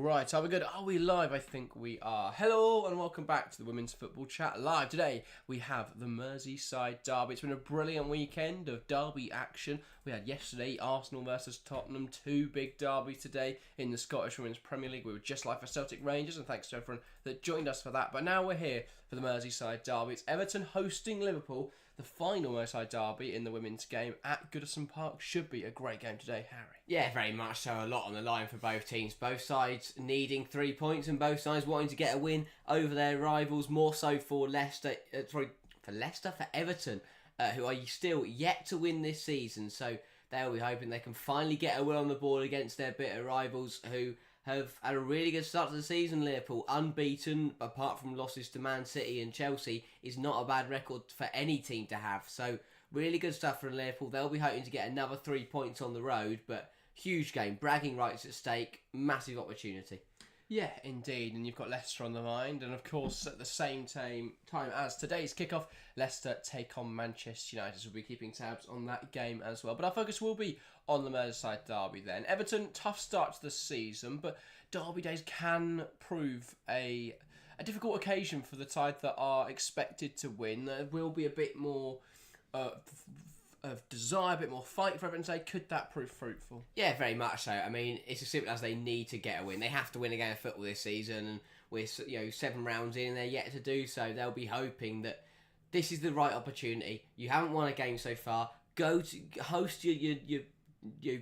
Right, are we good? Are we live? I think we are. Hello and welcome back to the Women's Football Chat Live. Today we have the Merseyside derby. It's been a brilliant weekend of derby action. We had yesterday Arsenal versus Tottenham, two big derbies today in the Scottish Women's Premier League. We were just live for Celtic Rangers, and thanks to everyone that joined us for that. But now we're here for the Merseyside derby. It's Everton hosting Liverpool. The final Merseyside derby in the women's game at Goodison Park. Should be a great game today, Harry. Yeah, very much so. A lot on the line for both teams. Both sides needing 3 points and both sides wanting to get a win over their rivals. More so for Everton, who are still yet to win this season. So they'll be hoping they can finally get a win on the board against their bitter rivals who have had a really good start to the season. Liverpool, unbeaten, apart from losses to Man City and Chelsea, is not a bad record for any team to have. So really good stuff from Liverpool. They'll be hoping to get another 3 points on the road, but huge game, bragging rights at stake, massive opportunity. Yeah, indeed, and you've got Leicester on the mind, and of course at the same time as today's kickoff, Leicester take on Manchester United. So we'll be keeping tabs on that game as well. But our focus will be on the Merseyside derby then. Everton, tough start to the season, but derby days can prove a difficult occasion for the side that are expected to win. There will be a bit more of desire, a bit more fight for Everton today. Could that prove fruitful? Yeah, very much so. I mean, it's as simple as they need to get a win. They have to win a game of football this season, and we're 7 rounds in and they're yet to do so. They'll be hoping that this is the right opportunity. You haven't won a game so far. Go to host your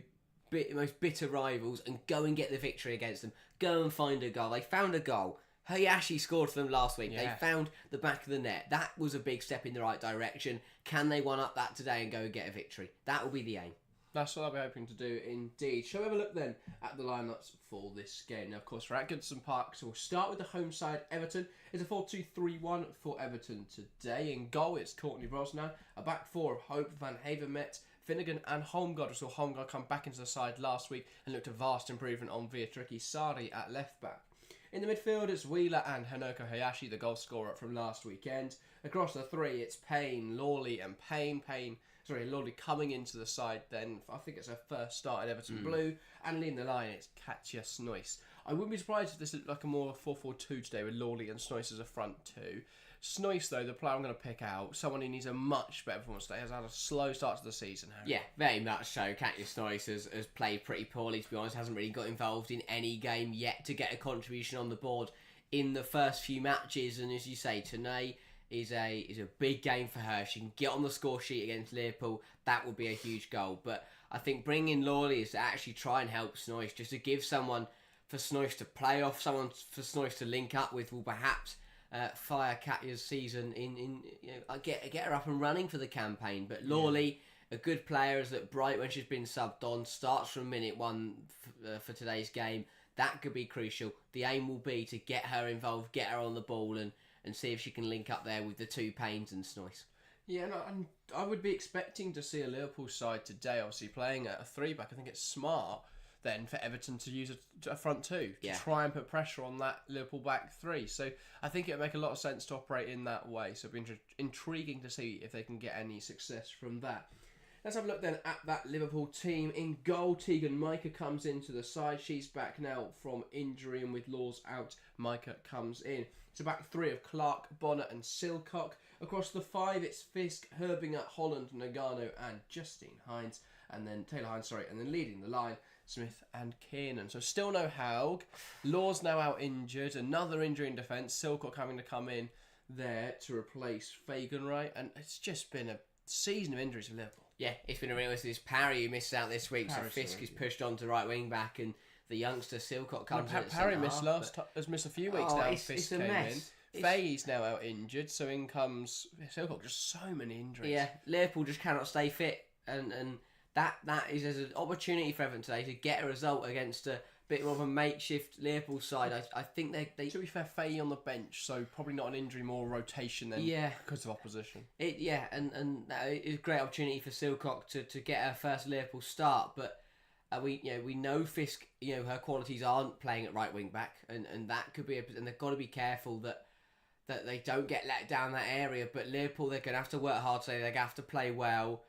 most bitter rivals and go and get the victory against them. Go and find a goal. They found a goal. Hayashi scored for them last week. Yeah. They found the back of the net. That was a big step in the right direction. Can they one-up that today and go and get a victory? That will be the aim. That's what I'll be hoping to do indeed. Shall we have a look then at the lineups for this game? Now, of course, we're at Goodison Park, so we'll start with the home side, Everton. It's a 4-2-3-1 for Everton today. In goal, it's Courtney Brosnan. A back four of Hope, Van Havermet, Finnegan and Holmgard. We saw Holmgard come back into the side last week and looked a vast improvement on Viatriki Sari at left back. In the midfield, it's Wheeler and Hanoko Hayashi, the goal scorer from last weekend. Across the three, it's Payne, Lawley and Lawley coming into the side then. I think it's her first start at Everton Blue. And leading the line, it's Katja Snoyce. I wouldn't be surprised if this looked like a more 4-4-2 today with Lawley and Snoyce as a front two. Snoyce, though, the player I'm going to pick out, someone who needs a much better performance today, has had a slow start to the season, Harry. Yeah, very much so. Katja Snoyce has played pretty poorly, to be honest. Hasn't really got involved in any game yet to get a contribution on the board in the first few matches. And as you say, today is a big game for her. If she can get on the score sheet against Liverpool, that would be a huge goal. But I think bringing in Lawley is to actually try and help Snoyce, just to give someone for Snoyce to play off, someone for Snoyce to link up with, will perhaps fire Katja's season get her up and running for the campaign. But Lawley, a good player, has looked bright when she's been subbed on, starts from minute one for today's game. That could be crucial. The aim will be to get her involved, get her on the ball and see if she can link up there with the two Paynes and Snoyce. Yeah, and I would be expecting to see a Liverpool side today, obviously playing at a three-back. I think it's smart then for Everton to use a front two to try and put pressure on that Liverpool back three. So I think it would make a lot of sense to operate in that way. So it'll be intriguing to see if they can get any success from that. Let's have a look then at that Liverpool team. In goal, Tegan Micah comes into the side. She's back now from injury, and with Laws out, Micah comes in. It's a back three of Clark, Bonner and Silcock. Across the five, it's Fisk, Herbinger, Holland, Nagano and Justine Hines. And then and then leading the line, Smith and Kiernan. So still no Haug. Laws now out injured. Another injury in defence. Silcock having to come in there to replace Faganwright. And it's just been a season of injuries for Liverpool. Yeah, it's been a real issue. It's Parry who missed out this week, so Fisk is pushed on to right wing back, and the youngster Silcock comes in. Parry has missed a few weeks now. Fisk came in. Faye's now out injured, so in comes Silcock. Just so many injuries. Yeah, Liverpool just cannot stay fit, and that is an opportunity for Everton today to get a result against a bit more of a makeshift Liverpool side. I think they to be fair, Faye on the bench, so probably not an injury, more rotation then. Because of opposition. And that is a great opportunity for Silcock to get her first Liverpool start. But we know Fisk, her qualities aren't playing at right wing back, and that could be and they've got to be careful that they don't get let down that area. But Liverpool, they're going to have to work hard today. They're going to have to play well.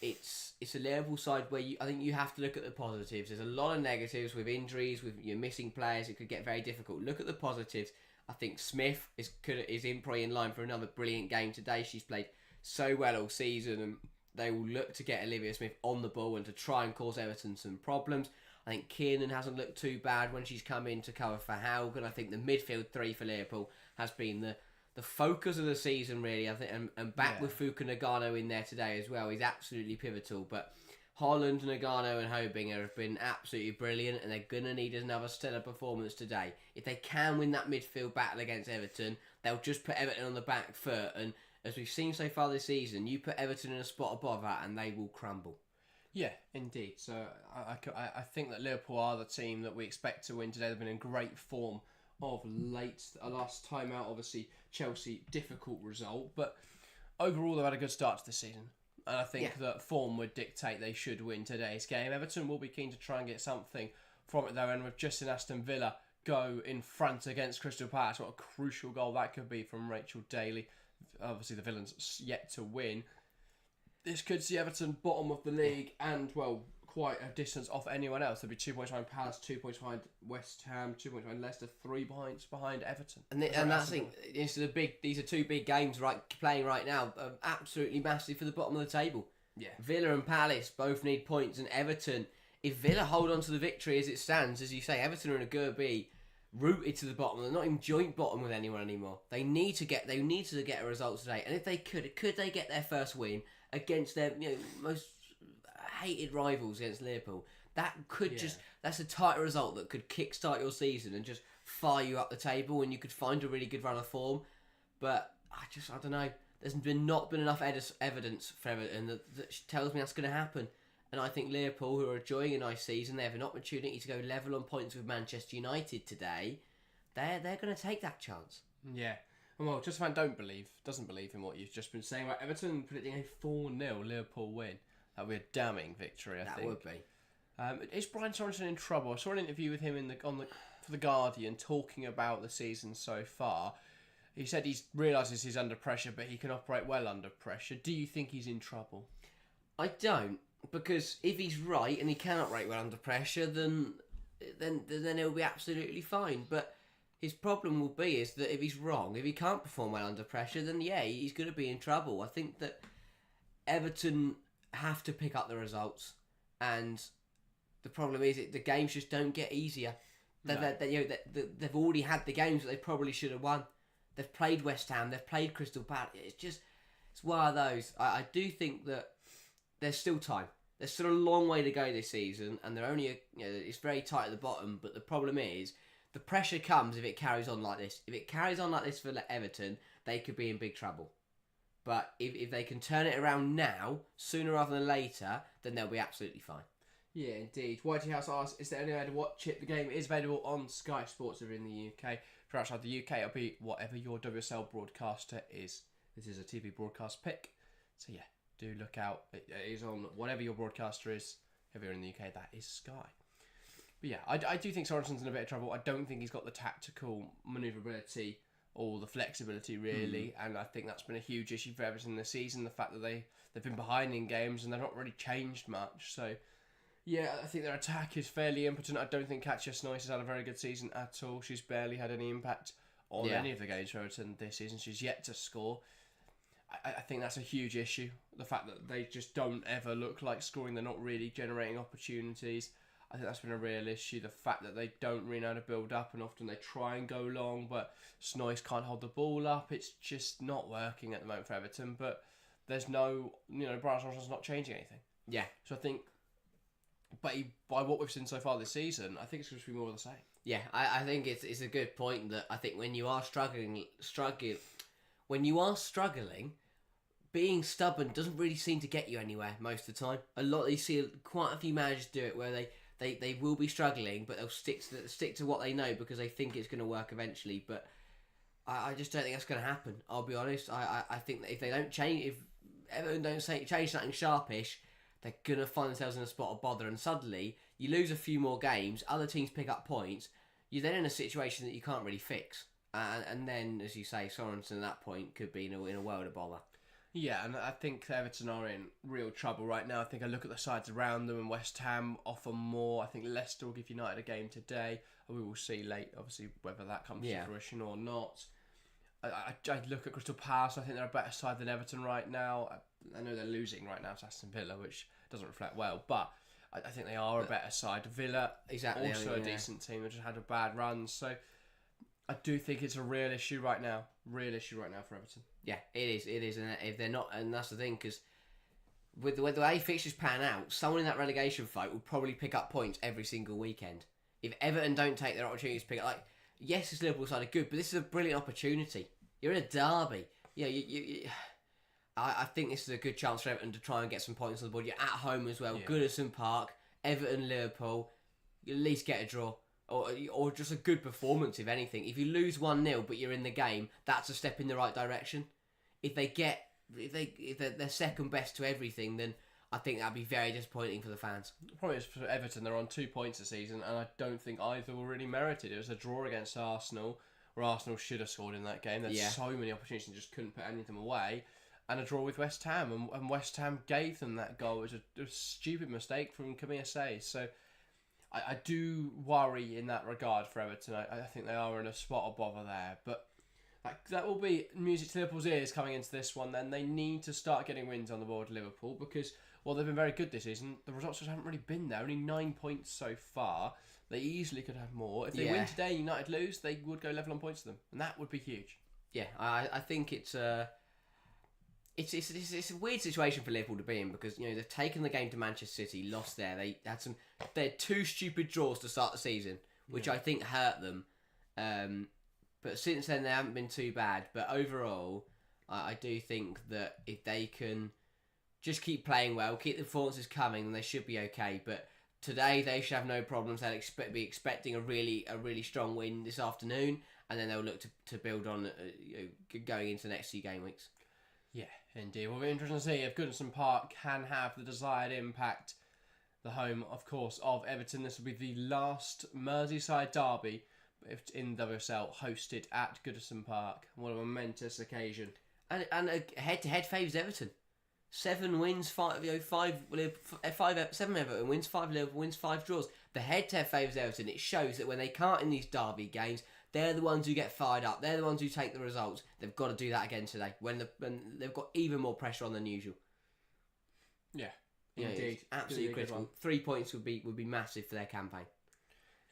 it's a Liverpool side where I think you have to look at the positives. There's a lot of negatives with injuries, with your missing players. It could get very difficult. Look at the positives. I think Smith is probably in line for another brilliant game today. She's played so well all season, and they will look to get Olivia Smith on the ball and to try and cause Everton some problems. I think Kiernan hasn't looked too bad when she's come in to cover for Haugen. I think the midfield three for Liverpool has been the focus of the season, really. I think, and back with Fuka Nagano in there today as well. He's absolutely pivotal. But Holland, Nagano and Hobinger have been absolutely brilliant, and they're going to need another stellar performance today. If they can win that midfield battle against Everton, they'll just put Everton on the back foot. And as we've seen so far this season, you put Everton in a spot above that and they will crumble. Yeah, indeed. So I think that Liverpool are the team that we expect to win today. They've been in great form of late. Last time out, obviously, Chelsea, difficult result. But overall, they've had a good start to the season. And I think that form would dictate they should win today's game. Everton will be keen to try and get something from it, though. And with Justin Aston Villa go in front against Crystal Palace, what a crucial goal that could be from Rachel Daly. Obviously, the Villains yet to win. This could see Everton bottom of the league and, well, quite a distance off anyone else. There'll be 2 points behind Palace, 2 points behind West Ham, 2 points behind Leicester, 3 points behind Everton. And that's the thing. These are two big games playing right now. Absolutely massive for the bottom of the table. Yeah. Villa and Palace both need points, and Everton, if Villa hold on to the victory as it stands, as you say, Everton are in a good be rooted to the bottom. They're not in joint bottom with anyone anymore. They need to get a result today, and if they could they get their first win against their most hated rivals against Liverpool? That could that's a tighter result that could kickstart your season and just fire you up the table, and you could find a really good run of form. But I don't know. There's not been enough evidence for Everton that tells me that's going to happen. And I think Liverpool, who are enjoying a nice season, they have an opportunity to go level on points with Manchester United today. They're going to take that chance. Yeah. Well, just fan doesn't believe in what you've just been saying. Right, Everton predicting a 4-0 Liverpool win. That would be a damning victory, I think. That would be. Is Brian Sorensen in trouble? I saw an interview with him for The Guardian talking about the season so far. He said he realises he's under pressure, but he can operate well under pressure. Do you think he's in trouble? I don't, because if he's right and he can operate well under pressure, then he'll be absolutely fine. But his problem will be is that if he's wrong, if he can't perform well under pressure, then he's going to be in trouble. I think that Everton have to pick up the results, and the problem is the games just don't get easier. They've already had the games that they probably should have won. They've played West Ham, they've played Crystal Palace. It's one of those. I do think that there's still time. There's still a long way to go this season, and they're only it's very tight at the bottom. But the problem is the pressure comes if it carries on like this. If it carries on like this for Everton, they could be in big trouble. But if they can turn it around now, sooner rather than later, then they'll be absolutely fine. Yeah, indeed. Whitey House asks, is there any way to watch it? The game is available on Sky Sports if you're in the UK. If you're outside the UK, it'll be whatever your WSL broadcaster is. This is a TV broadcast pick. So yeah, do look out. It is on whatever your broadcaster is. If you're in the UK, that is Sky. But yeah, I do think Sorensen's in a bit of trouble. I don't think he's got the tactical manoeuvrability or the flexibility, really. And I think that's been a huge issue for Everton this season. The fact that they've been behind in games and they've not really changed much. So yeah, I think their attack is fairly impotent. I don't think Katja Snois has had a very good season at all. She's barely had any impact on any of the games for Everton this season. She's yet to score. I think that's a huge issue. The fact that they just don't ever look like scoring. They're not really generating opportunities. I think that's been a real issue. The fact that they don't really know how to build up, and often they try and go long, but Snois can't hold the ball up. It's just not working at the moment for Everton. But there's no, Brian Sorensen's not changing anything. Yeah. So I think, but by what we've seen so far this season, I think it's going to be more of the same. Yeah, I think it's a good point that I think when you are struggling, being stubborn doesn't really seem to get you anywhere most of the time. You see quite a few managers do it where they will be struggling, but they'll stick to what they know because they think it's going to work eventually. But I just don't think that's going to happen. I'll be honest. I think that if they don't change, if Everton don't change something sharpish, they're going to find themselves in a spot of bother. And suddenly, you lose a few more games, other teams pick up points, you're then in a situation that you can't really fix. And then, as you say, Sorensen at that point could be in a world of bother. Yeah, and I think Everton are in real trouble right now. I think I look at the sides around them, and West Ham offer more. I think Leicester will give United a game today. We will see late, obviously, whether that comes to fruition or not. I look at Crystal Palace. I think they're a better side than Everton right now. I know they're losing right now to Aston Villa, which doesn't reflect well, but I think they are a better side. Villa, also a decent team. They just had a bad run, so I do think it's a real issue right now. Real issue right now for Everton. Yeah, it is. It is, and if they're not, and that's the thing, because with the way fixtures pan out, someone in that relegation fight will probably pick up points every single weekend. If Everton don't take their opportunities to pick up, like, yes, this Liverpool side are good, but this is a brilliant opportunity. You're in a derby. I think this is a good chance for Everton to try and get some points on the board. You're at home as well. Yeah. Goodison Park, Everton, Liverpool. You at least get a draw. Or just a good performance, if anything. If you lose 1-0 but you're in the game, that's a step in the right direction. If they're second best to everything, then I think that'd be very disappointing for the fans. The problem is for Everton, they're on 2 points this season, and I don't think either were really merited. It was a draw against Arsenal, where Arsenal should have scored in that game. There's so many opportunities and just couldn't put anything away. And a draw with West Ham, and West Ham gave them that goal. It was a stupid mistake from Camille Say. So I do worry in that regard for Everton. I think they are in a spot of bother there. But that will be music to Liverpool's ears coming into this one. Then they need to start getting wins on the board, Liverpool, because while they've been very good this season, the results just haven't really been there. Only 9 points so far. They easily could have more. If they win today and United lose, they would go level on points to them. And that would be huge. Yeah, I think it's a weird situation for Liverpool to be in, because they've taken the game to Manchester City, lost there. They had 2 stupid draws to start the season, which I think hurt them. But since then they haven't been too bad. But overall, I do think that if they can just keep playing well, keep the performances coming, then they should be okay. But today they should have no problems. They'll be expecting a really strong win this afternoon, and then they'll look to build on going into the next 2 game weeks. Yeah, indeed. Well, it'll be interesting to see if Goodison Park can have the desired impact. The home, of course, of Everton. This will be the last Merseyside derby in WSL hosted at Goodison Park. What a momentous occasion. And a head-to-head favours Everton. 7 wins, 7 Everton wins, 5 Liverpool wins, 5 draws. The head-to-head favours Everton. It shows that when they can't in these derby games, they're the ones who get fired up. They're the ones who take the results. They've got to do that again today when they've got even more pressure on than usual. Yeah, indeed. Absolutely critical. 3 points would be massive for their campaign.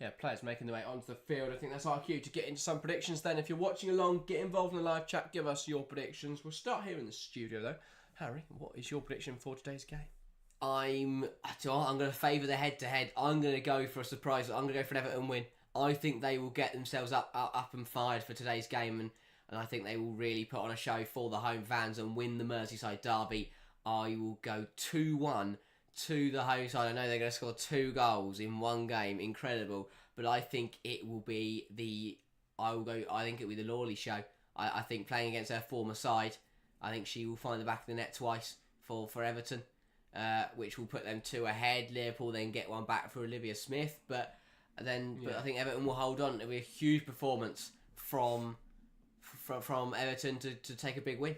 Yeah, players making their way onto the field. I think that's our cue to get into some predictions then. If you're watching along, get involved in the live chat. Give us your predictions. We'll start here in the studio though. Harry, what is your prediction for today's game? I'm going to favour the head-to-head. I'm going to go for a surprise. I'm going to go for an Everton win. I think they will get themselves up and fired for today's game, and I think they will really put on a show for the home fans and win the Merseyside derby. I will go 2-1 to the home side. I know they're going to score 2 goals in one game. Incredible. But I think it will be the Lawley show. I think playing against her former side, I think she will find the back of the net twice for Everton, which will put them 2 ahead. Liverpool then get one back for Olivia Smith, but I think Everton will hold on. It'll be a huge performance from Everton to take a big win.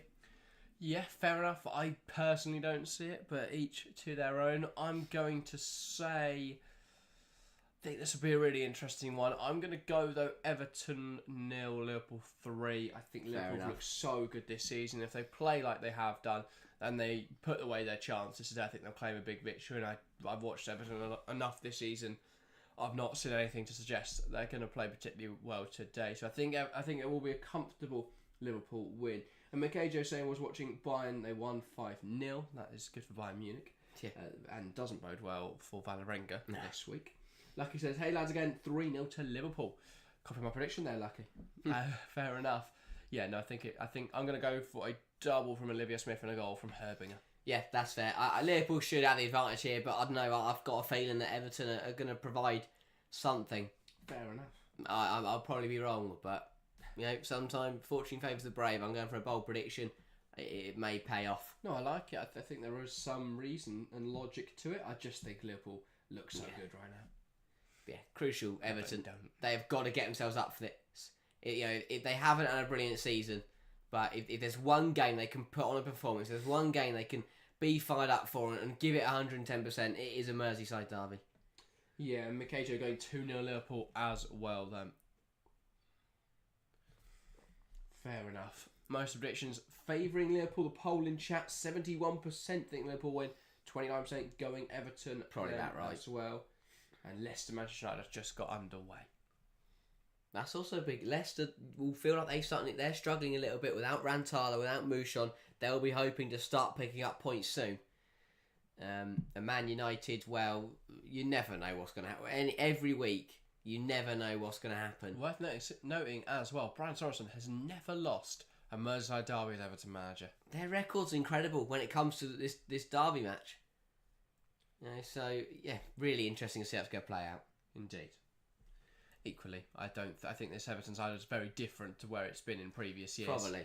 Yeah, fair enough. I personally don't see it, but each to their own. I'm going to say, I think this will be a really interesting one. I'm going to go, though, Everton 0, Liverpool 3. I think Liverpool look so good this season. If they play like they have done and they put away their chances today, I think they'll claim a big victory. And I've watched Everton enough this season. I've not seen anything to suggest they're going to play particularly well today. So I think it will be a comfortable Liverpool win. And McKajo saying was watching Bayern, they won 5-0. That is good for Bayern Munich. Yeah. And doesn't bode well for Valerenga this week. Lucky says, hey lads, again, 3-0 to Liverpool. Copy my prediction there, Lucky. Fair enough. Yeah, no, I think I'm going to go for a double from Olivia Smith and a goal from Herbinger. Yeah, that's fair. Liverpool should have the advantage here, but I don't know. I've got a feeling that Everton are going to provide something. Fair enough. I'll probably be wrong, but sometime fortune favours the brave. I'm going for a bold prediction. It may pay off. No, I like it. I think there is some reason and logic to it. I just think Liverpool looks so good right now. Yeah, crucial. Everton, they've got to get themselves up for this. If they haven't had a brilliant season, But if there's one game they can put on a performance, there's one game they can be fired up for and give it 110%, it is a Merseyside derby. Yeah, and Mikajo going 2-0 Liverpool as well then. Fair enough. Most predictions favouring Liverpool. The poll in chat, 71% think Liverpool win, 29% going Everton. Probably about right. As well. And Leicester Manchester United have just got underway. That's also big. Leicester will feel like they're struggling a little bit without Rantala, without Mouchon. They'll be hoping to start picking up points soon. And Man United, well, you never know what's going to happen. And every week, you never know what's going to happen. Worth noting as well, Brian Sorensen has never lost a Merseyside derby as Everton manager. Their record's incredible when it comes to this derby match. So, yeah, really interesting to see how it's going to play out. Indeed. Equally, I think this Everton side is very different to where it's been in previous years. Probably.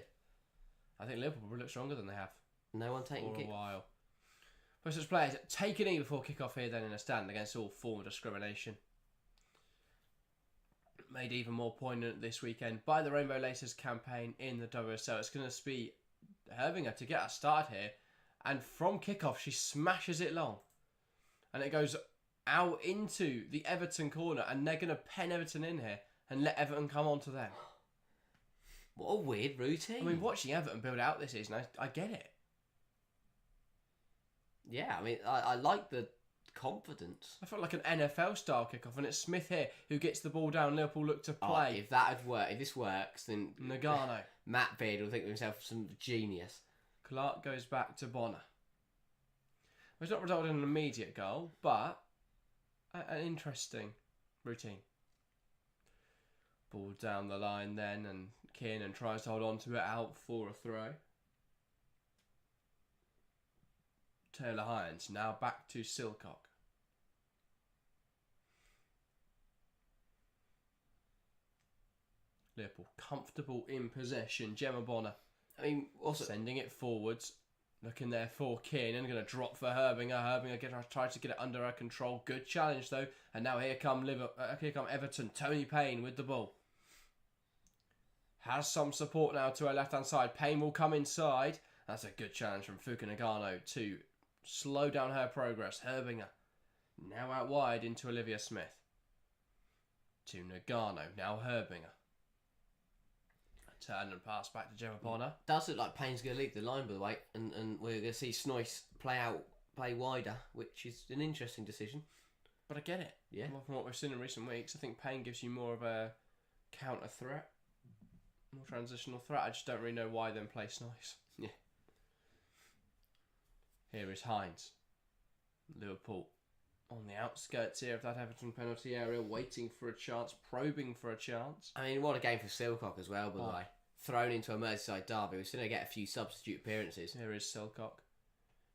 I think Liverpool will look stronger than they have. No one taking for a while. But such players take a knee before kick-off here then in a stand against all form of discrimination. Made even more poignant this weekend by the Rainbow Laces campaign in the WSL. It's going to be Herbinger to get us started here. And from kick-off, she smashes it long. And it goes out into the Everton corner, and they're going to pen Everton in here and let Everton come on to them. What a weird routine. I mean, watching Everton build out this season, I get it. Yeah, I mean, I like the confidence. I felt like an NFL-style kickoff, and it's Smith here who gets the ball down. Liverpool look to play. If that had worked, if this works, then Nagano. Matt Beard will think of himself some genius. Clark goes back to Bonner. It's not resulted in an immediate goal, but an interesting routine. Ball down the line then, and Kiernan tries to hold on to it out for a throw. Taylor Hines now back to Silcock. Liverpool comfortable in possession. Gemma Bonner, I mean, also sending it forwards. Looking there for Kiernan, going to drop for Herbinger. Herbinger tries to get it under her control. Good challenge though. And now here come Everton. Tony Payne with the ball. Has some support now to her left hand side. Payne will come inside. That's a good challenge from Fuka Nagano to slow down her progress. Herbinger now out wide into Olivia Smith. To Nagano. Now Herbinger. Turn and pass back to Gemma Bonner. Does look like Payne's going to leave the line, by the way, and we're going to see Snoyce play wider, which is an interesting decision. But I get it. Yeah. From what we've seen in recent weeks, I think Payne gives you more of a counter threat, more transitional threat. I just don't really know why then play Snoyce. Yeah. Here is Hines. Liverpool on the outskirts here of that Everton penalty area, waiting for a chance, probing for a chance. I mean, what a game for Silcock as well, by the way. Thrown into a Merseyside derby. We're still going to get a few substitute appearances. Here is Silcock.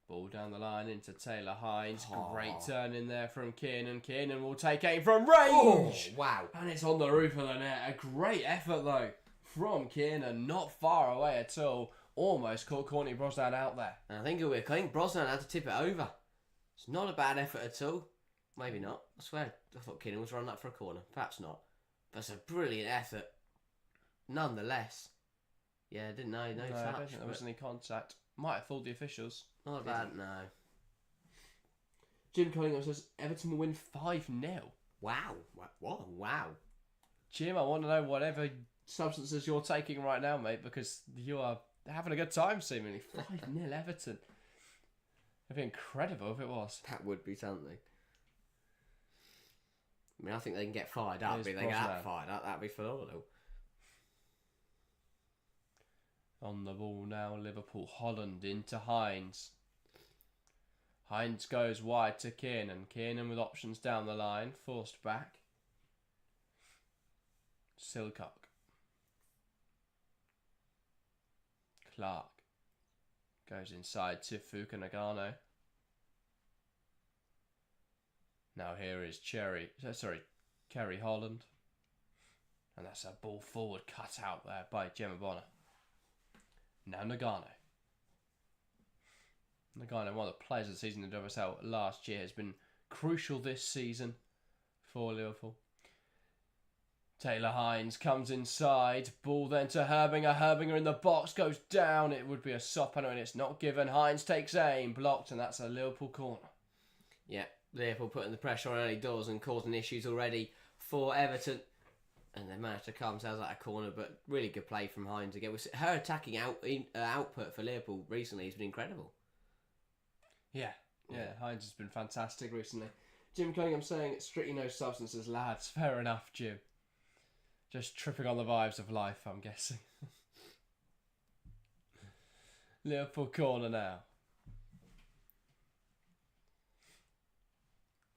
Ball down the line into Taylor Hines. Great turn in there from Kiernan. Kiernan will take aim from range. Oh, wow. And it's on the roof of the net. A great effort, though, from Kiernan. Not far away at all. Almost caught Courtney Brosnan out there. And I think Brosnan had to tip it over. It's not a bad effort at all. Maybe not. I swear, I thought Kiernan was running up for a corner. Perhaps not. But it's a brilliant effort. Nonetheless. Yeah, didn't know. No touch. I don't think there was any contact. Might have fooled the officials. Not bad, no. Jim Cunningham says Everton will win 5-0. Wow. What? Wow. Jim, I want to know whatever substances you're taking right now, mate, because you are having a good time, seemingly. 5-0 Everton. It'd be incredible if it was. That would be something. I mean, I think they can get fired up. If they get fired up, that'd be phenomenal. On the ball now, Liverpool. Holland into Hines. Hines goes wide to Kiernan. Kiernan with options down the line. Forced back. Silcock. Clark. Goes inside to Fuka Nagano. Now here is Kerry Holland. And that's a ball forward cut out there by Gemma Bonner. Now Nagano. Nagano, one of the players of the season in the WSL last year, has been crucial this season for Liverpool. Taylor Hines comes inside. Ball then to Herbinger. Herbinger in the box, goes down. It would be a soft penalty and it's not given. Hines takes aim, blocked, and that's a Liverpool corner. Yeah, Liverpool putting the pressure on early doors and causing issues already for Everton. And they managed to calm themselves out of corner, but really good play from Hines again. Her attacking output for Liverpool recently has been incredible. Yeah, Hines has been fantastic recently. Jim Cunningham saying it's strictly no substances, lads. Fair enough, Jim. Just tripping on the vibes of life, I'm guessing. Liverpool corner now.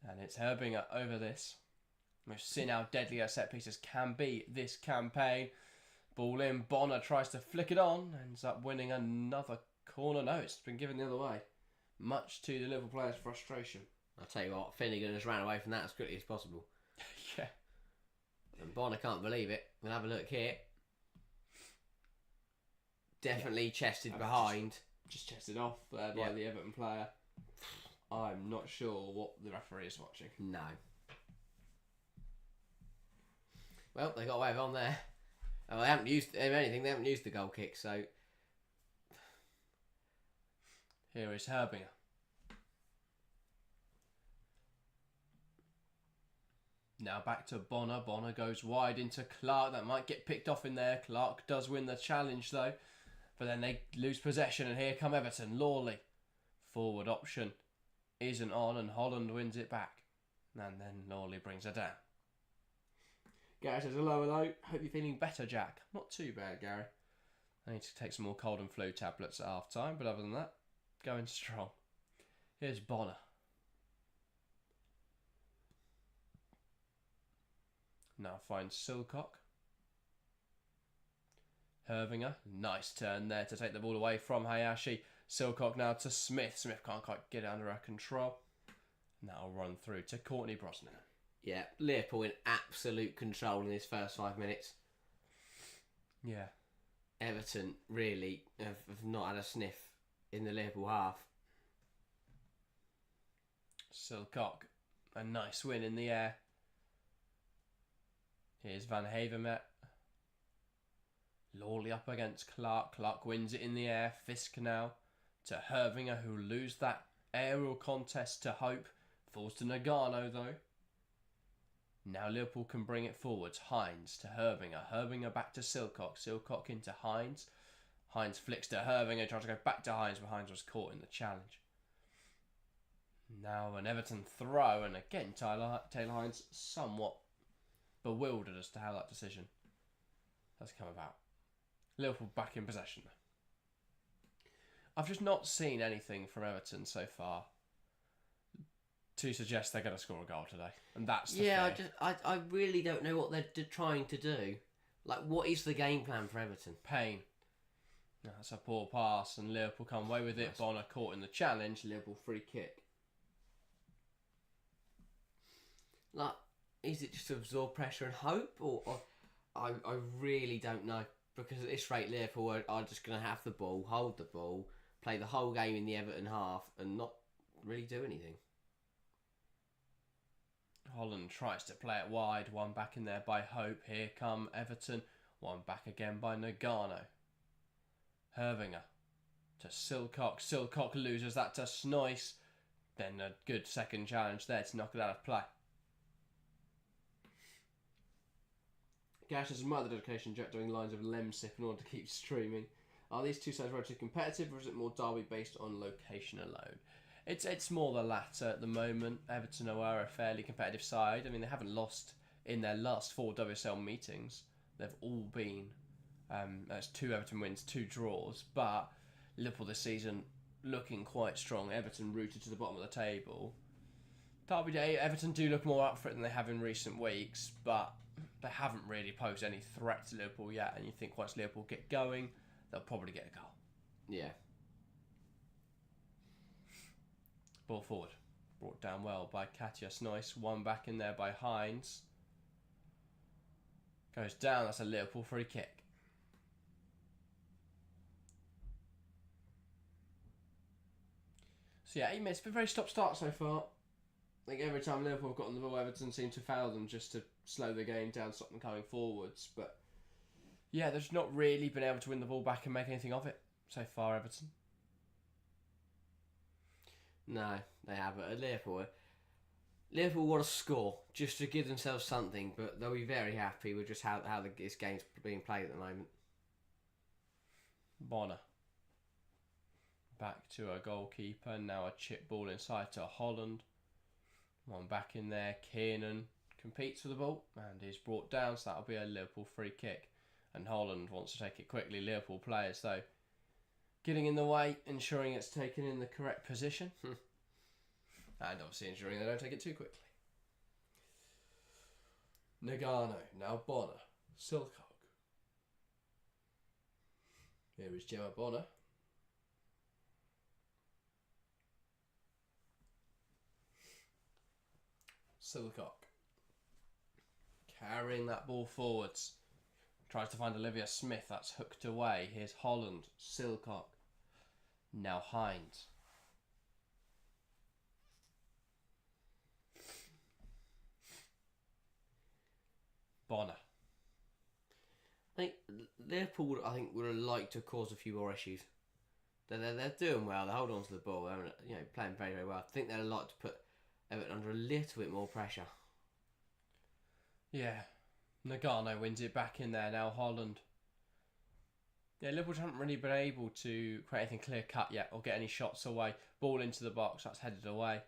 And it's Herbinger over this. We've seen how deadly our set pieces can be this campaign. Ball in, Bonner tries to flick it on, ends up winning another corner. No, it's been given the other way. Much to the Liverpool players' frustration. I'll tell you what, Finnegan has ran away from that as quickly as possible. Yeah. And Bonner can't believe it. We'll have a look here. Definitely chested behind. Just chested off by the Everton player. I'm not sure what the referee is watching. No. Well, they got away with on there. Oh, they haven't used, if anything, they haven't used the goal kick, so... Here is Herbinger. Now back to Bonner. Bonner goes wide into Clark. That might get picked off in there. Clark does win the challenge though. But then they lose possession and here come Everton. Lawley. Forward option isn't on and Holland wins it back. And then Lawley brings her down. Gary says, hello. Hope you're feeling better, Jack. Not too bad, Gary. I need to take some more cold and flu tablets at half time. But other than that, going strong. Here's Bonner. Now finds Silcock. Herbinger. Nice turn there to take the ball away from Hayashi. Silcock now to Smith. Smith can't quite get it under her control. Now run through to Courtney Brosnan. Yeah, Liverpool in absolute control in his first 5 minutes. Yeah. Everton really have not had a sniff in the Liverpool half. Silcock. A nice win in the air. Here's Van Havermet. Lawley up against Clark. Clark wins it in the air. Fisk now to Herbinger, who lose that aerial contest to Hope. Falls to Nagano though. Now Liverpool can bring it forwards. Hines to Herbinger. Herbinger back to Silcock. Silcock into Hines. Hines flicks to Herbinger. Tries to go back to Hines, but Hines was caught in the challenge. Now an Everton throw, and again Taylor Hines somewhat bewildered as to how that decision has come about. Liverpool back in possession. I've just not seen anything from Everton so far to suggest they're going to score a goal today, and that's the thing. I really don't know what they're trying to do. Like, what is the game plan for Everton? Pain. That's a poor pass, and Liverpool come away with it. Bonner caught in the challenge. Liverpool free kick. Like, is it just to absorb pressure and hope, or I really don't know, because at this rate Liverpool are just going to have the ball, hold the ball, play the whole game in the Everton half, and not really do anything. Holland tries to play it wide. One back in there by Hope. Here come Everton. One back again by Nagano. Herbinger to Silcock. Silcock loses that to Snoyce. Then a good second challenge there to knock it out of play. Gash has admired the dedication Jack doing lines of Lemsip in order to keep streaming. Are these two sides relatively competitive, or is it more derby based on location alone? It's more the latter at the moment. Everton are a fairly competitive side. I mean, they haven't lost in their last 4 WSL meetings. They've all been that's 2 Everton wins, 2 draws. But Liverpool this season looking quite strong. Everton rooted to the bottom of the table. Derby Day, Everton do look more up for it than they have in recent weeks, but they haven't really posed any threat to Liverpool yet. And you think once Liverpool get going, they'll probably get a goal. Yeah. Ball forward. Brought down well by Katja Snoyce. One back in there by Hines. Goes down. That's a Liverpool free kick. So yeah, 8 minutes. Been very stop-start so far. I think every time Liverpool have got on the ball, Everton seem to foul them just to slow the game down, stop them coming forwards. But yeah, they've not really been able to win the ball back and make anything of it so far, Everton. No, they haven't. Liverpool want to score just to give themselves something, but they'll be very happy with just how this game's being played at the moment. Bonner. Back to a goalkeeper. Now a chip ball inside to Holland. One back in there. Kiernan competes for the ball and is brought down, so that'll be a Liverpool free kick. And Holland wants to take it quickly. Liverpool players, though, getting in the way, ensuring it's taken in the correct position. And obviously ensuring they don't take it too quickly. Nagano, now Bonner. Silcock. Here is Gemma Bonner. Silcock. Carrying that ball forwards. Tries to find Olivia Smith. That's hooked away. Here's Holland. Silcock. Now Hines. Bonner. I think Liverpool would have liked to cause a few more issues. They're doing well. They hold on to the ball. They're playing very, very well. I think they'd like to put Everton under a little bit more pressure. Yeah. Nagano wins it back in there now. Holland. Yeah, Liverpool haven't really been able to create anything clear cut yet or get any shots away. Ball into the box. That's headed away.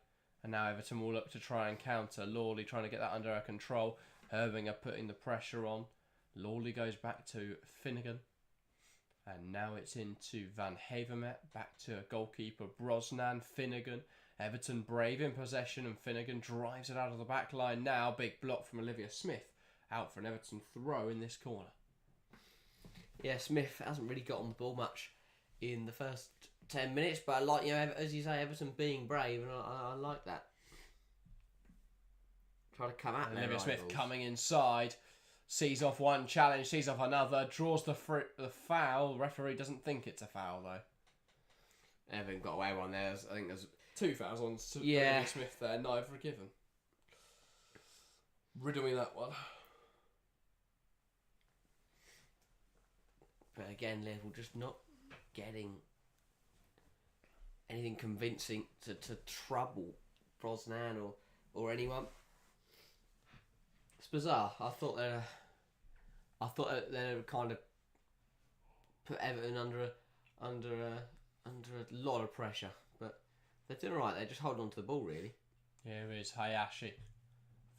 And now Everton will look to try and counter. Lawley trying to get that under control. Herbinger putting the pressure on. Lawley goes back to Finnegan. And now it's into Van Havermet. Back to goalkeeper Brosnan. Finnegan. Everton brave in possession and Finnegan drives it out of the back line now. Big block from Olivia Smith. Out for an Everton throw in this corner. Yeah, Smith hasn't really got on the ball much in the first 10 minutes. But I like, as you say, Everton being brave, and I like that. Try to come at Olivia Smith coming inside. Sees off one challenge, sees off another, draws the foul. Referee doesn't think it's a foul though. Everton got away with one there. I think there's 2 fouls on Olivia Smith there, neither given. Riddling that one. But again, Liverpool just not getting anything convincing to trouble Brosnan or anyone. It's bizarre. I thought they'd kind of put Everton under a lot of pressure, but they're doing all right. They're just holding on to the ball really. Here is Hayashi.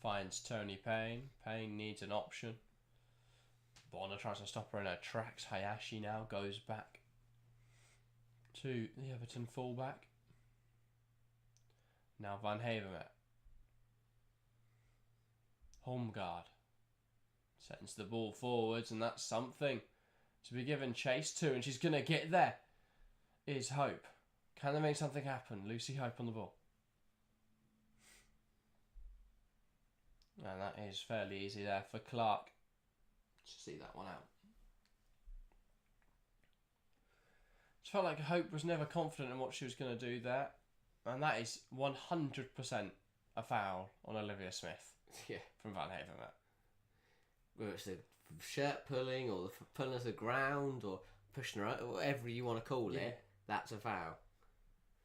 Finds Tony Payne. Payne needs an option. Bonner tries to stop her in her tracks. Hayashi now goes back to the Everton fullback. Now Van Havermet. Holmgaard sends the ball forwards, and that's something to be given chase to, and she's going to get there. Is Hope. Can they make something happen? Lucy Hope on the ball. And that is fairly easy there for Clark to see that one out. Just felt like Hope was never confident in what she was going to do there. And that is 100% a foul on Olivia Smith. Yeah. From Van Havermet. Whether it's the shirt pulling or the pulling her to the ground or pushing her out, whatever you want to call it, that's a foul.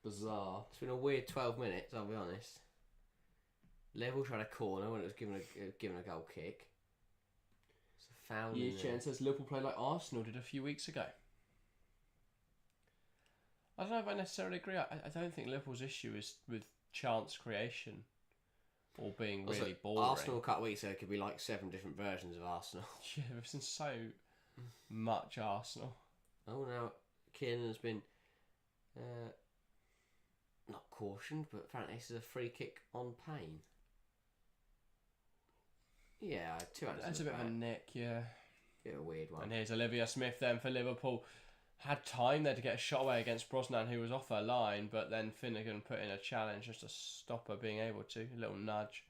Bizarre. It's been a weird 12 minutes, I'll be honest. Liverpool tried a corner when it was given a goal kick. It's a foul. Yi Chen says Liverpool play like Arsenal did a few weeks ago. I don't know if I necessarily agree. I don't think Liverpool's issue is with chance creation or being really boring. Arsenal a couple of weeks ago could be like 7 different versions of Arsenal. Yeah, we've seen so much Arsenal. Oh, now Kiernan has been not cautioned, but apparently this is a free kick on Payne. Yeah, 2 hours. That's a bit of a nick, yeah. Bit of a weird one. And here's Olivia Smith then for Liverpool. Had time there to get a shot away against Brosnan, who was off her line, but then Finnegan put in a challenge just to stop her being able to. A little nudge.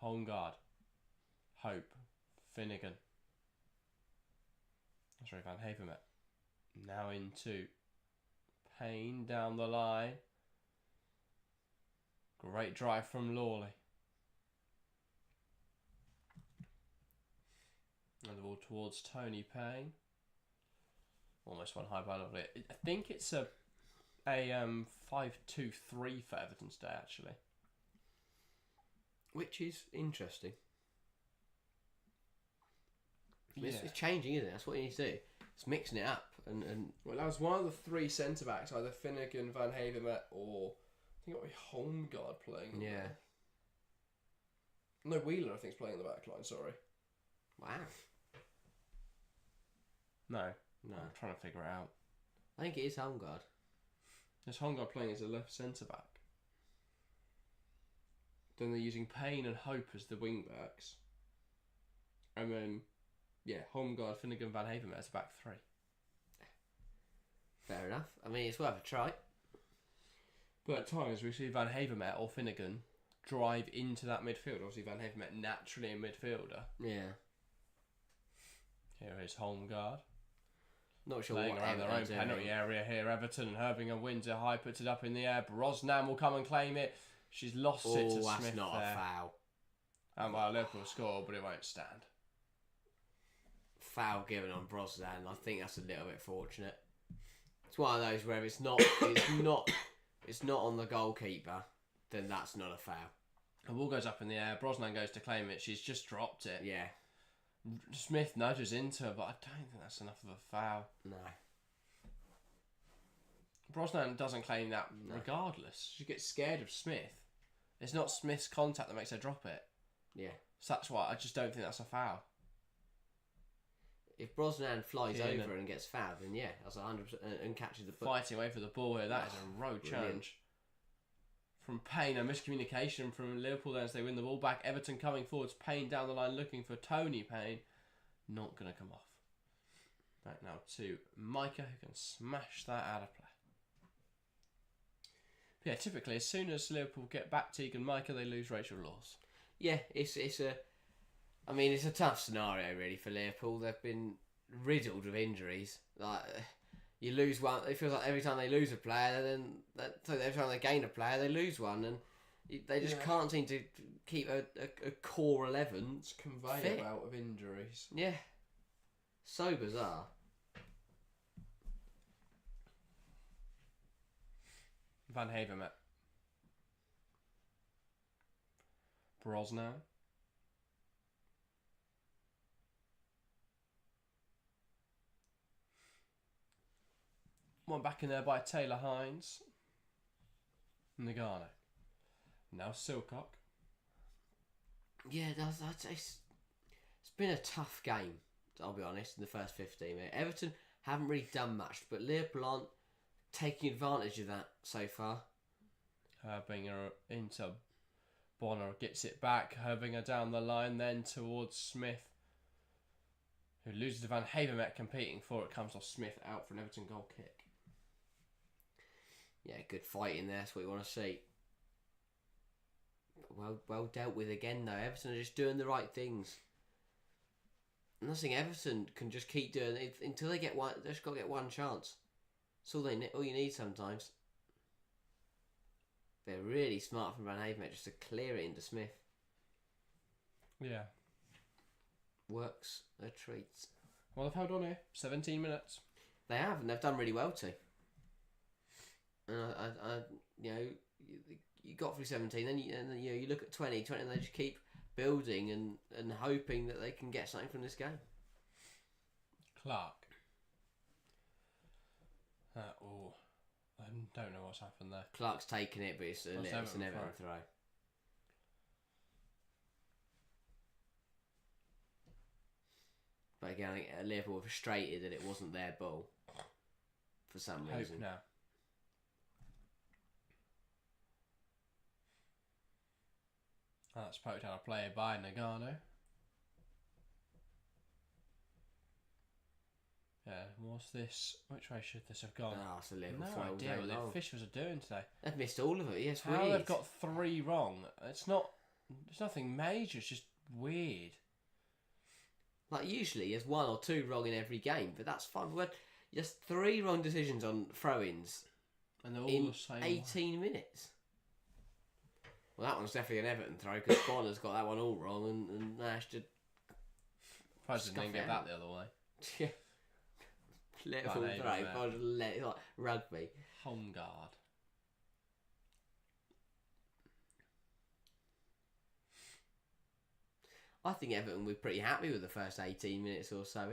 Holmgaard. Hope. Finnegan. Sorry, Van Havermet. Now into Payne down the line. Great drive from Lawley. And the ball towards Tony Payne. Almost one high by Lawley. I think it's a 5-2-3 for Everton today, actually. Which is interesting. Yeah. It's changing, isn't it? That's what you need to do. It's mixing it up. And Well, that was one of the three centre-backs, either Finnegan, Van Havermet, or I think it might be Holmgard playing. yeah. No, Wheeler, I think, is playing in the back line, sorry. Wow. No. No. I'm trying to figure it out. I think it is Holmgard. There's Holmgard playing as a left centre-back. Then they're using Payne and Hope as the wing-backs. And then, yeah, Holmgard, Finnegan, Van Havermet as a back three. Fair enough. I mean, it's worth a try. But at times we see Van Havermet or Finnegan drive into that midfield. Obviously, Van Havermet naturally a midfielder. Yeah. Here is Holmgard. Not sure Playing what around their own penalty area here. Everton and Herbinger wins it high, puts it up in the air. Brosnan will come and claim it. She's lost it to that's Smith not there. a foul. And well, Liverpool score, but it won't stand. Foul given on Brosnan. I think that's a little bit fortunate. It's one of those where if it's not on the goalkeeper, then that's not a foul. The ball goes up in the air. Brosnan goes to claim it. She's just dropped it. Yeah. Smith nudges into her, but I don't think that's enough of a foul. No. Brosnan doesn't claim that regardless. She gets scared of Smith. It's not Smith's contact that makes her drop it. Yeah. So that's why I just don't think that's a foul. If Brosnan flies over and gets fouled, then yeah, that's 100% and catches the Fighting away for the ball here. That is a road challenge. From Payne, a miscommunication from Liverpool then as they win the ball back. Everton coming forwards. Payne down the line looking for Tony Payne. Not going to come off. Back now to Micah, who can smash that out of play. But yeah, typically as soon as Liverpool get back Teague and Micah, they lose Rachel Laws. Yeah, it's a tough scenario really for Liverpool. They've been riddled with injuries. Like you lose one, it feels like every time they lose a player, every time they gain a player, they lose one, and they just can't seem to keep a core 11. It's conveyor belt of injuries. Yeah, so bizarre. Van Havermet. Brosnan. One back in there by Taylor Hines. Nagano. Now Silcock. Yeah, it's been a tough game, I'll be honest, in the first 15 minutes. Everton haven't really done much, but Liverpool aren't taking advantage of that so far. Herbinger into Bonner, gets it back. Herbinger down the line, then towards Smith, who loses to Van Havermet competing for it. Comes off Smith out for an Everton goal kick. Yeah, good fight in there. That's what you want to see. Well dealt with again though. Everton are just doing the right things. And I think Everton can just keep doing it until they get one. They just got to get one chance. That's all you need sometimes. They're really smart from Van Havermet just to clear it into Smith. Yeah. Works a treat. Well, they've held on here 17 minutes. They have, and they've done really well too. And you got through 17, then you look at 20, and they just keep building and hoping that they can get something from this game. Clark. I don't know what's happened there. Clark's taken it, but it's an Everton throw. But again, I think Liverpool were frustrated that it wasn't their ball for some reason. Hope now. That's poked out a play by Nagano. Yeah, what's this? Which way should this have gone? Oh, it's a Liverpool no throw. idea what the officials are doing today. They've missed all of it. Yes, How weird. they've got 3 wrong. It's nothing major. It's just weird. Like usually, there's 1 or 2 wrong in every game, but that's fine. We had just 3 wrong decisions on throw-ins, And they're all in the same 18 minutes. Well, that one's definitely an Everton throw because Bonner's got that one all wrong and managed to. Surprised didn't get that the other way. Yeah. Little throw, like rugby. Home guard. I think Everton were pretty happy with the first 18 minutes or so.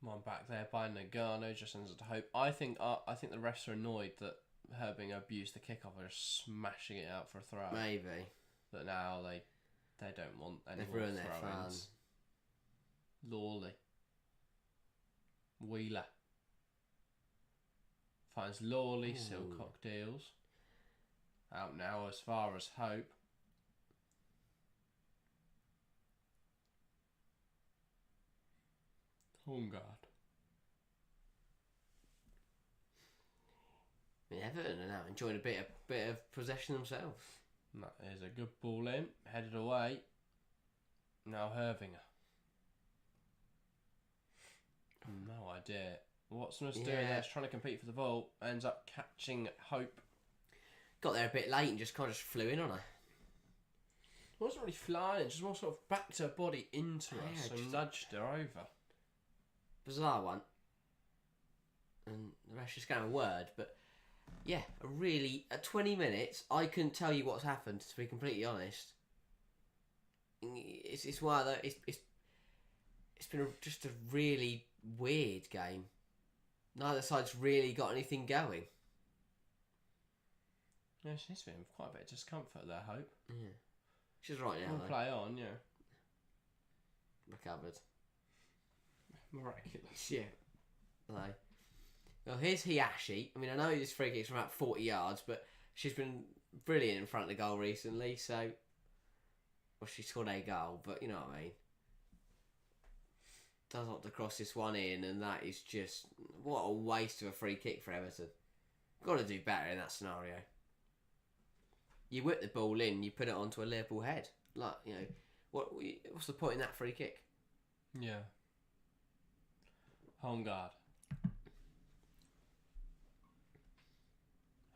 One back there by Nagano just ends to hope. I think the refs are annoyed that Herbing abused the kickoff and just smashing it out for a throw. Maybe. But now they don't want any They've more ruined their throw-ins. Lawley. Wheeler. Finds Lawley. Silcock deals. Out now as far as Hope. Horngard. Everton are now enjoying a bit of possession themselves. That is a good ball in. Headed away. Now Hervinger. No idea. Watson's doing there. He's trying to compete for the ball. Ends up catching Hope. Got there a bit late and just kind of flew in on her. Wasn't really flying. Just more sort of backed her body into her. So nudged her over. Bizarre one. And the rest just going a word. But yeah, at 20 minutes, I couldn't tell you what's happened, to be completely honest. It's one of those, it's been just a really weird game. Neither side's really got anything going. Yeah, she's been quite a bit of discomfort there, Hope. Yeah. She's right now, We'll play on, yeah. Recovered. Miraculous. Yeah. Like, well, here's Hiyashi. I mean, I know this free kick's from about 40 yards, but she's been brilliant in front of the goal recently, so... Well, she scored a goal, but you know what I mean. Does opt to cross this one in, and that is just... What a waste of a free kick for Everton. Got to do better in that scenario. You whip the ball in, you put it onto a Liverpool head. Like, you know, what's the point in that free kick? Yeah. Home guard.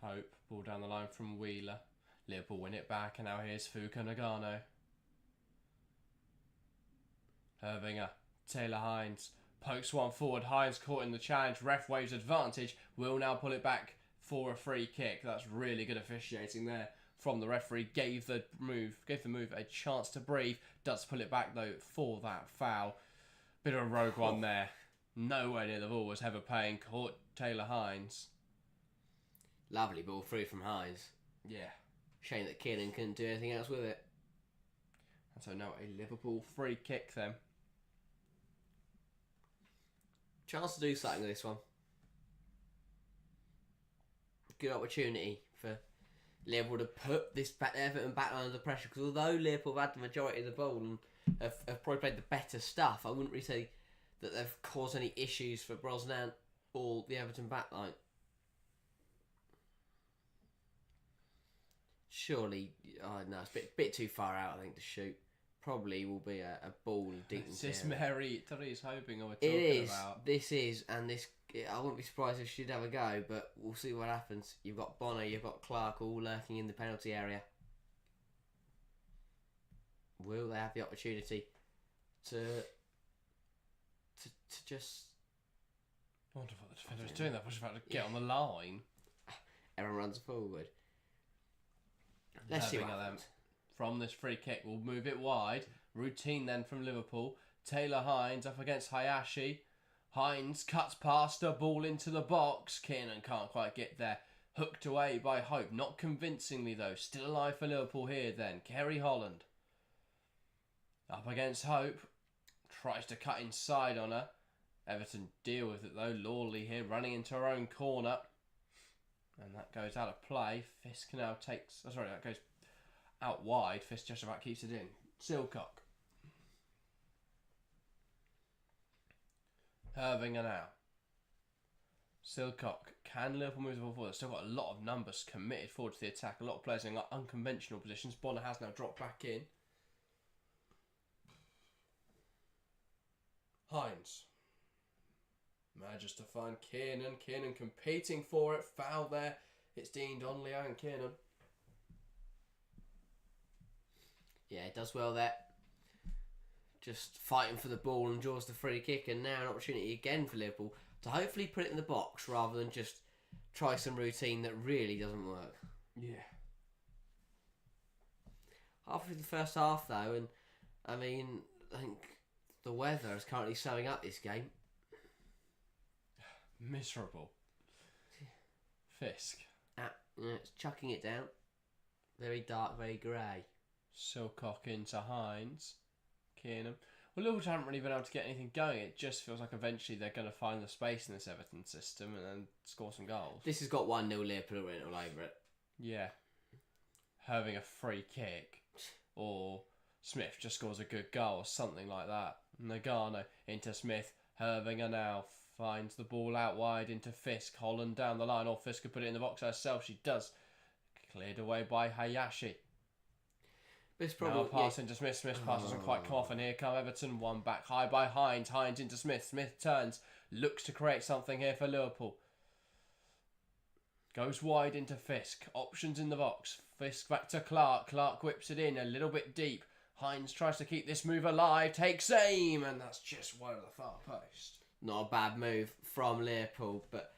Hope. Ball down the line from Wheeler. Liverpool win it back, and now here's Fuka Nagano. Hervinger. Taylor Hines. Pokes one forward. Hines caught in the challenge. Ref waves advantage. Will now pull it back for a free kick. That's really good officiating there from the referee. Gave the move a chance to breathe. Does pull it back though for that foul. Bit of a rogue one there. Nowhere near the ball was Heather Payne. Caught Taylor Hines. Lovely ball through from Hines. Yeah. Shame that Kiernan couldn't do anything else with it. And so now a Liverpool free kick then. Chance to do something with this one. Good opportunity for Liverpool to put this Everton back under pressure, because although Liverpool have had the majority of the ball and have probably played the better stuff, I wouldn't really say that they've caused any issues for Brosnan or the Everton backline. Surely, no, it's a bit too far out, I think, to shoot. Probably will be a ball deep. Is this Mary Therese hoping or we're talking about? This is, and this, I wouldn't be surprised if she'd have a go, but we'll see what happens. You've got Bonner, you've got Clark all lurking in the penalty area. Will they have the opportunity to just... I wonder what the defender is doing there. Was about to get on the line. Everyone runs forward. Let's see what happens. From this free kick, we'll move it wide. Routine then from Liverpool. Taylor Hines up against Hayashi. Hines cuts past the ball into the box. Kiernan can't quite get there. Hooked away by Hope. Not convincingly though. Still alive for Liverpool here then. Kerry Holland. Up against Hope. Tries to cut inside on her. Everton deal with it though. Lawley here running into her own corner. And that goes out of play. Fisk now takes... Oh, sorry, that goes out wide. Fisk just about keeps it in. Silcock. Hervinger now. Silcock. Can Liverpool move the ball forward? They've still got a lot of numbers committed forward to the attack. A lot of players in unconventional positions. Bonner has now dropped back in. Hines. Manages to find Kiernan. Kiernan competing for it. Foul there. It's deemed on Leanne Kiernan. Yeah, does well there. Just fighting for the ball and draws the free kick, and now an opportunity again for Liverpool to hopefully put it in the box rather than just try some routine that really doesn't work. Yeah. Halfway through the first half, though, and I mean, I think the weather is currently sewing up this game. Miserable. Fisk. It's chucking it down. Very dark, very grey. Silcock into Hines. Kiernan. Well, Liverpool haven't really been able to get anything going. It just feels like eventually they're going to find the space in this Everton system and then score some goals. This has got 1-0 Liverpool written all over it. Yeah. Having a free kick. Or Smith just scores a good goal or something like that. Nagano into Smith. Hervinger now finds the ball out wide into Fisk. Holland down the line. Or Fisk could put it in the box herself. She does. Cleared away by Hayashi. But it's probably, now pass into Smith. Smith's pass doesn't quite come off, and here come Everton. One back high by Hines. Hines into Smith. Smith turns. Looks to create something here for Liverpool. Goes wide into Fisk. Options in the box. Fisk back to Clark. Clark whips it in a little bit deep. Hines tries to keep this move alive. Takes aim, and that's just wide of the far post. Not a bad move from Liverpool, but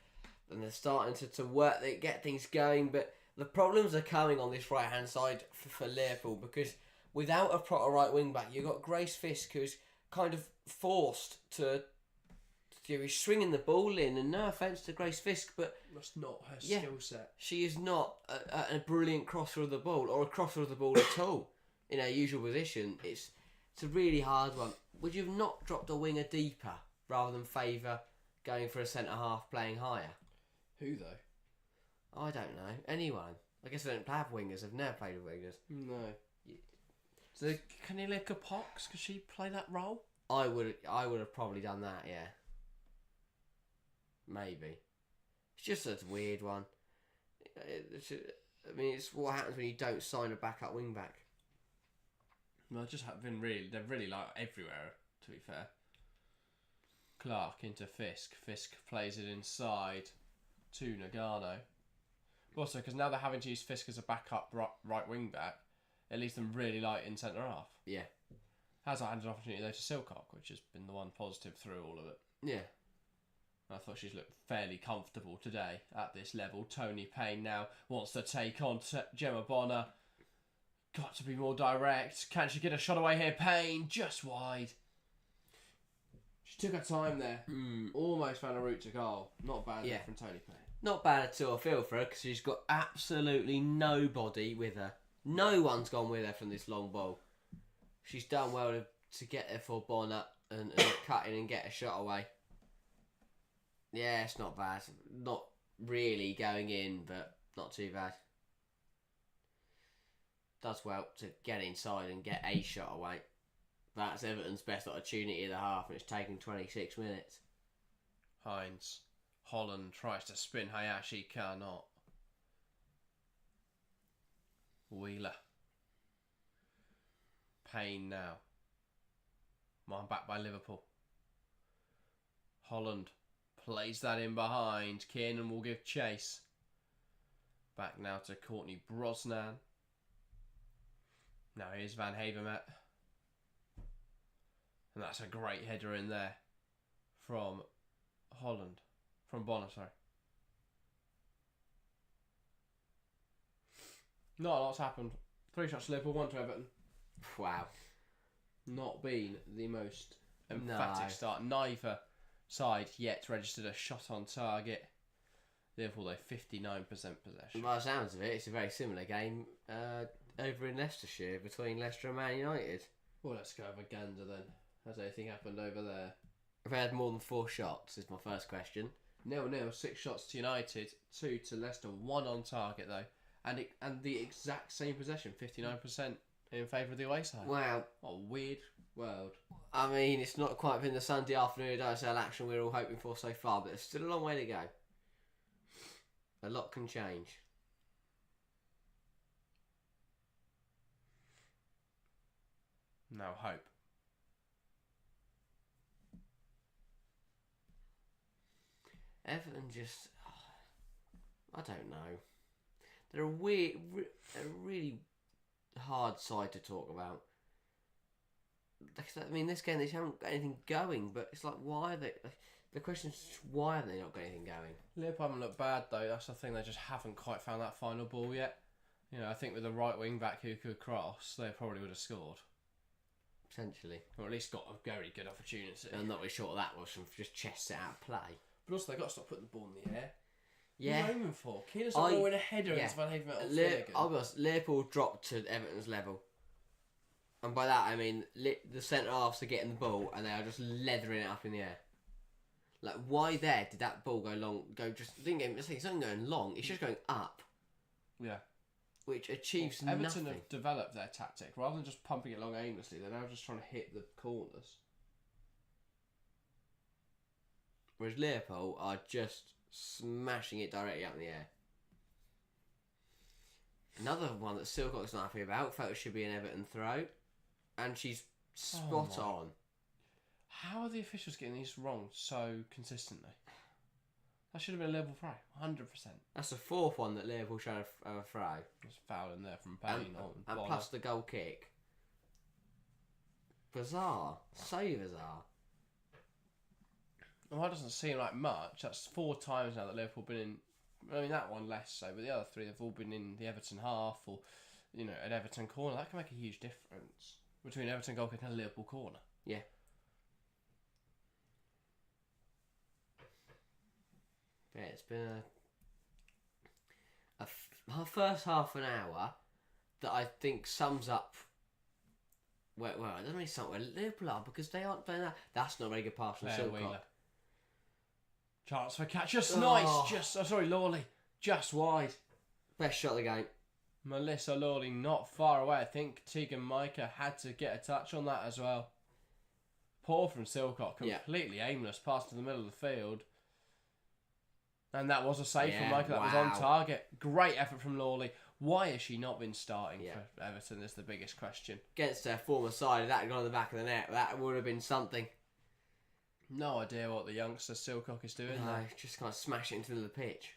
and they're starting to work. They get things going, but the problems are coming on this right-hand side for Liverpool because without a proper right wing-back, you've got Grace Fisk who's kind of forced to... He's swinging the ball in, and no offence to Grace Fisk, but... That's not her skill set. She is not a brilliant crosser of the ball, or a crosser of the ball at all, in her usual position. It's a really hard one. Would you have not dropped a winger deeper, rather than favour going for a centre-half playing higher? Who, though? I don't know. Anyone. I guess I don't have wingers. I've never played with wingers. No. So Cornelia Pox, could she play that role? I would have probably done that, yeah. Maybe. It's just a weird one. It's what happens when you don't sign a backup wing back. No, just have been really... They're really like everywhere, to be fair. Clark into Fisk. Fisk plays it inside to Nagano. Also, because now they're having to use Fisk as a backup right wing back, it leaves them really light in centre half. Yeah. Has had an opportunity though to Silcock, which has been the one positive through all of it. Yeah. I thought she's looked fairly comfortable today at this level. Tony Payne now wants to take on Gemma Bonner. Got to be more direct. Can she get a shot away here? Payne just wide. She took her time there. Almost found a route to goal. Not bad from Tony Payne. Not bad at all. I feel for her because she's got absolutely nobody with her. No one's gone with her from this long ball. She's done well to get there for Bonner and cut in and get a shot away. Yeah, it's not bad. Not really going in, but not too bad. Does well to get inside and get a shot away. That's Everton's best opportunity of the half, and it's taken 26 minutes. Hines. Holland tries to spin. Hayashi cannot. Wheeler. Payne now. One back by Liverpool. Holland plays that in behind. Kiernan will give chase. Back now to Courtney Brosnan. Now here's Van Havermet. And that's a great header in there from Holland. From Bonner, sorry. Not a lot's happened. 3 shots to Liverpool, 1 to Everton. Wow. Not been the most emphatic start. Neither side yet registered a shot on target. Liverpool, though, 59% possession. By the sounds of it, it's a very similar game over in Leicestershire between Leicester and Man United. Well, let's go over Gander then. Has anything happened over there? Have they had more than 4 shots, is my first question. 0-0, 6 shots to United, 2 to Leicester, 1 on target though. And the exact same possession, 59% in favour of the away side. Wow. What a weird world. I mean, it's not quite been the Sunday afternoon WSL action we're all hoping for so far, but there's still a long way to go. A lot can change. No hope. Everton just... I don't know. They're a really hard side to talk about. I mean, this game they haven't got anything going, but it's like, why are they? The question is, why have they not got anything going? Liverpool haven't looked bad though. That's the thing. They just haven't quite found that final ball yet. You know, I think with the right wing back who could cross, they probably would have scored. Potentially, or at least got a very good opportunity. I'm not really sure what that was from just chest it out of play. But also, they got to stop putting the ball in the air. Yeah. What are you aiming for? Keane's not going to win a header into Van Haven at Flanagan. I'll be honest, Liverpool dropped to Everton's level. And by that, I mean the centre-halves are getting the ball and they are just leathering it up in the air. Like, why there did that ball go long? It's not going long, it's just going up. Yeah. Which achieves Everton nothing. have developed their tactic. Rather than just pumping it along aimlessly, they're now just trying to hit the corners. Whereas Liverpool are just smashing it directly up in the air. Another one that Silcock's not happy about, felt it should be an Everton throw. And she's spot on. How are the officials getting these wrong so consistently? That should have been a Liverpool throw, 100%. That's the fourth one that Liverpool showed a throw. There's foul in there from Payne. And plus the goal kick. Bizarre. So bizarre. Well, that doesn't seem like much. That's 4 times now that Liverpool have been in. I mean, that one less so, but the other 3 have all been in the Everton half or, you know, an Everton corner. That can make a huge difference between Everton goal kick and a Liverpool corner. Yeah. Yeah, it's been our first half an hour that I think sums up. Well, it doesn't really sum up where Liverpool are because they aren't playing that. That's not a very good pass from Silcock. Chance for catch, just nice. Lawley, just wide. Best shot of the game. Melissa Lawley not far away. I think Tegan Micah had to get a touch on that as well. Poor from Silcock, completely aimless pass to the middle of the field. And that was a save from Micah. That was on target. Great effort from Lawley. Why has she not been starting for Everton? Is the biggest question. Against their former side, if that had gone in the back of the net, that would have been something. No idea what the youngster Silcock is doing. No, just kind of smash it into the pitch.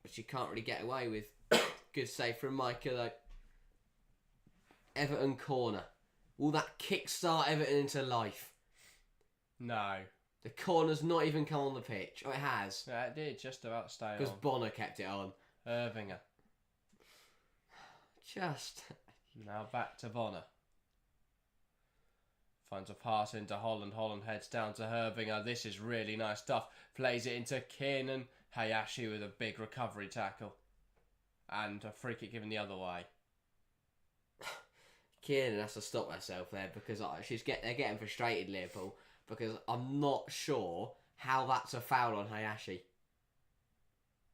Which you can't really get away with. Good save from Micah though. Everton corner. Will that kickstart Everton into life? No. The corner's not even come on the pitch. Oh, it has. Yeah, it did just about stay on. Because Bonner kept it on. Irvinger. Just. Now back to Bonner. Finds a pass into Holland. Holland heads down to Irvinger. This is really nice stuff. Plays it into Kiernan. Hayashi with a big recovery tackle. And a free kick given the other way. Kiernan has to stop herself there because they're getting frustrated, Liverpool. Because I'm not sure how that's a foul on Hayashi.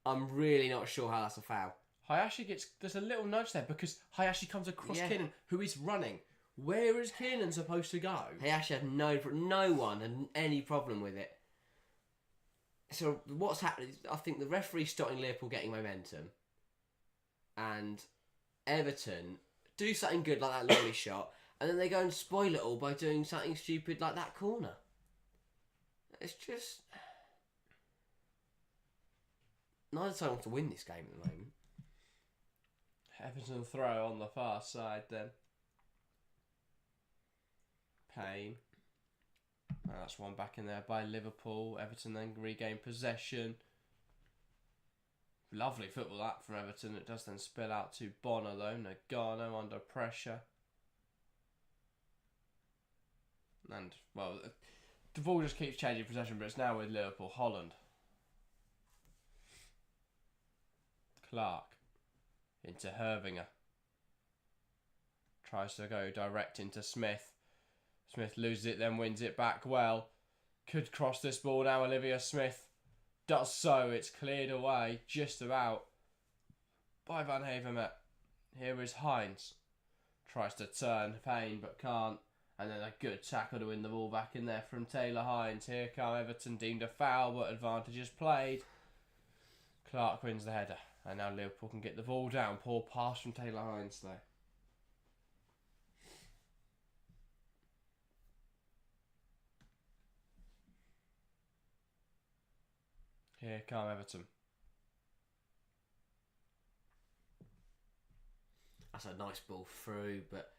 I'm really not sure how that's a foul. Hayashi there's a little nudge there because Hayashi comes across Kiernan, who is running. Where is Kiernan supposed to go? Hayashi had no one had any problem with it. So what's happening? I think the referee's stopping Liverpool getting momentum. And Everton do something good like that Lawley shot. And then they go and spoil it all by doing something stupid like that corner. It's just... Neither side wants to win this game at the moment. Everton throw on the far side then. Payne. Oh, that's one back in there by Liverpool. Everton then regain possession. Lovely football that from Everton. It does then spill out to Bonner though. Nagano under pressure. And, well, the ball just keeps changing possession, but it's now with Liverpool. Holland. Clark. Into Irvinger. Tries to go direct into Smith. Smith loses it, then wins it back well. Could cross this ball now, Olivia Smith. Does so. It's cleared away, just about, by Van Havermet. Here is Hines. Tries to turn Payne, but can't. And then a good tackle to win the ball back in there from Taylor Hines. Here come Everton, deemed a foul, but advantage is played. Clark wins the header. And now Liverpool can get the ball down. Poor pass from Taylor Hines, though. Here come Everton. That's a nice ball through, but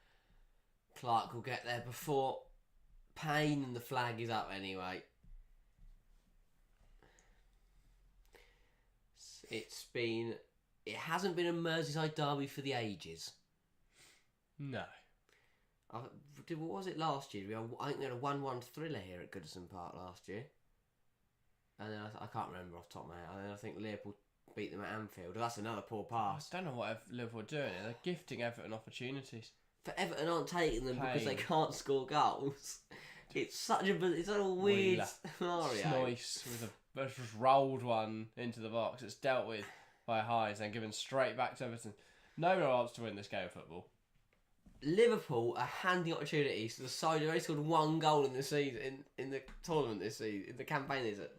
Clark will get there before Payne, and the flag is up anyway. It hasn't been a Merseyside derby for the ages. No. What was it last year? I think we had a 1-1 thriller here at Goodison Park last year. And then I can't remember off the top of my head. And then I think Liverpool beat them at Anfield. That's another poor pass. I don't know what Liverpool are doing. They're gifting Everton opportunities. But Everton aren't taking them because they can't score goals. It's such a weird scenario. Snoice with a just rolled one into the box. It's dealt with by Hines and given straight back to Everton. No chance to win this game of football. Liverpool are handing opportunities to the side who only scored 1 goal in the season, in the tournament this season, in the campaign this season.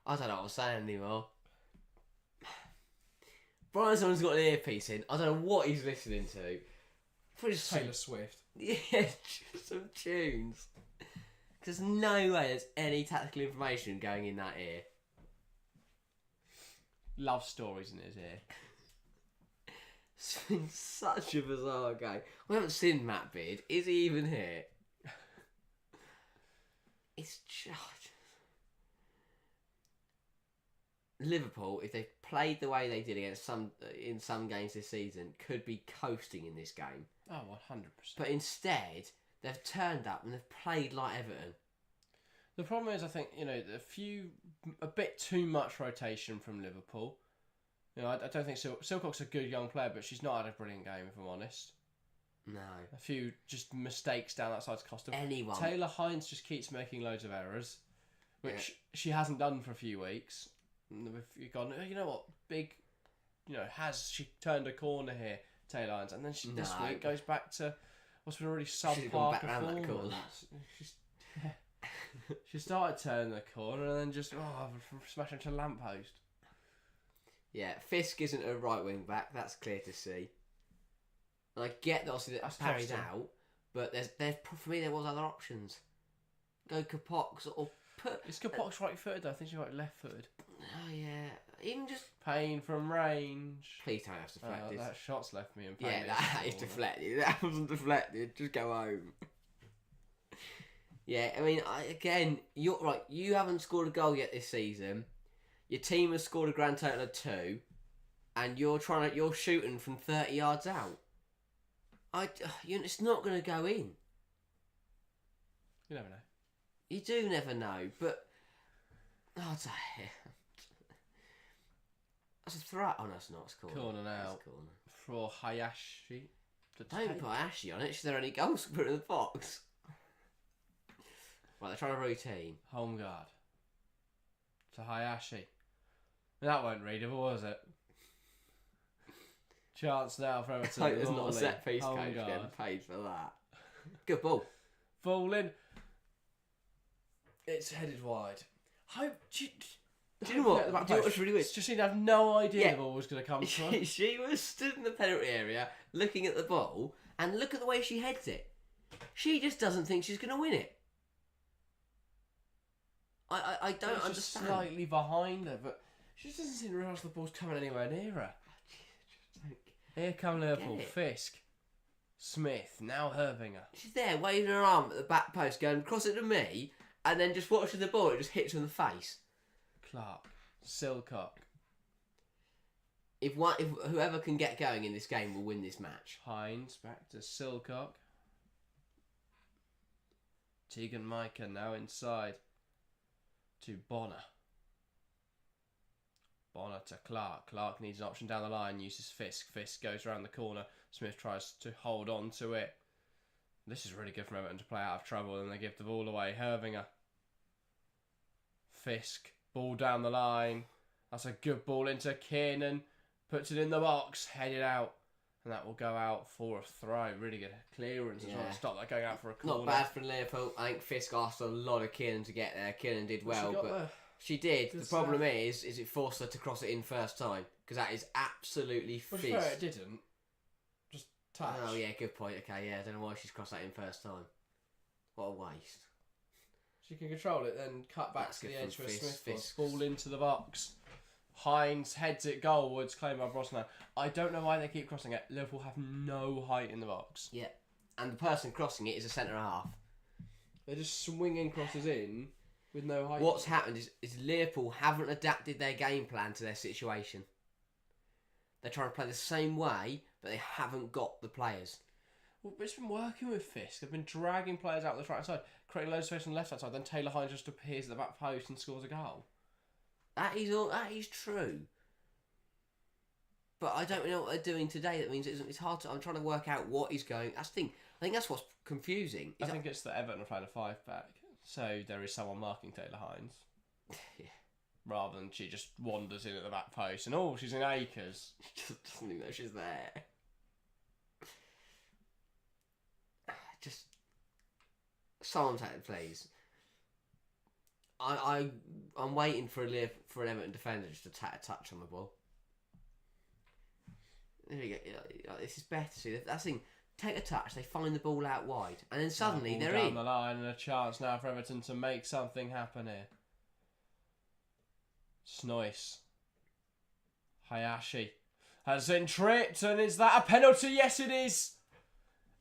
I don't know what I'm saying anymore. Brian Someone's got an earpiece in. I don't know what he's listening to. Taylor Swift. Yeah, just some tunes. There's no way there's any tactical information going in that ear. Love stories in his ear. It's been such a bizarre game. We haven't seen Matt Beard. Is he even here? It's just... Liverpool, if they played the way they did against in some games this season, could be coasting in this game. Oh, 100%. But instead, they've turned up and they've played like Everton. The problem is, I think, a bit too much rotation from Liverpool. I don't think Silcock's a good young player, but she's not had a brilliant game, if I'm honest. No. A few just mistakes down that side's cost of anyone. Taylor Hines just keeps making loads of errors, which she hasn't done for a few weeks. You've gone, you know what, has she turned a corner here, Taylor Hines, and then this week goes back to what's been a really subpar performance. She started turning the corner and then just smash into a lamppost. Yeah, Fisk isn't a right wing back. That's clear to see. And I get that obviously that's carried out, but there's for me there was other options. Go Kapok or put. Is Kapok's right footed though? I think she's right left footed. Oh yeah, even just Payne from range. Please don't have to deflect this. That shot's left me in Payne. Yeah, that is deflected. That wasn't deflected. Just go home. Yeah, I mean, you're right. You haven't scored a goal yet this season. Your team has scored a grand total of 2, and you're shooting from 30 yards out. It's not going to go in. You never know. You do never know, but that's a threat. Oh no, it's not. It's corner now for Hayashi. Don't put Hayashi on it. She's their only goal scorer in the box. Right, they're trying a routine. Home guard to Hayashi. That weren't readable, was it? Chance now for Everton. Like there's not a set piece coach getting paid for that. Good ball. Falling. It's headed wide. Do you know what? Do you know what's really weird? Just seemed to have no idea the ball was going to come from. She was stood in the penalty area looking at the ball, and look at the way she heads it. She just doesn't think she's going to win it. I don't understand. Just slightly behind her, but she just doesn't seem to realise the ball's coming anywhere near her. Here come Liverpool. Fisk. Smith. Now Hervinger. She's there waving her arm at the back post going, cross it to me, and then just watching the ball, it just hits her in the face. Clark. Silcock. If whoever can get going in this game will win this match. Hines back to Silcock. Tegan Micah now inside to Bonner. Bonner to Clark. Clark needs an option down the line, uses Fisk. Fisk goes around the corner. Smith tries to hold on to it. This is really good from Everton to play out of trouble, and they give the ball away. Hervinger. Fisk. Ball down the line. That's a good ball into Kiernan. Puts it in the box. Headed out. And that will go out for a throw. Really good clearance as well to stop that going out for a corner. Not bad for Liverpool. I think Fisk asked a lot of Kiernan to get there. Kiernan did well, but she did. The problem is it forced her to cross it in first time, because that is absolutely fierce. Well, it didn't. Just touch. Oh yeah, good point. Okay, yeah, I don't know why she's crossed that in first time. What a waste. She can control it, then cut back to the edge for Smith. Ball into the box. Hines heads it goalwards, claimed by Brosnan. I don't know why they keep crossing it. Liverpool have no height in the box. Yeah. And the person crossing it is a centre half. They're just swinging crosses in with no height. What's happened is Liverpool haven't adapted their game plan to their situation. They're trying to play the same way, but they haven't got the players. Well, it's been working with Fisk. They've been dragging players out the right side, creating loads of space on the left hand side. Then Taylor Hines just appears at the back post and scores a goal. That is true. But I don't know what they're doing today. That means it's hard to. I'm trying to work out what is going. I think that's what's confusing. I think it's that Everton are playing a 5-back, so there is someone marking Taylor Hines. Yeah. Rather than she just wanders in at the back post and she's in acres. Doesn't even know she's there. Just someone take it, please. I'm waiting for an Everton defender just to take a touch on the ball. There we go. This is better. See, that's the thing. Take a touch. They find the ball out wide, and then suddenly they're down in. The line, and a chance now for Everton to make something happen here. Snoice. Hayashi has been tripped, and is that a penalty? Yes, it is.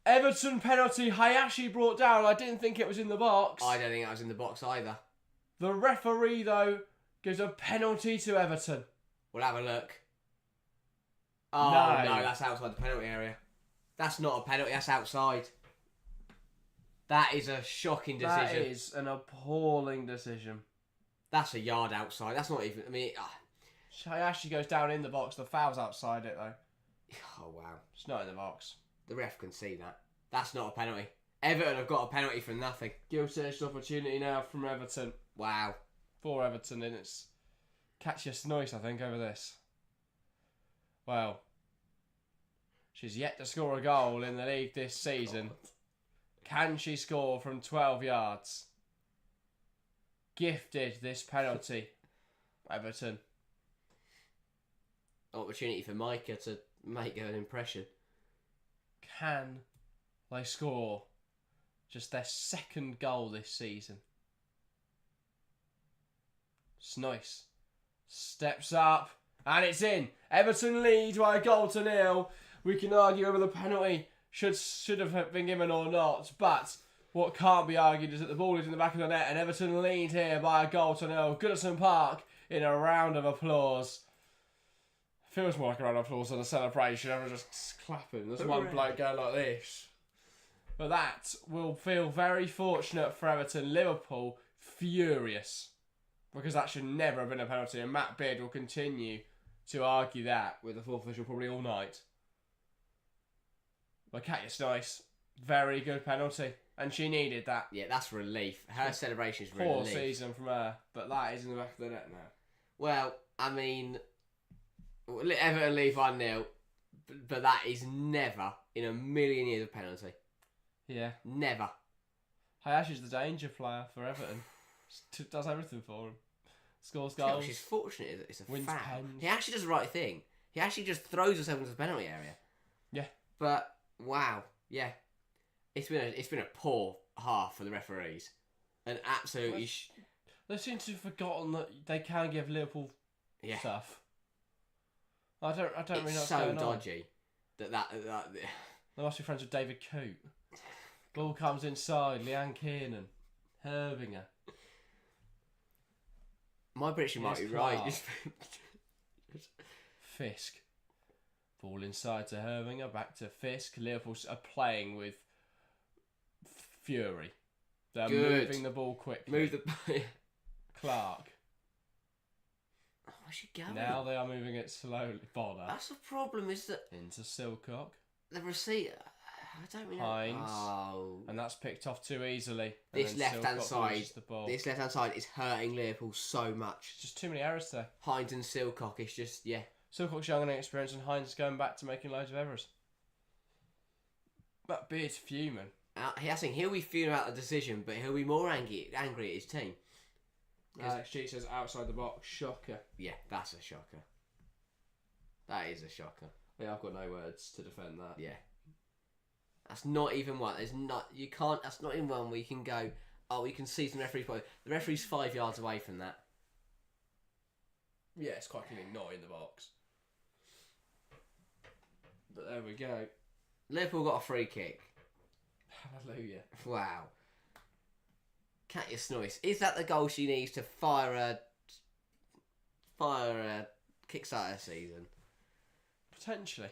Everton penalty. Hayashi brought down. I didn't think it was in the box. I don't think that was in the box either. The referee, though, gives a penalty to Everton. We'll have a look. Oh, no, that's outside the penalty area. That's not a penalty, that's outside. That is a shocking decision. That is an appalling decision. That's a yard outside. That's not even... I mean... Hayashi goes down in the box. The foul's outside it, though. Oh, wow. It's not in the box. The ref can see that. That's not a penalty. Everton have got a penalty for nothing. Gilt-edged opportunity now from Everton. Wow. For Everton, and it's catch your Snoice, I think, over this. Well, she's yet to score a goal in the league this season. God. Can she score from 12 yards? Gifted this penalty. Everton. Opportunity for Micah to make an impression. Can they score just their second goal this season? Snoice steps up and it's in. Everton lead by a goal to nil. We can argue whether the penalty should have been given or not, but what can't be argued is that the ball is in the back of the net and Everton lead here by a goal to nil. Goodison Park in a round of applause. Feels more like a round of applause than a celebration. Everyone's just clapping. There's one bloke going like this. But that will feel very fortunate for Everton. Liverpool furious, because that should never have been a penalty, and Matt Beard will continue to argue that with the fourth official probably all night. But Katya's nice. Very good penalty. And she needed that. Yeah, that's relief. Her celebration is relief. Poor season from her. But that is in the back of the net now. Well, I mean, Everton leave 1-0. But that is never in a million years a penalty. Yeah. Never. Hayashi's the danger player for Everton. Does everything for him. Scores goals. She's fortunate it's a wins foul. pens. He actually does the right thing. He actually just throws himself into the penalty area. Yeah. But wow, yeah, it's been a poor half for the referees, and absolutely. They seem to have forgotten that they can give Liverpool stuff. I don't really know what's going on. It's so dodgy that They must be friends with David Coote. Ball comes inside. Leanne Kiernan, Hervinger. My prediction might be right. Fisk. Ball inside to Hervinger, back to Fisk. Liverpool are playing with fury. They're moving the ball quickly. Move the... Clark. Oh, where's she going? Now they are moving it slowly. Bonner. That's the problem, is that... Into Silcock. The receipt... I don't really know. Hines. Oh. And that's picked off too easily. This left-hand side is hurting Liverpool so much. It's just too many errors there. Hines and Silcock is just, yeah. Silcock's young and inexperienced, and Hines is going back to making loads of errors. That Beard's fuming. I think he'll be fuming about the decision, but he'll be more angry at his team. XG says outside the box. Shocker. Yeah, that's a shocker. That is a shocker. Yeah, I've got no words to defend that. Yeah. That's not even one. That's not even one where you can go, oh, you can see some referees. The referee's 5 yards away from that. Yeah, it's quite clearly not in the box. But there we go. Liverpool got a free kick. Hallelujah. Wow. Katja Snoyce. Is that the goal she needs to fire a Kickstarter season? Potentially.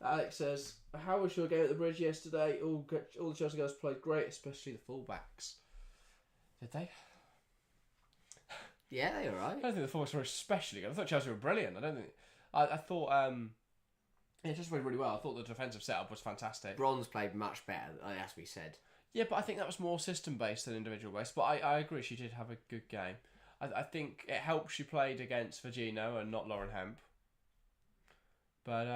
Alex says, how was your game at the Bridge yesterday? All the Chelsea guys played great, especially the fullbacks. Did they? Yeah, they were right. I don't think the fullbacks were especially good. I thought Chelsea were brilliant. I thought just played really well. I thought the defensive setup was fantastic. Bronze played much better, as we said. Yeah, but I think that was more system-based than individual-based. But I agree, she did have a good game. I think it helped she played against Virginia and not Lauren Hemp. But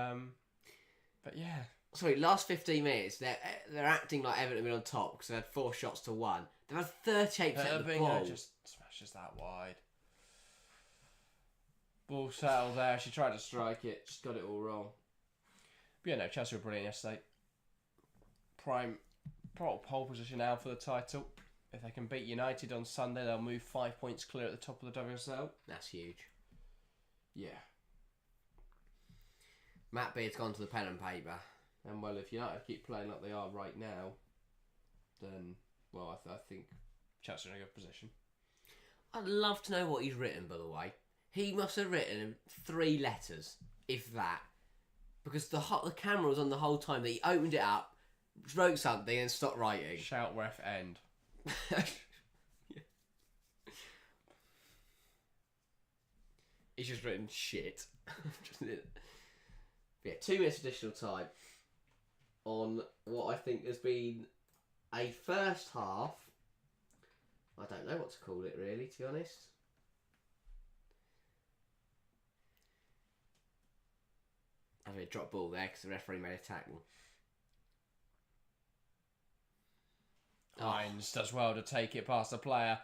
yeah. Sorry, last 15 minutes, they're acting like Everton have been on top because they had 4 shots to 1. They've had 38% of the ball. Just smashes that wide. Ball settled there. She tried to strike it. Just got it all wrong. But yeah, no, Chelsea were brilliant yesterday. Prime pole position now for the title. If they can beat United on Sunday, they'll move 5 points clear at the top of the WSL. That's huge. Yeah. Matt Beard's gone to the pen and paper. And well, if United keep playing like they are right now, then, well, I think Chelsea are in a good position. I'd love to know what he's written, by the way. He must have written 3 letters, if that. Because the camera was on the whole time that he opened it up, wrote something and stopped writing. Shout ref end. He's just written shit. Yeah, 2 minutes additional time on what I think has been a first half. I don't know what to call it really, to be honest. I mean, drop ball there because the referee made a tackle. Hines does well to take it past the player.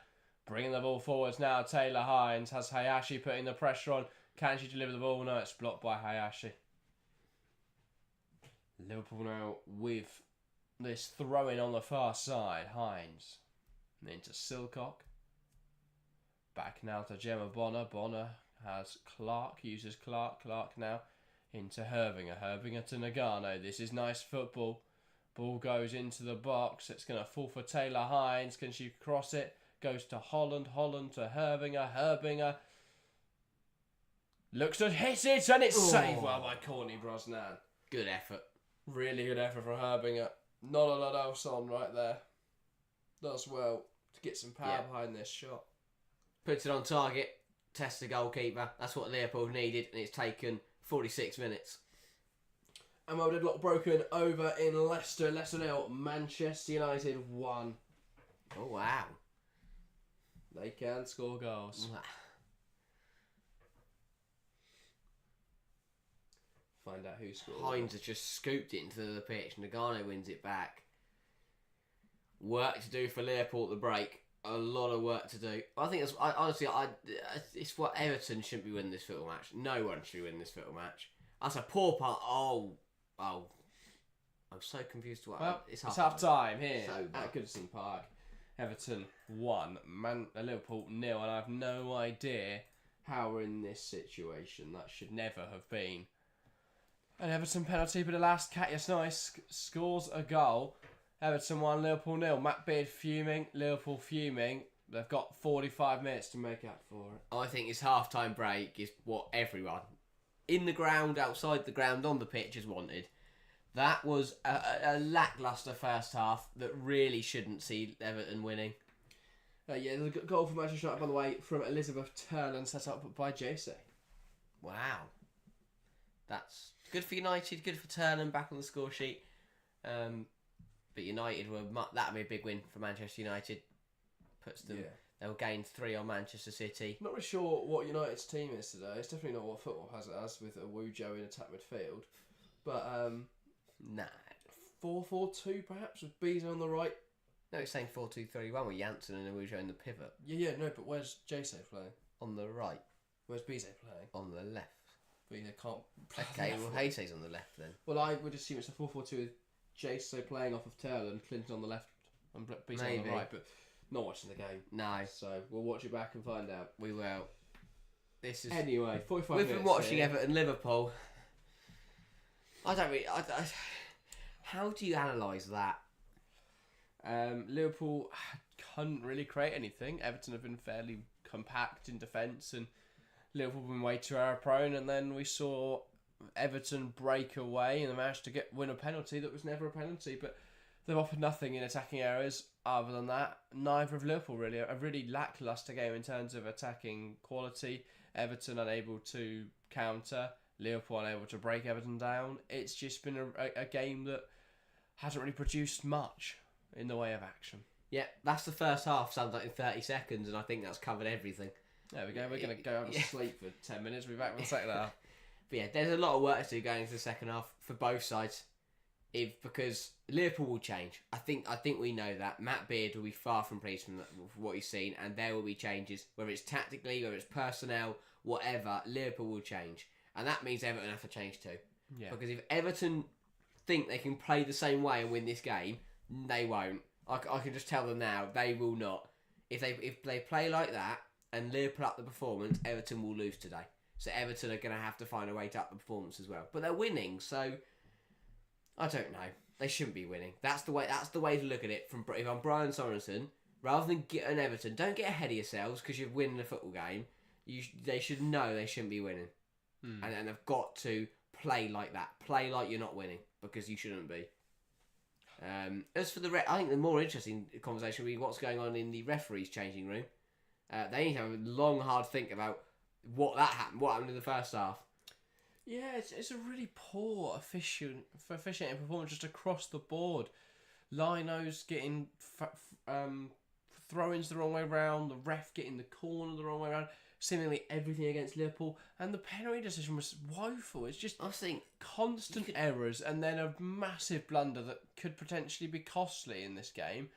Bringing the ball forwards now. Taylor Hines has Hayashi putting the pressure on. Can she deliver the ball? No, it's blocked by Hayashi. Liverpool now with this throw-in on the far side. Hines. And into Silcock. Back now to Gemma Bonner. Bonner has Clark. Uses Clark. Clark now into Hervinger. Hervinger to Nagano. This is nice football. Ball goes into the box. It's going to fall for Taylor Hines. Can she cross it? Goes to Holland. Holland to Hervinger. Hervinger looks to hit it, and it's saved well by Courtney Brosnan. Good effort. Really good effort from Herbinger. Not a lot else on right there. Does well to get some power behind this shot. Puts it on target. Tests the goalkeeper. That's what Liverpool needed, and it's taken 46 minutes. And well, deadlock broken over in Leicester. Leicester 0, Manchester United 1. Oh, wow. They can score goals. Find out who scored. Hines has just scooped it into the pitch. Nagano wins it back. Work to do for Liverpool at the break. A lot of work to do. I think it's what Everton shouldn't be winning this football match. No one should be winning this football match. That's a poor part. Oh. I'm so confused. Well, it's half time here at Goodison Park. Everton 1, Liverpool 0, and I have no idea how we're in this situation. That should never have been an Everton penalty, but alas, Katja Snoyce scores a goal. Everton 1, Liverpool 0. Matt Beard fuming, Liverpool fuming. They've got 45 minutes to make up for it. I think this half-time break is what everyone in the ground, outside the ground, on the pitch has wanted. That was a lacklustre first half that really shouldn't see Everton winning. The goal for Manchester United, by the way, from Elizabeth Turlan, set up by JC. Wow. That's good for United, good for Turlan, back on the score sheet. But United, that'll be a big win for Manchester United. Puts them... Yeah. They'll gain 3 on Manchester City. Not really sure what United's team is today. It's definitely not what Football has it as, with a Wujo in attack midfield. But, nah. 4-4-2 perhaps, with Beezer on the right. No, it's saying 4-2-3-1 with Janssen and Wujo in the pivot. Yeah, no, but where's Jose playing? On the right. Where's Beezer playing? On the left. Beezer can't play. Okay, well, Hayse's on the left then. Well, I would assume it's a 4-4-2 with Jose playing off of Turl and Clinton on the left and Beezer on the right, but Not watching the game. No. So we'll watch it back and find out. We will. This is anyway. 45 We've minutes been watching here. Everton Liverpool. I don't really. How do you analyse that? Liverpool couldn't really create anything. Everton have been fairly compact in defence, and Liverpool have been way too error prone. And then we saw Everton break away and they managed to win a penalty that was never a penalty. But they've offered nothing in attacking areas. Other than that, neither of Liverpool really. A really lacklustre game in terms of attacking quality. Everton unable to counter. Liverpool unable to break Everton down. It's just been a game that hasn't really produced much in the way of action. Yeah, that's the first half, sounds like in 30 seconds, and I think that's covered everything. There we go. We're going to go have a sleep for 10 minutes. We'll be back for the second half. But yeah, there's a lot of work to do going into the second half for both sides. Because Liverpool will change. I think we know that. Matt Beard will be far from pleased from what he's seen, and there will be changes. Whether it's tactically, whether it's personnel, whatever, Liverpool will change. And that means Everton have to change too. Yeah. Because if Everton think they can play the same way and win this game, they won't. I can just tell them now, they will not. If they play like that and Liverpool up the performance, Everton will lose today. So Everton are going to have to find a way to up the performance as well. But they're winning, so I don't know. They shouldn't be winning. That's the way to look at it. If I'm Brian Sorensen, rather than get an Everton, don't get ahead of yourselves because you're winning a football game. They should know they shouldn't be winning, and they've got to play like that. Play like you're not winning because you shouldn't be. As for I think the more interesting conversation will be what's going on in the referees' changing room. They need to have a long, hard think about what happened in the first half. Yeah, it's a really poor officiating performance just across the board. Linos getting throw-ins the wrong way around, the ref getting the corner the wrong way around, seemingly everything against Liverpool, and the penalty decision was woeful. It's just constant errors and then a massive blunder that could potentially be costly in this game.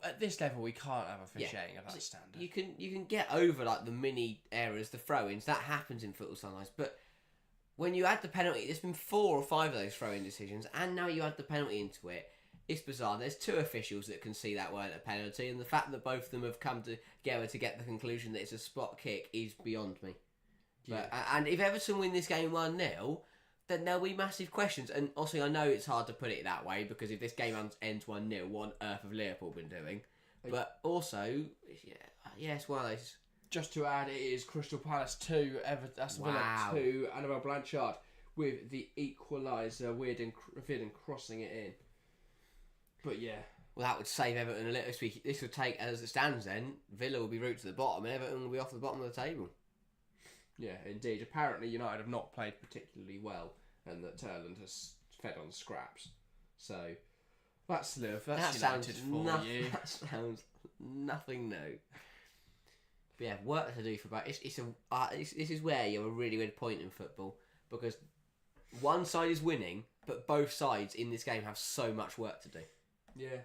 At this level, we can't have officiating of that standard. You can get over like the mini errors, the throw-ins, that happens in football sometimes, but when you add the penalty, there's been 4 or 5 of those throw-in decisions, and now you add the penalty into it. It's bizarre. There's 2 officials that can see that weren't a penalty, and the fact that both of them have come together to get the conclusion that it's a spot kick is beyond me. Yeah. And if Everton win this game 1-0, then there'll be massive questions. And also, I know it's hard to put it that way, because if this game ends 1-0, what on earth have Liverpool been doing? But also, yeah, it's one of those. Just to add, it is Crystal Palace 2, Aston Villa 2, Annabelle Blanchard with the equaliser, weird and crossing it in. But yeah. Well, that would save Everton a little. This would take, as it stands then, Villa will be route to the bottom and Everton will be off the bottom of the table. Yeah, indeed. Apparently United have not played particularly well and that Turland has fed on scraps. So, that's United for you. That sounds nothing new. But yeah, work to do for both. This is where you have a really weird point in football, because one side is winning, but both sides in this game have so much work to do. Yeah,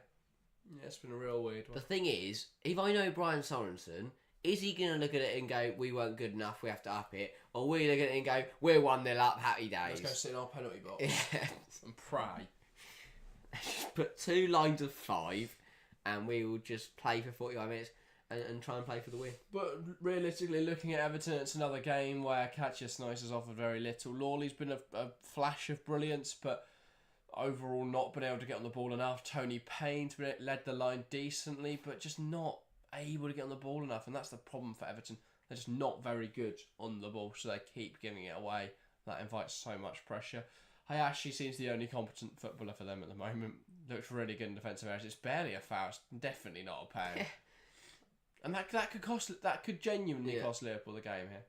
it's been a real weird one. The thing is, if I know Brian Sorensen, is he going to look at it and go, we weren't good enough, we have to up it? Or will he look at it and go, we're 1-0 up, happy days? Let's go sit in our penalty box and pray. Put 2 lines of 5 and we will just play for 45 minutes. And try and play for the win. But realistically, looking at Everton, it's another game where Katja Nice has offered very little. Lawley's been a flash of brilliance, but overall not been able to get on the ball enough. Tony Payne's led the line decently, but just not able to get on the ball enough. And that's the problem for Everton. They're just not very good on the ball, so they keep giving it away. That invites so much pressure. Hayashi seems the only competent footballer for them at the moment. Looks really good in defensive areas. It's barely a foul. It's definitely not a pen. And that could genuinely cost Liverpool the game here.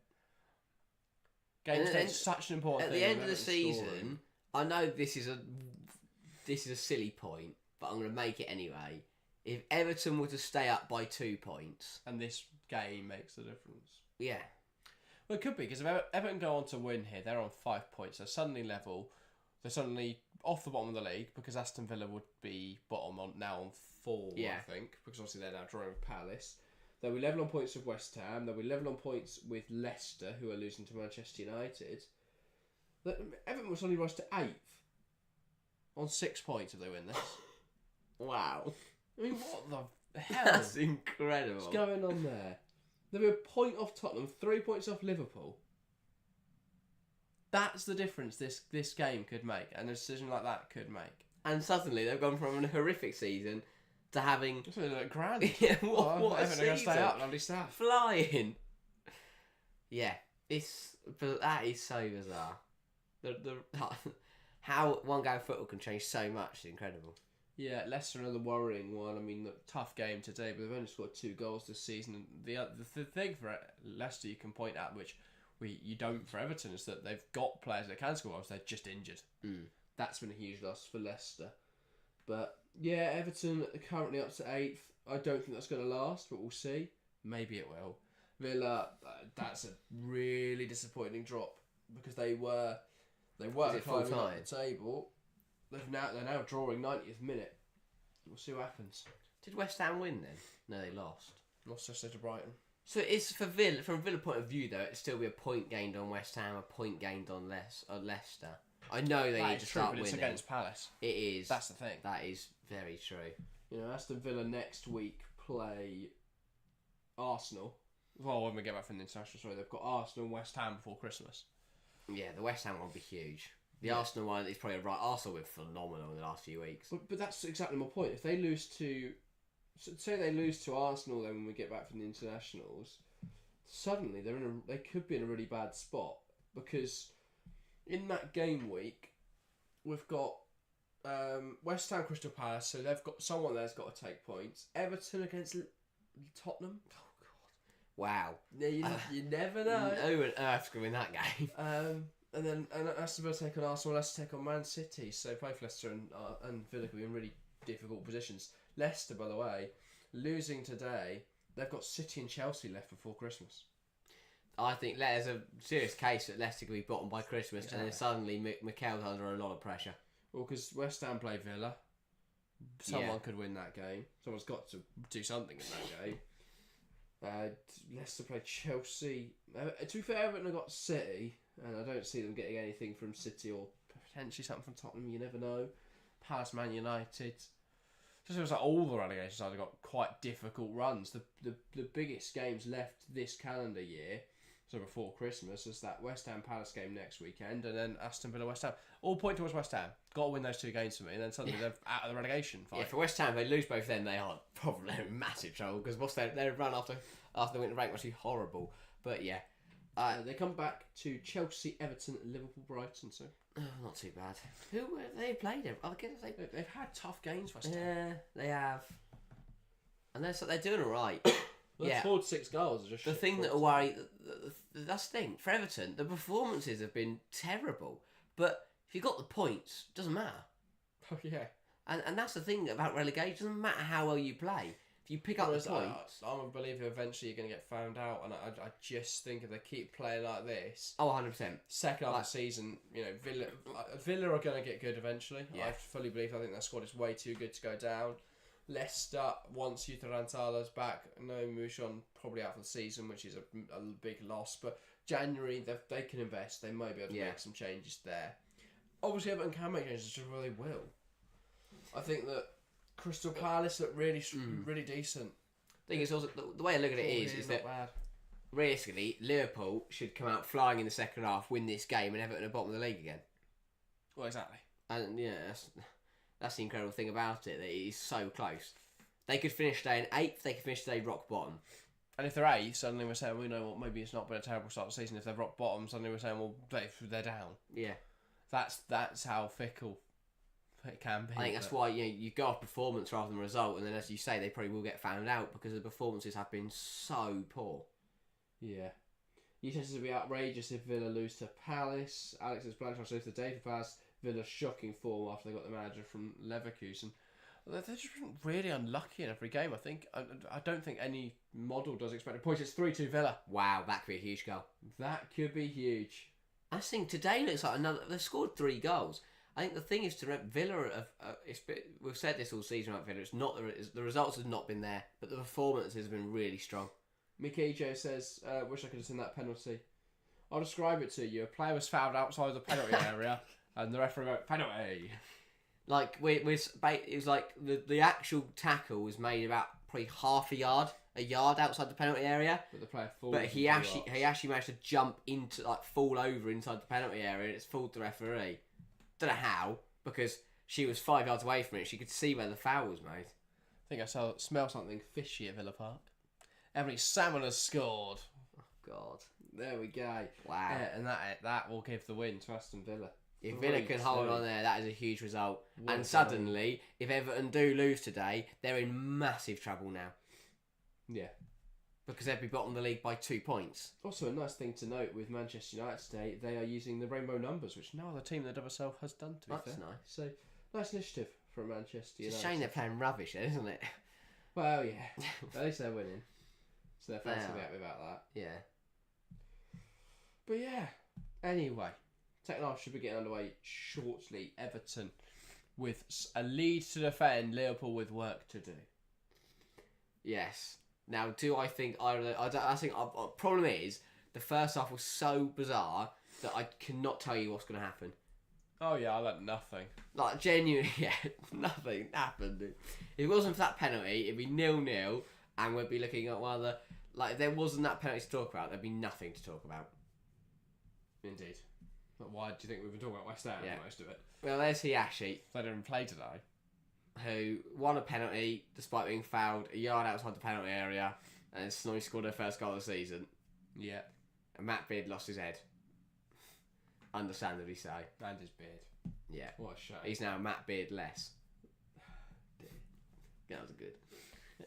Games take such an important thing. At the end of the season, I know this is a silly point, but I'm going to make it anyway. If Everton were to stay up by 2 points, and this game makes the difference. Yeah. Well, it could be, because if Everton go on to win here, they're on 5 points. They're suddenly level. They're suddenly off the bottom of the league, because Aston Villa would be bottom now on 4, I think, because obviously they're now drawing with Palace. They'll be level on points with West Ham. They'll be level on points with Leicester, who are losing to Manchester United. Everton will suddenly rise to 8th on 6 points if they win this. Wow. I mean, what the The hell? That's incredible. What's going on there? They were a point off Tottenham, 3 points off Liverpool. That's the difference this game could make, and a decision like that could make. And suddenly they've gone from a horrific season to having... It's like grand. Yeah, what a season. Stay up, lovely stuff. Flying. Yeah, but that is so bizarre. How one game of football can change so much is incredible. Yeah, Leicester another worrying one. I mean, tough game today, but they've only scored 2 goals this season. And the thing for Leicester you can point out, which you don't for Everton, is that they've got players that can score goals. They're just injured. That's been a huge loss for Leicester. But yeah, Everton are currently up to 8th. I don't think that's going to last, but we'll see. Maybe it will. Villa, that's a really disappointing drop because they were climbing up the table. They're now drawing 90th minute. We'll see what happens. Did West Ham win then? No, they lost. Lost yesterday to Brighton. So it's for Villa, from a Villa point of view though, it'd still be a point gained on West Ham, a point gained on Leicester. I know they need to start winning. It's against Palace. It is. That's the thing. That is very true. You know, Aston Villa next week play Arsenal. Well, when we get back from the international, sorry, they've got Arsenal and West Ham before Christmas. Yeah, the West Ham one will be huge. The Arsenal one is probably right. Arsenal were phenomenal in the last few weeks. But that's exactly my point. If they lose to... Say they lose to Arsenal then when we get back from the internationals, suddenly they could be in a really bad spot because in that game week we've got West Ham, Crystal Palace, so they've got someone there's got to take points. Everton against Tottenham. Oh God! Wow. You never know. Who on earth's going to win that game? And then Aston Villa take on Arsenal, Leicester take on Man City. So both Leicester and Villa could be in really difficult positions. Leicester, by the way, losing today, they've got City and Chelsea left before Christmas. I think there's a serious case that Leicester could be bottom by Christmas, and then suddenly Mikel's under a lot of pressure. Well, because West Ham play Villa. Someone could win that game. Someone's got to do something in that game. Leicester play Chelsea. To be fair, Everton have got City, and I don't see them getting anything from City or potentially something from Tottenham. You never know. Palace, Man United. Just feels like all the relegation sides have got quite difficult runs. The biggest games left this calendar year, so before Christmas, is that West Ham Palace game next weekend, and then Aston Villa West Ham. All point towards West Ham. Got to win those 2 games for me, and then suddenly they're out of the relegation fight. Yeah, for West Ham, they lose both. Then they are probably in massive trouble because what's their run after the winter break must be horrible. But yeah, they come back to Chelsea, Everton, Liverpool, Brighton. So not too bad. Who have they played? I guess they've had tough games. West Ham. Yeah, they have, and they're doing all right. They've scored 6 goals. The thing that will worry, that's the thing for Everton. The performances have been terrible, but if you got the points, it doesn't matter. Oh yeah, and that's the thing about relegation. It doesn't matter how well you play. If you pick up the points, I'm a believer eventually you're going to get found out, and I just think if they keep playing like this, 100%. Second half of the season, you know, Villa are going to get good eventually. Yeah. I fully believe. I think that squad is way too good to go down. Leicester, once Yuta Rantala's back, no Mouchon probably out for the season, which is a big loss. But January, they can invest. They might be able to make some changes there. Obviously, Everton can make changes, just really will. I think that Crystal Palace look really decent. I think it's also the way I look at it is that realistically, Liverpool should come out flying in the second half, win this game, and Everton are bottom of the league again. Well, exactly. And yeah, that's the incredible thing about it, that it is so close. They could finish today in 8th, they could finish today rock bottom. And if they're 8th, suddenly we're saying, well, you know what, maybe it's not been a terrible start of the season. If they're rock bottom, suddenly we're saying, well, they're down. Yeah. That's how fickle it can be. I think that's why you go off performance rather than result, and then as you say, they probably will get found out because the performances have been so poor. Yeah. You tend to be outrageous if Villa lose to Palace. Alex's Blanchard lose to David Palace. Villa's shocking form after they got the manager from Leverkusen. They're just really unlucky in every game, I think. I don't think any model does expect a point. It's 3-2 Villa. Wow, that could be a huge goal. That could be huge. I think today looks like another... They've scored 3 goals. I think the thing is to remember, Villa... we've said this all season about Villa. It's not the results have not been there, but the performances have been really strong. Mickey Joe says, wish I could have seen that penalty. I'll describe it to you. A player was fouled outside the penalty area, and the referee went, penalty. Like, it was like the actual tackle was made about probably half a yard outside the penalty area. But the player falls. But he actually managed to jump into, like, fall over inside the penalty area, and it's fooled the referee. Don't know how, because she was 5 yards away from it. She could see where the foul was made. I think I smell something fishy at Villa Park. Emily Salmon has scored. Oh, God. There we go. Wow. Yeah, and that will give the win to Aston Villa. If Villa can hold on there, that is a huge result. What and suddenly, if Everton do lose today, they're in massive trouble now. Yeah. Because they'd be bottom of the league by 2 points. Also, a nice thing to note with Manchester United today, they are using the rainbow numbers, which no other team in the WSL has done, to be fair. That's nice. So, nice initiative from Manchester United. It's a shame they're playing rubbish, then, isn't it? Well, yeah. At least they're winning. So they're fans will be happy about that. Yeah. But yeah. Anyway, second half should be getting underway shortly. Everton with a lead to defend, Liverpool with work to do. Yes. Now, do I think problem is the first half was so bizarre that I cannot tell you what's going to happen. Oh yeah, I learned nothing. Like, genuinely, yeah, nothing happened. If it wasn't for that penalty, it'd be 0-0, and we'd be looking at one of the... Like, if there wasn't that penalty to talk about, there'd be nothing to talk about. Indeed. But why do you think we've been talking about West Ham most of it? Well, there's Hiyashi, They didn't play today. who won a penalty despite being fouled a yard outside the penalty area, and Snowy scored their first goal of the season. Yeah. And Matt Beard lost his head. Understandably so. And his beard. Yeah. What a shame. He's now Matt Beard less. That was good.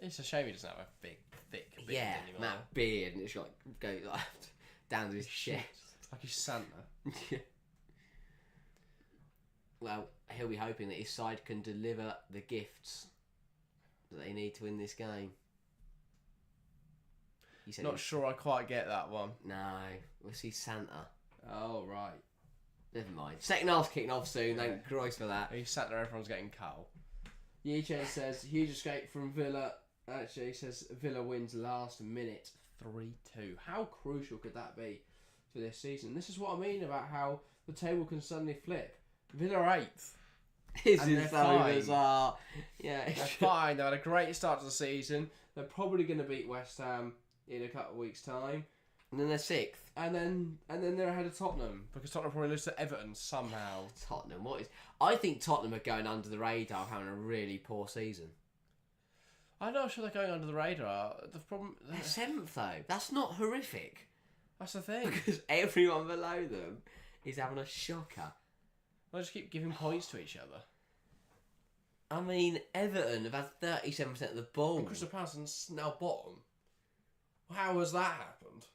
It's a shame he doesn't have a big, thick beard anymore. Matt Beard, and it's like go like down to his chest. Like he's Santa. Well, he'll be hoping that his side can deliver the gifts that they need to win this game. He said Not sure I quite get that one. No, we'll see Santa. Oh, right. Never mind. Second half's kicking off soon. Thank Christ for that. He's sat there, everyone's getting coal. Yiche says, huge escape from Villa. Actually, he says Villa wins last minute 3-2. How crucial could that be for this season? This is what I mean about how the table can suddenly flip. Villa are 8th. This is so bizarre. Yeah, they're fine. They had a great start to the season. They're probably going to beat West Ham in a couple of weeks' time. And then they're 6th. And then they're ahead of Tottenham because Tottenham probably lose to Everton somehow. Tottenham, what is? I think Tottenham are going under the radar, having a really poor season. I'm not sure they're going under the radar. The problem they're 7th though. That's not horrific. That's the thing. Because everyone below them is having a shocker. They'll just keep giving points to each other. I mean, Everton have had 37% of the ball. And Crystal Palace is now bottom. How has that happened?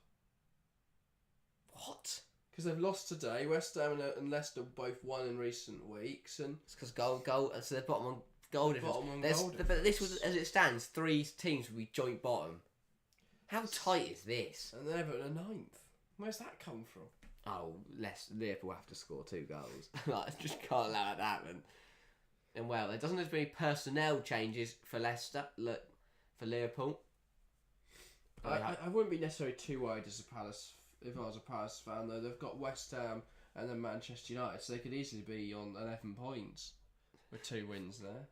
What? Because they've lost today. West Ham and Leicester both won in recent weeks, and it's because goal. So they're bottom on goal difference. But this was, as it stands, 3 teams will be joint bottom. How tight is this? And then Everton are 9th. Where's that come from? Oh, Liverpool have to score 2 goals. I just can't allow that to happen. And well, there doesn't have to be personnel changes for Leicester. Look, for Liverpool. I wouldn't be necessarily too worried as a Palace if I was a Palace fan, though. They've got West Ham and then Manchester United, so they could easily be on 11 points with 2 wins there.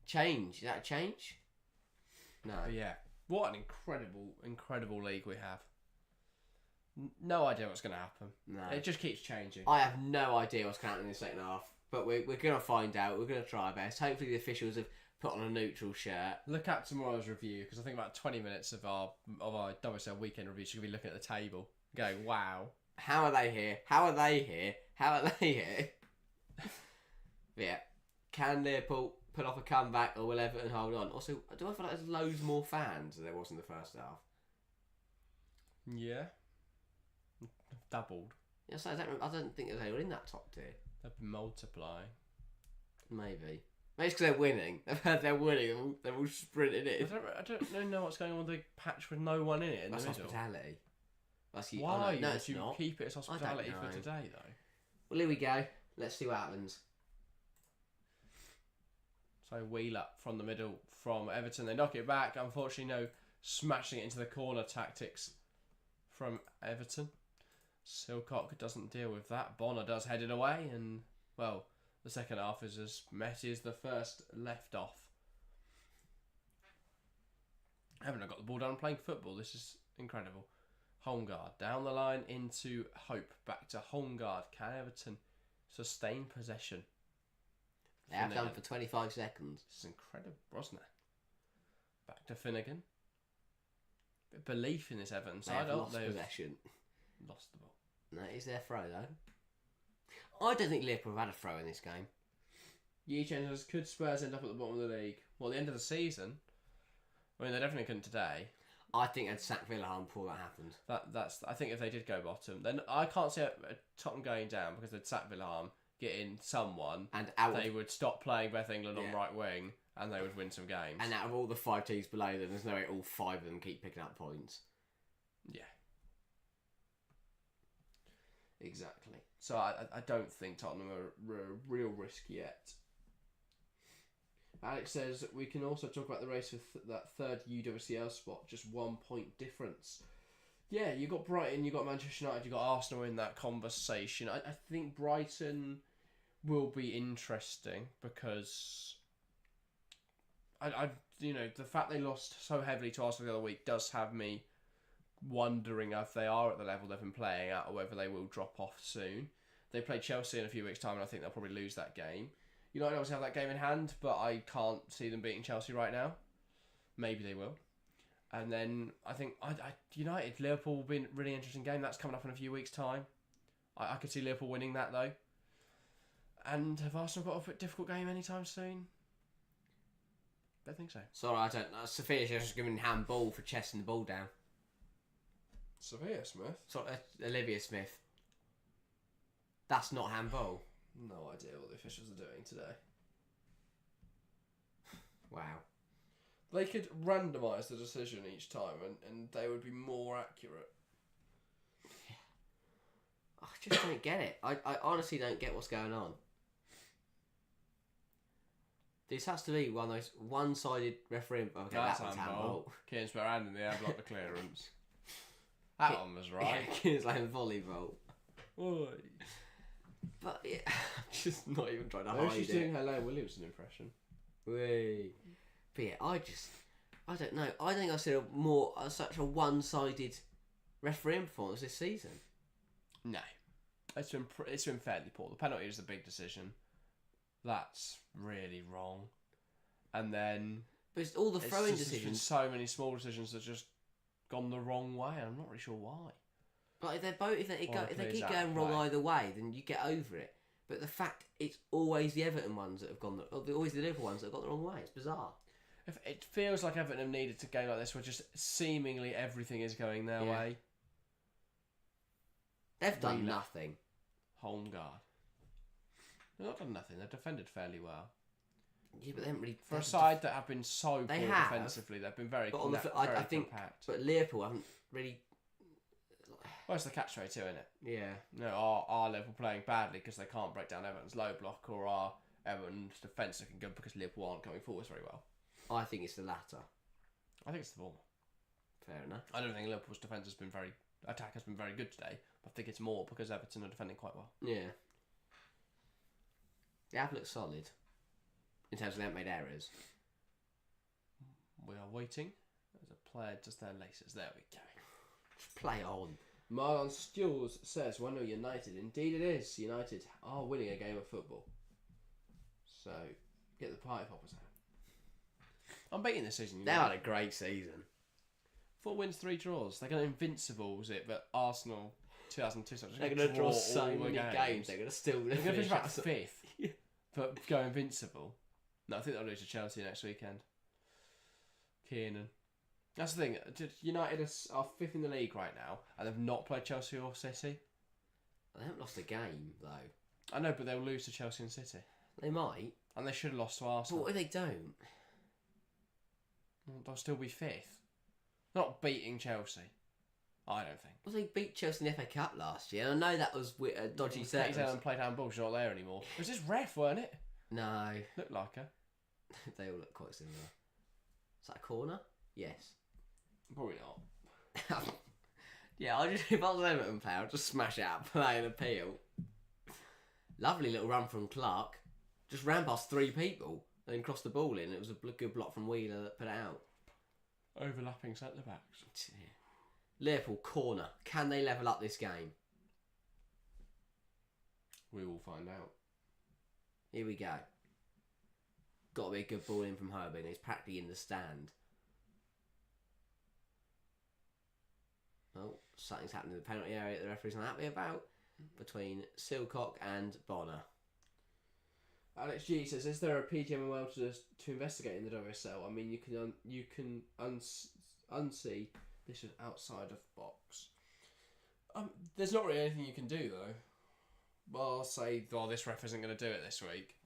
Change? Is that a change? No. But yeah. What an incredible league we have. No idea what's going to happen. No. It just keeps changing. I have no idea what's going to happen in the second half, but we're going to find out. We're going to try our best. Hopefully the officials have put on a neutral shirt. Look at tomorrow's review, because I think about 20 minutes of our WSL weekend review, you're going to be looking at the table, going, wow. How are they here? How are they here? How are they here? Yeah. Can Liverpool put off a comeback, or will Everton hold on? Also, do I feel like there's loads more fans than there was in the first half? Yeah. Doubled. Yeah, so I don't think they were in that top tier. They've been multiplying. Maybe it's because they're winning. They've heard they're winning. They're all sprinting in. I don't know what's going on with the patch with no one in it. That's hospitality. Why no, would you keep it as hospitality for today, though? Well, here we go. Let's see what happens. So Wheeler from the middle from Everton. They knock it back. Unfortunately, no smashing it into the corner tactics from Everton. Silcock doesn't deal with that. Bonner does head it away, and well, the second half is as messy as the first left off. Haven't I got the ball down and playing football? This is incredible. Holmgard down the line into Hope. Back to Holmgard. Can Everton sustain possession? They have done for 25 seconds. This is incredible, wasn't it? Back to Finnegan. Bit of belief in this Everton side. They've lost possession. Lost the ball. That is their throw, though. I don't think Liverpool have had a throw in this game. Could Spurs end up at the bottom of the league? Well, the end of the season. I mean, they definitely couldn't today. I think they'd sack Villa before that happened. That's. I think if they did go bottom, then I can't see a Tottenham going down because they'd sack Villa, get in someone, and they would stop playing Beth England on right wing, and they would win some games. And out of all the 5 teams below them, there's no way all 5 of them keep picking up points. Yeah. Exactly. So I don't think Tottenham are a real risk yet. Alex says we can also talk about the race for that third UWCL spot, just 1 point difference. Yeah, you got Brighton, you got Manchester United, you got Arsenal in that conversation. I think Brighton will be interesting because I the fact they lost so heavily to Arsenal the other week does have me wondering if they are at the level they've been playing at or whether they will drop off soon. They play Chelsea in a few weeks' time and I think they'll probably lose that game. United obviously have that game in hand, but I can't see them beating Chelsea right now. Maybe they will. And then I think United, Liverpool will be a really interesting game. That's coming up in a few weeks' time. I could see Liverpool winning that though. And have Arsenal got a bit difficult game anytime soon? Don't think so. Sorry, I don't know. Sophia's just giving handball for chesting the ball down. Sophia Smith? Sorry, Olivia Smith. That's not handball. No idea what the officials are doing today. Wow. They could randomise the decision each time and they would be more accurate. I just don't get it. I honestly don't get what's going on. This has to be one of those one-sided refereeing. Okay, that's that one's handball. Kieran's better hand in the air, block the clearance. That one was right. Yeah, Kieran's like volleyball. Oi. But yeah, I'm just not even trying to Maybe hide she's it. doing her Lane Williamson impression. Wait. But yeah, I don't know. I think I've seen such a one-sided refereeing performance this season. No. It's been fairly poor. The penalty is the big decision. That's really wrong. And then... But it's all the throwing decisions. So many small decisions that just gone the wrong way. I'm not really sure why. But if they keep going wrong either way, then you get over it. But the fact it's always the Everton ones that have gone, always the Liverpool ones that have gone the wrong way. It's bizarre. It feels like Everton have needed to game like this, where just seemingly everything is going their way. They've done nothing. Holmgard. They've not done nothing. They've defended fairly well. Yeah, but they haven't really. For a side that have been so poor defensively, they've been very. But I think, compact. But Liverpool haven't really. Well, it's the catch-22, isn't it? Yeah. No, are Liverpool playing badly because they can't break down Everton's low block, or are Everton's defence looking good because Liverpool aren't coming forwards very well? I think it's the latter. I think it's the former. Fair enough. I don't think Liverpool's attack has been very good today. I think it's more because Everton are defending quite well. Yeah. They have looked solid in terms of they haven't made errors. We are waiting. There's a player just their laces. There we go. Just play on. Marlon Stills says 1-0 United. Indeed it is. United are winning a game of football. So, get the party poppers out. I'm beating this season. They've had a great season. 4 wins, 3 draws. They're going to invincible, is it? But Arsenal, 2002, they're going to draw so many games. They're going to still finish about 5th. Yeah. But go invincible. No, I think they'll lose to Chelsea next weekend. Kiernan. That's the thing. United are 5th in the league right now, and they've not played Chelsea or City. They haven't lost a game, though. I know, but they'll lose to Chelsea and City. They might. And they should have lost to Arsenal. But what if they don't? Well, they'll still be 5th. Not beating Chelsea. I don't think. Well, they beat Chelsea in the FA Cup last year. I know that was a dodgy set. They haven't played handball. She's not there anymore. It was this ref, weren't it? No. Looked like her. They all look quite similar. Is that a corner? Yes. Probably not. Yeah, if I was an Everton player, I'd just smash it out, play an appeal. Lovely little run from Clark. Just ran past 3 people and then crossed the ball in. It was a good block from Wheeler that put it out. Overlapping centre-backs. Liverpool corner. Can they level up this game? We will find out. Here we go. Got to be a good ball in from Herbing. He's practically in the stand. Oh, something's happening in the penalty area that the referee's not happy about between Silcock and Bonner. Alex G says, "Is there a PGMOL to investigate in the WSL? I mean, you can unsee this is outside of box. There's not really anything you can do though. Well, I'll say, this ref isn't going to do it this week.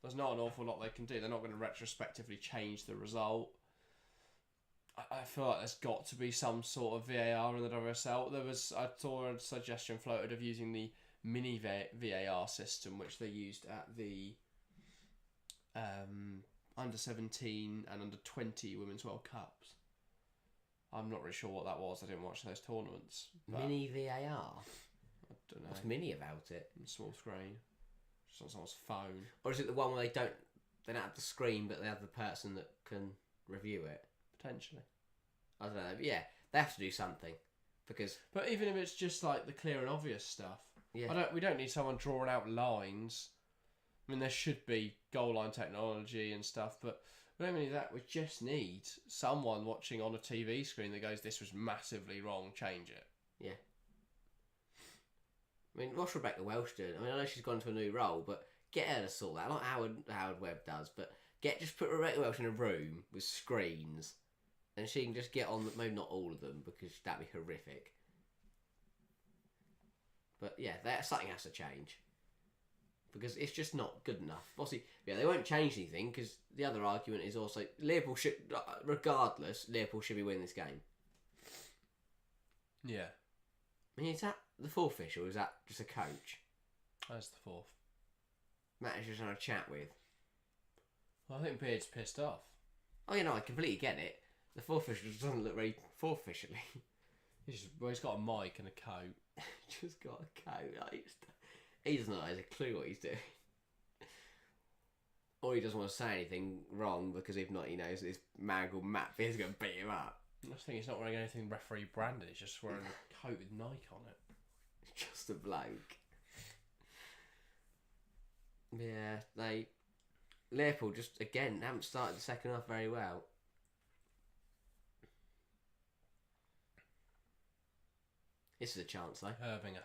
There's not an awful lot they can do. They're not going to retrospectively change the result. I feel like there's got to be some sort of VAR in the WSL. I saw a suggestion floated of using the mini VAR system, which they used at the under 17 and under 20 Women's World Cups. I'm not really sure what that was. I didn't watch those tournaments. Mini VAR? I don't know. What's mini about it? Small screen. Just on someone's phone. Or is it the one where they don't have the screen, but they have the person that can review it? Potentially. I don't know. Yeah, they have to do something. But even if it's just like the clear and obvious stuff, yeah. We don't need someone drawing out lines. I mean, there should be goal line technology and stuff, but we don't need that. We just need someone watching on a TV screen that goes, "This was massively wrong, change it." Yeah. I mean, what's Rebecca Welsh doing? I mean, I know she's gone to a new role, but get her to sort that. Not Howard Webb does, but just put Rebecca Welsh in a room with screens, and she can just get on. Maybe not all of them, because that'd be horrific. But yeah, something has to change, because it's just not good enough. Obviously, yeah, they won't change anything, because the other argument is also Liverpool should, regardless, Liverpool should be winning this game. Yeah. I mean, is that the fourth official, or is that just a coach? That's the fourth. Matt is just on a chat with. Well, I think Beard's pissed off. Oh, you know, I completely get it. The fourth official just doesn't look very fourth officially. He's got a mic and a coat. Just got a coat. Like, he doesn't know, has a clue what he's doing. Or he doesn't want to say anything wrong, because if not, he knows this man called Matt Beard's going to beat him up. I think he's not wearing anything referee branded. He's just wearing a coat with Nike on it. Just a bloke. Yeah, Liverpool just, again, haven't started the second half very well. This is a chance, though. Herbinger.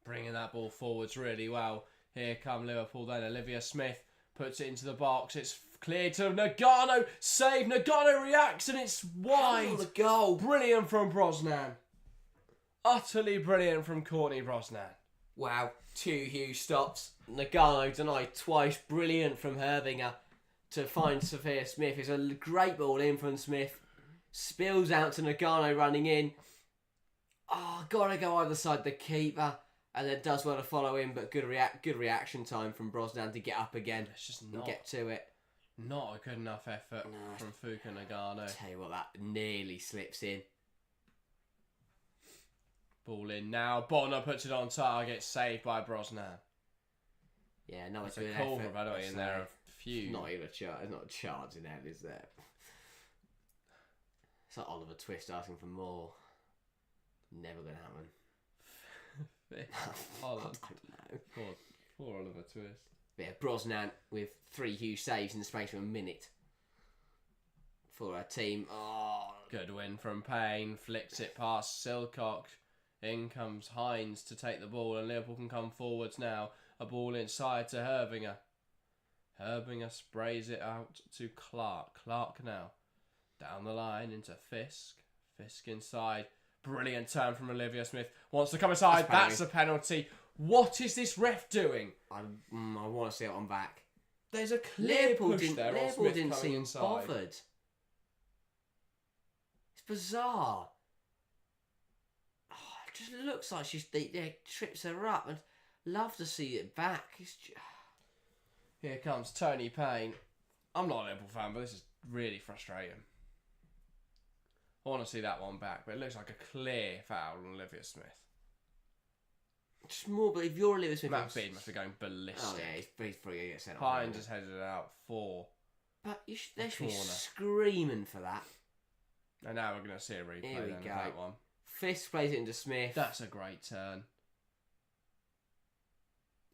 Bringing that ball forwards really well. Here come Liverpool then. Olivia Smith puts it into the box. It's cleared to Nagano. Save. Nagano reacts and it's wide. Oh, the goal. Brilliant from Brosnan. Utterly brilliant from Courtney Brosnan. Wow. 2 huge stops. Nagano denied twice. Brilliant from Herbinger to find Sophia Smith. It's a great ball in from Smith. Spills out to Nagano running in. Oh, gotta go either side the keeper. And then does well to follow in, but good reaction time from Brosnan to get up again. It's just and get to it. Not a good enough effort from Fuka Nagano. Tell you what, that nearly slips in. Ball in now. Bonner puts it on target. Saved by Brosnan. Yeah, another It's good a call effort. for Vadoy in there. A few. Not even a charge. Not a charge in hell, is there? It's like Oliver Twist asking for more. Never gonna happen. Holland. I don't know. Poor Oliver Twist. Yeah, Brosnan with 3 huge saves in the space of a minute for our team. Oh, good win from Payne. Flicks it past Silcock. In comes Hines to take the ball, and Liverpool can come forwards now. A ball inside to Herbinger. Herbinger sprays it out to Clark. Clark now down the line into Fisk. Fisk inside. Brilliant turn from Olivia Smith. Wants to come inside. That's a penalty. What is this ref doing? I want to see it on back. There's a clear push there. Liverpool didn't seem inside. Bothered. It's bizarre. Oh, it just looks like they trips her up. I'd love to see it back. Here comes Tony Payne. I'm not a Liverpool fan, but this is really frustrating. I want to see that one back, but it looks like a clear foul on Olivia Smith. Just more, but if you're Olivia Smith... Matt Beard must be going ballistic. Oh yeah, he's probably going to get sent off. Pine just headed it out for But they should be screaming for that. And now we're going to see a replay Here we then go. of that one. Fisk plays it into Smith. That's a great turn.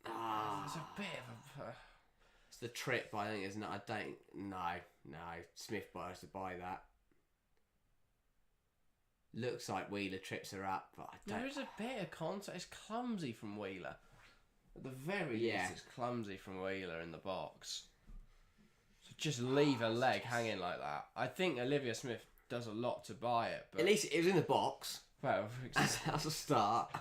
Ah, It's a bit of a... it's the trip, but I think isn't it? I don't. No. Smith buys to buy that. Looks like Wheeler trips her up, but I don't. There is a bit of contact. It's clumsy from Wheeler. At the very least, it's clumsy from Wheeler in the box. So just leave a leg hanging like that. I think Olivia Smith does a lot to buy it. But at least it was in the box. Well, that's a start.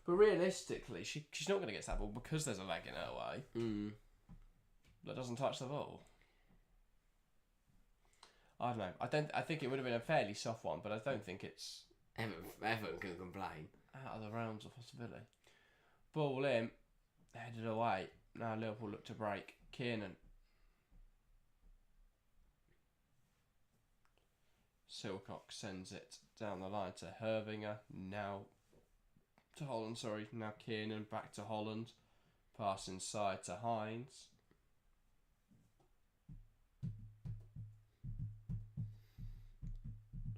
But realistically, she's not going to get that ball because there's a leg in her way. That doesn't touch the ball. I don't know. I think it would have been a fairly soft one, but I don't think it's Everton can complain. out of the realms of possibility. Ball in, headed away. Now Liverpool look to break. Kiernan. Silcock sends it down the line to Hervinger. Now to Holland, Now Kiernan back to Holland. Pass inside to Hines.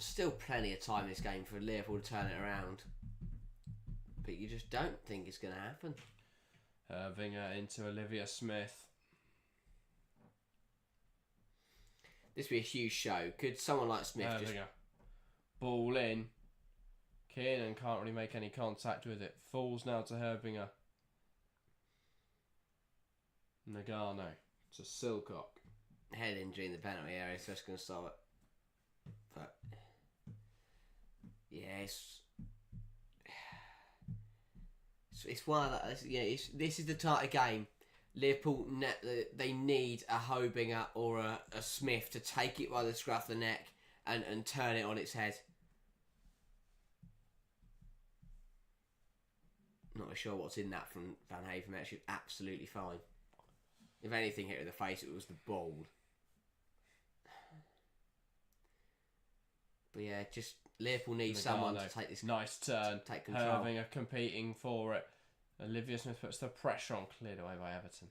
Still plenty of time in this game for Liverpool to turn it around. But you just don't think it's going to happen. Hervinger into Olivia Smith. This would be a huge show. Could someone like Smith Hervinger. just... Ball in. Kiernan can't really make any contact with it. Falls now to Hervinger. Nagano to Silcock. Head injury in the penalty area, so it's going to stop it. But... yeah, it's one of those. Yeah, this is the type of game Liverpool they need a Hobinger or a Smith to take it by the scruff of the neck and turn it on its head. Not sure what's in that from Van Haven. Actually, absolutely fine. If anything hit her in the face, it was the ball. But yeah, just Liverpool needs someone to take this. Nice turn. Take control. Hervinger competing for it. Olivia Smith puts the pressure on, cleared away by Everton.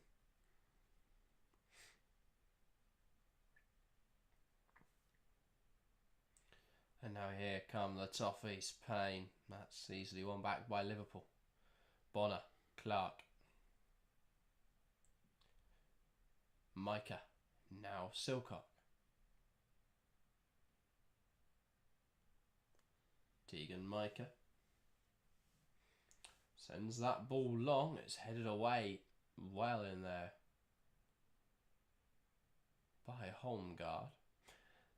And now here come the Toffees. Payne. That's easily won back by Liverpool. Bonner. Clark. Micah. Now Silcock. Tegan Micah. Sends that ball long. It's headed away well in there by Holmgard.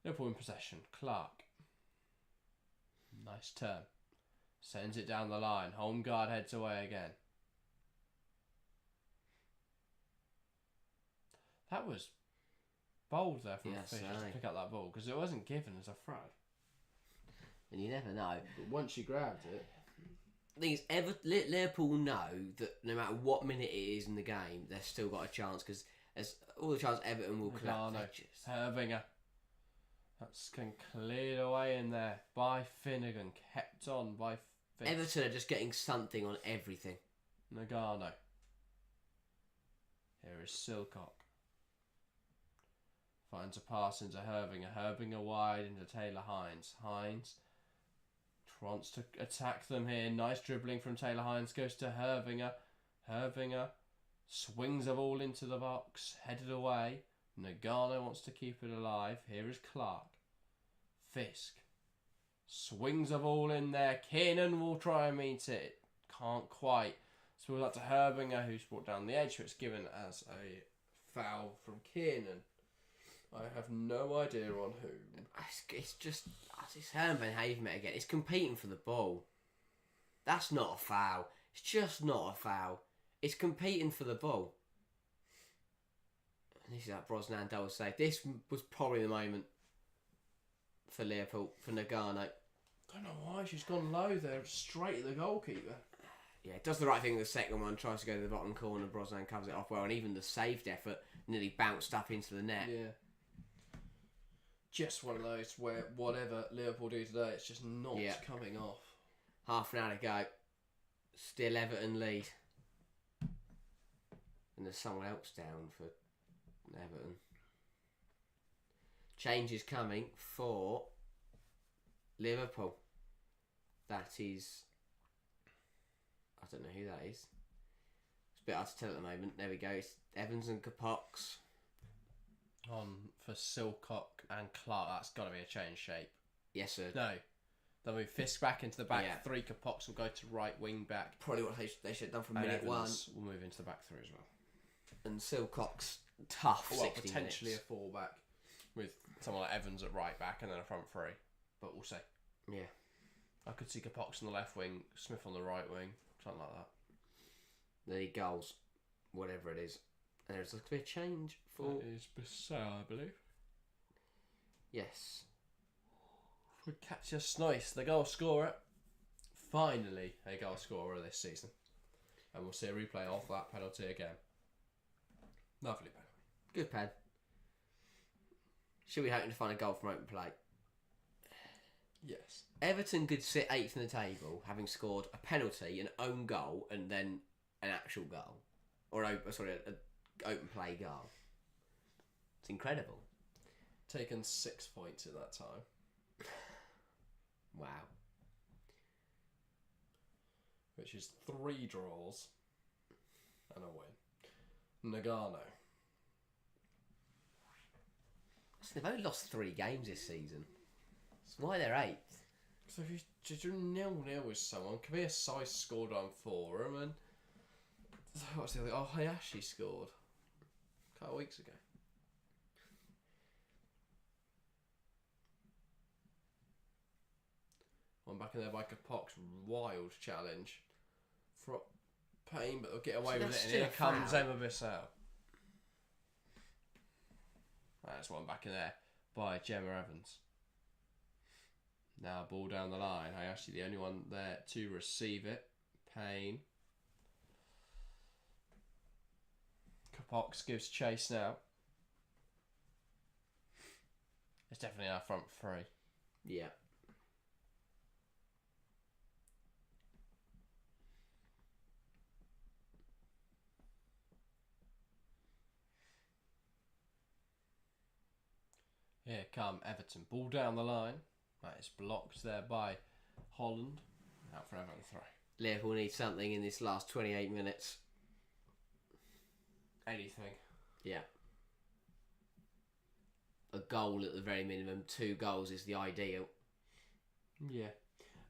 Liverpool in possession. Clark. Nice turn. Sends it down the line. Holmgard heads away again. That was bold there from Fisher to pick up that ball because it wasn't given as a throw. And you never know. But once she grabbed it... The thing is, Liverpool know that no matter what minute it is in the game, they've still got a chance because there's all the chance Everton will collapse. Hervinger. That's cleared away in there by Finnegan. Kept on by Fisk. Everton are just getting something on everything. Nagano. Here is Silcock. Finds a pass into Hervinger. Hervinger wide into Taylor Hines. Hines wants to attack them here. Nice dribbling from Taylor Hines. Goes to Hervinger. Hervinger swings the ball into the box. Headed away. Nagano wants to keep it alive. Here is Clark. Fisk. Swings the ball in there. Kiernan will try and meet it. Can't quite. So we'll up to Hervinger, who's brought down the edge. So it's given as a foul from Kiernan. I have no idea on who. It's just... It's Herman Van Haven again. It's competing for the ball. That's not a foul. It's just not a foul. It's competing for the ball. And this is that Brosnan double save. This was probably the moment for Liverpool, for Nagano. Don't know why she's gone low there, straight at the goalkeeper. Yeah, it does the right thing in the second one, tries to go to the bottom corner, Brosnan covers it off well, and even the saved effort nearly bounced up into the net. Yeah. Just one of those where whatever Liverpool do today, it's just not coming off. Half an hour to go. Still Everton lead. And there's someone else down for Everton. Change is coming for Liverpool. That is... I don't know who that is. It's a bit hard to tell at the moment. There we go. It's Evans and Capox. On for Silcock and Clark. That's got to be a change shape. Yes, sir. No. They'll move Fisk back into the back Yeah. 3. Capox will go to right wing back. Probably what they should have done from And minute Evans 1. will move into the back 3 as well. And Silcock's tough. Well, 60 potentially minutes. a full-back with someone like Evans at right back and then a front 3. But we'll see. Yeah. I could see Capox on the left wing, Smith on the right wing, something like that. They need goals, whatever it is. And there's going to be a change for... That is Bissau, I believe. Yes. For Katja Snois, the goal scorer. Finally a goal scorer this season. And we'll see a replay of that penalty again. Lovely penalty. Good pen. Should we hoping to find a goal from open play? Yes. Everton could sit 8th in the table, having scored a penalty, an own goal, and then an actual goal. Or, an open play goal. It's incredible. Taken 6 points in that time. Wow. Which is 3 draws and a win. Nagano. So they've only lost 3 games this season. That's why they're 8th. So if you do 0-0 with someone, Kabir Size scored on for him, and what's the other? Oh, Hayashi scored a couple of weeks ago. One back in there by Capox, wild challenge. For Payne, but they'll get away So with that's it, and here still a comes foul. Emma Bissau. That's one back in there by Gemma Evans. Now ball down the line. Hayashi the only one there to receive it. Payne. Capox gives chase now. It's definitely our front 3. Yeah. Here come Everton. Ball down the line. That is blocked there by Holland. Out for Everton 3. Liverpool need something in this last 28 minutes. Anything. Yeah. A goal at the very minimum. 2 goals is the ideal. Yeah.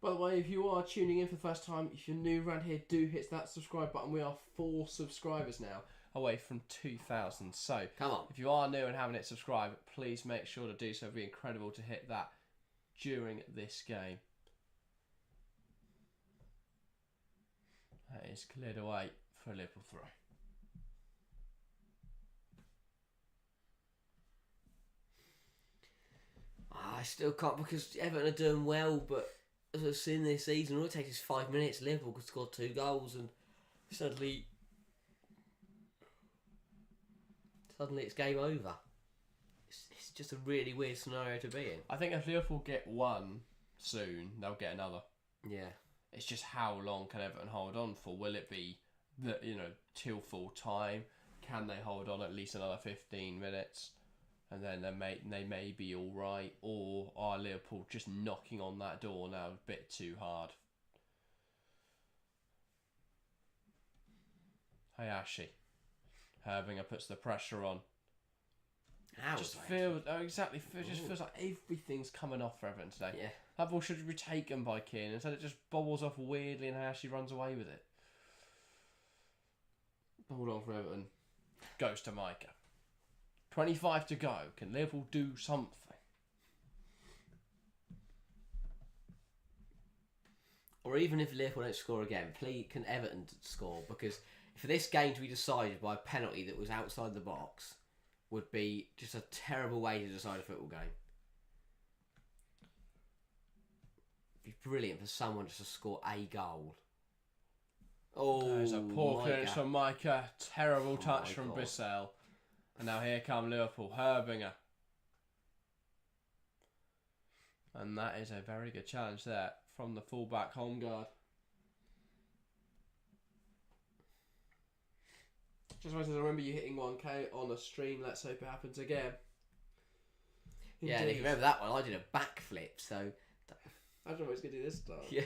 By the way, if you are tuning in for the first time, if you're new around here, do hit that subscribe button. We are 4 subscribers now, away from 2,000. So, Come on. if you are new and haven't hit subscribe, please make sure to do so. It'd be incredible to hit that during this game. That is cleared away for Liverpool 3. I still can't, because Everton are doing well, but as I've seen this season, all it takes is 5 minutes. Liverpool could score 2 goals, and suddenly it's game over. It's just a really weird scenario to be in. I think if Liverpool get one soon, they'll get another. Yeah. It's just how long can Everton hold on for? Will it be till full time? Can they hold on at least another 15 minutes? And then they may be all right, or are Liverpool just knocking on that door now a bit too hard? Hayashi. Herbinger puts the pressure on. Just feels like everything's coming off for Everton today. Yeah. That ball should be taken by Keane, instead it just bobbles off weirdly and Hayashi runs away with it. Hold on for Everton. Goes to Micah. 25 to go. Can Liverpool do something? Or even if Liverpool don't score again, please can Everton score? Because for this game to be decided by a penalty that was outside the box would be just a terrible way to decide a football game. It'd be brilliant for someone just to score a goal. Oh, there's a poor clearance from Micah. Terrible touch from God. Bissell. And now here come Liverpool. Herbinger. And that is a very good challenge there from the fullback Holmgard. Just wanted to remember you hitting 1K on a stream. Let's hope it happens again. Yeah, and if you remember that one, I did a backflip, so... I don't know what he's going to do this time. Yeah.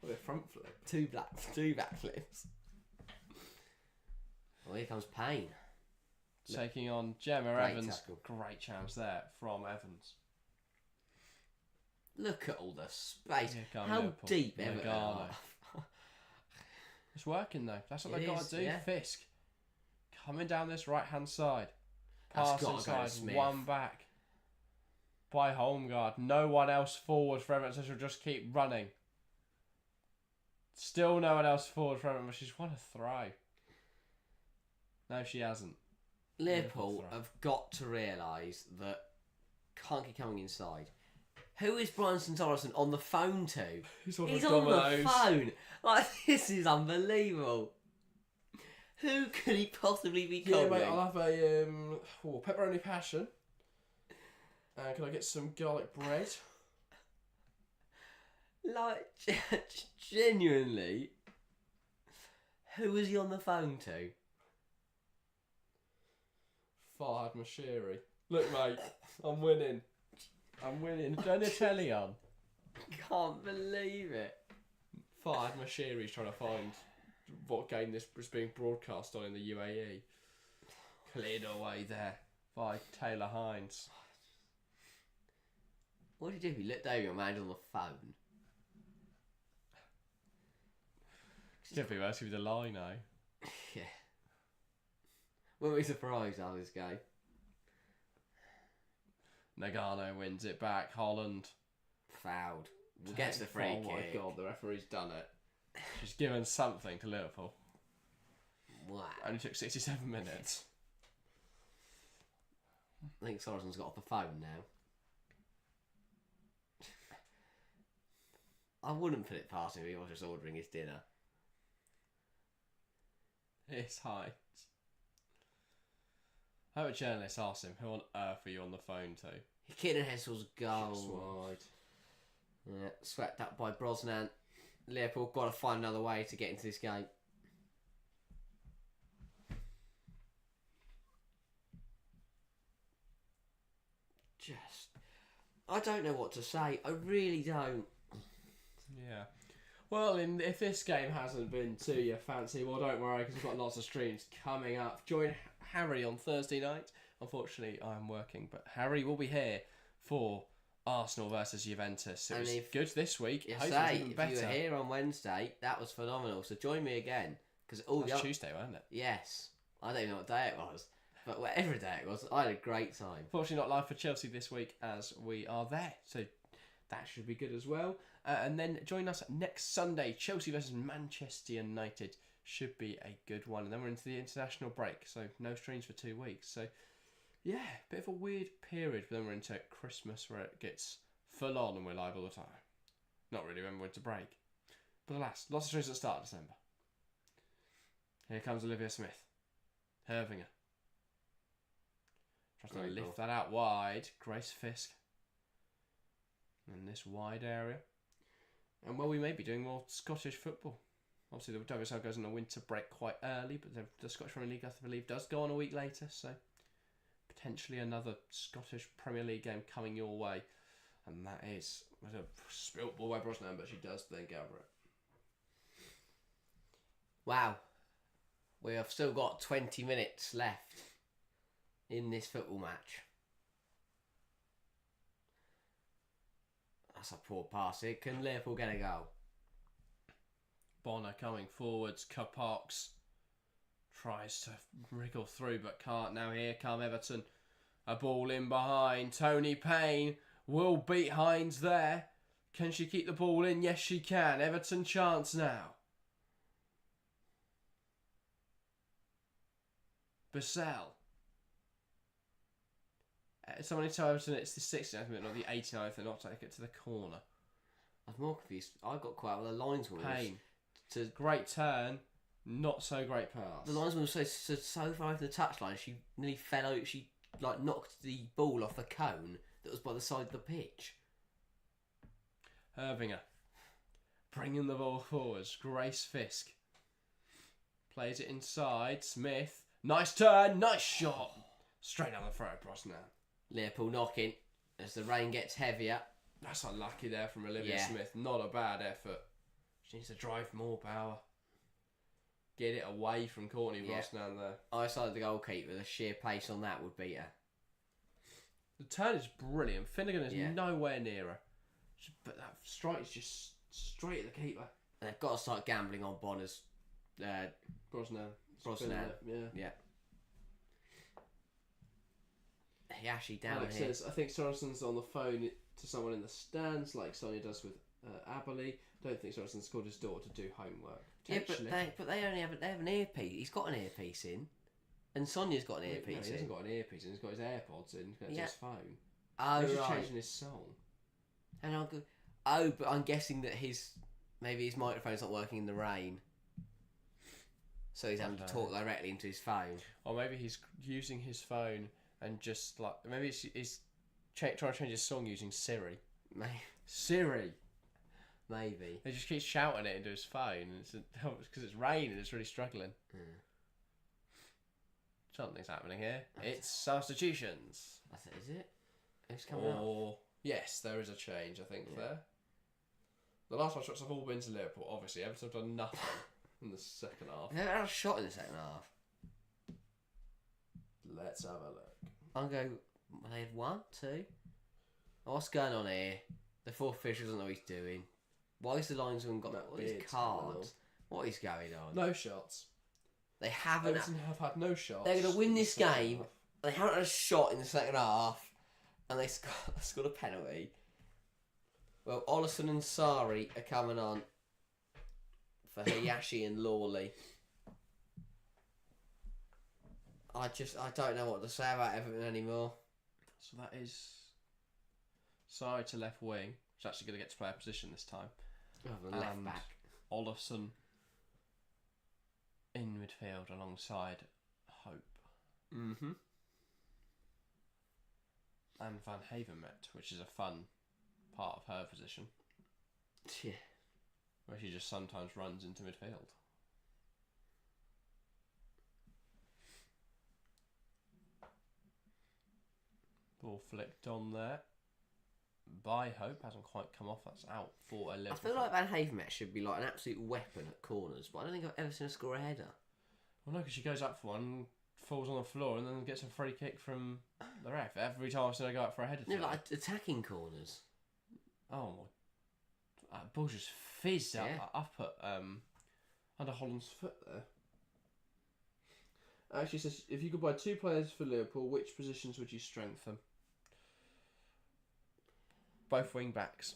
Probably a front flip. Two backflips. Well, here comes Payne. Taking on Gemma Great Evans. tackle. Great chance there from Evans. Look at all the space. Here come How Liverpool. deep Everton Nagano. are. It's working though. That's what It they've got is, to do. yeah. Fisk. Coming down this right hand side. That's Pass gotta go to inside. Smith. One back. By Holmgard. No one else forward for Everton. She'll just keep running. Still no one else forward for Everton, but she's won a throw. No, she hasn't. Liverpool have got to realise that can't keep coming inside. Who is Brian St. on the phone to? He's on the phone. Like, this is unbelievable. Who could he possibly be calling? Yeah, mate, I'll have a pepperoni passion. Can I get some garlic bread? Like, genuinely, who was he on the phone to? Farhad Mashiri. Look, mate, I'm winning. Turn the telly on. Can't believe it. Farhad Mashiri's trying to find what game this was being broadcast on in the UAE. Cleared away there by Taylor Hines. What did he do? He looked over your man on the phone. Could be worse with the line now. Yeah. Won't be surprised how this game. Nagano wins it back. Holland. Fouled. We'll get to the free kick. Oh my god, the referee's done it. She's given something to Liverpool. Wow. Only took 67 minutes. I think Sorensen's got off the phone now. I wouldn't put it past him if he was just ordering his dinner. It's Hines. I hope a journalist asks him, who on earth are you on the phone to? Kitten Hessel's goal. Just wide. Yeah, swept up by Brosnan. Liverpool got to find another way to get into this game. I don't know what to say. I really don't. Yeah. Well, if this game hasn't been to your fancy, well, don't worry, because we've got lots of streams coming up. Join Harry on Thursday night. Unfortunately, I'm working, but Harry will be here for Arsenal versus Juventus. It was good this week. You Hopefully say, it's even better. if you were here on Wednesday, that was phenomenal. So join me again. Because That's Tuesday, wasn't it? Yes. I don't even know what day it was. But whatever day it was, I had a great time. Fortunately, not live for Chelsea this week as we are there. So that should be good as well. And then join us next Sunday. Chelsea versus Manchester United should be a good one. And then we're into the international break. So no streams for 2 weeks. So yeah, bit of a weird period. But then we're into Christmas where it gets full on and we're live all the time. Not really when we're into break. But alas, lots of streams at the start of December. Here comes Olivia Smith. Hervinger. Tries to lift that out wide. Grace Fisk. In this wide area. And well, we may be doing more Scottish football. Obviously, the WSL goes on a winter break quite early, but the Scottish Premier League, I believe, does go on a week later. So, potentially another Scottish Premier League game coming your way. And that is a spilt ball by Brosnan, but she does then go over it. Wow. We have still got 20 minutes left in this football match. That's a poor pass. Can Liverpool get a goal? Bonner coming forwards. Capox tries to wriggle through but can't. Now here come Everton. A ball in behind. Tony Payne will beat Hines there. Can she keep the ball in? Yes, she can. Everton chance now. Bissell. Someone tell Everton it's the 69th minute, not the 89th, and not take it to the corner. I'm more confused. I got quite well. The linesman Payne. Great turn, not so great pass. The linesman was so far over the touchline, she nearly fell out. She knocked the ball off the cone that was by the side of the pitch. Hervinger. Bringing the ball forwards. Grace Fisk. Plays it inside. Smith. Nice turn, nice shot. Straight down the throat, Brosnan. Liverpool knocking. as the rain gets heavier. That's unlucky there from Olivia Smith. Not a bad effort. She needs to drive more power. Get it away from Courtney Brosnan there. I side the goalkeeper. The sheer pace on that would beat her. The turn is brilliant. Finnegan is nowhere near her. But that strike is just straight at the keeper. And they've got to start gambling on Bonner's. Brosnan. Yeah. Hayashi down Alex here. says, I think Sorensen's on the phone to someone in the stands, like Sonia does with Aberley. Don't think Sorensen's called his daughter to do homework. Yeah, but they only have an earpiece. He's got an earpiece in, and Sonia's got an earpiece in. He hasn't got an earpiece in. He's got his AirPods in. He's got his phone. Oh, he's just right. changing his song. And I'll go. Oh, but I'm guessing that maybe his microphone's not working in the rain, so he's having to talk directly into his phone. Or maybe he's using his phone and just like maybe he's trying to change his song using Siri. Siri. Maybe. He just keeps shouting it into his phone, and because it's raining, it's really struggling. Something's happening here. It's substitutions. Is it? Who's coming up? Yes, there is a change, I think, there. The last 5 shots have all been to Liverpool, obviously. Everton have done nothing in the second half. They haven't had a shot in the second half. Let's have a look. I'll go. They had 1, 2. What's going on here? The fourth official doesn't know what he's doing. Why is the linesman got his cards? What is going on? No shots. They haven't. Everton have had no shots. They're going to win this game. They haven't had a shot in the second half, and they scored a penalty. Well, Ollison and Sari are coming on for Hayashi and Lawley. I don't know what to say about Everton anymore. So that is Sari to left wing. She's actually going to get to play a position this time. Left back. Ollison in midfield alongside Hope. Mm-hmm. And Van Havermet, which is a fun part of her position. Yeah. Where she just sometimes runs into midfield. Ball flicked on there by Hope. Hasn't quite come off. That's out for a Liverpool. I feel like Van Havermet should be like an absolute weapon at corners, but I don't think I've ever seen her score a header. Well, no, because she goes up for one, falls on the floor, and then gets a free kick from the ref. Every time I've seen her go up for a header. No, like attacking corners. Oh, my. Ball just fizzed up at under Holland's foot there. Actually says, if you could buy 2 players for Liverpool, which positions would you strengthen? Both wing backs.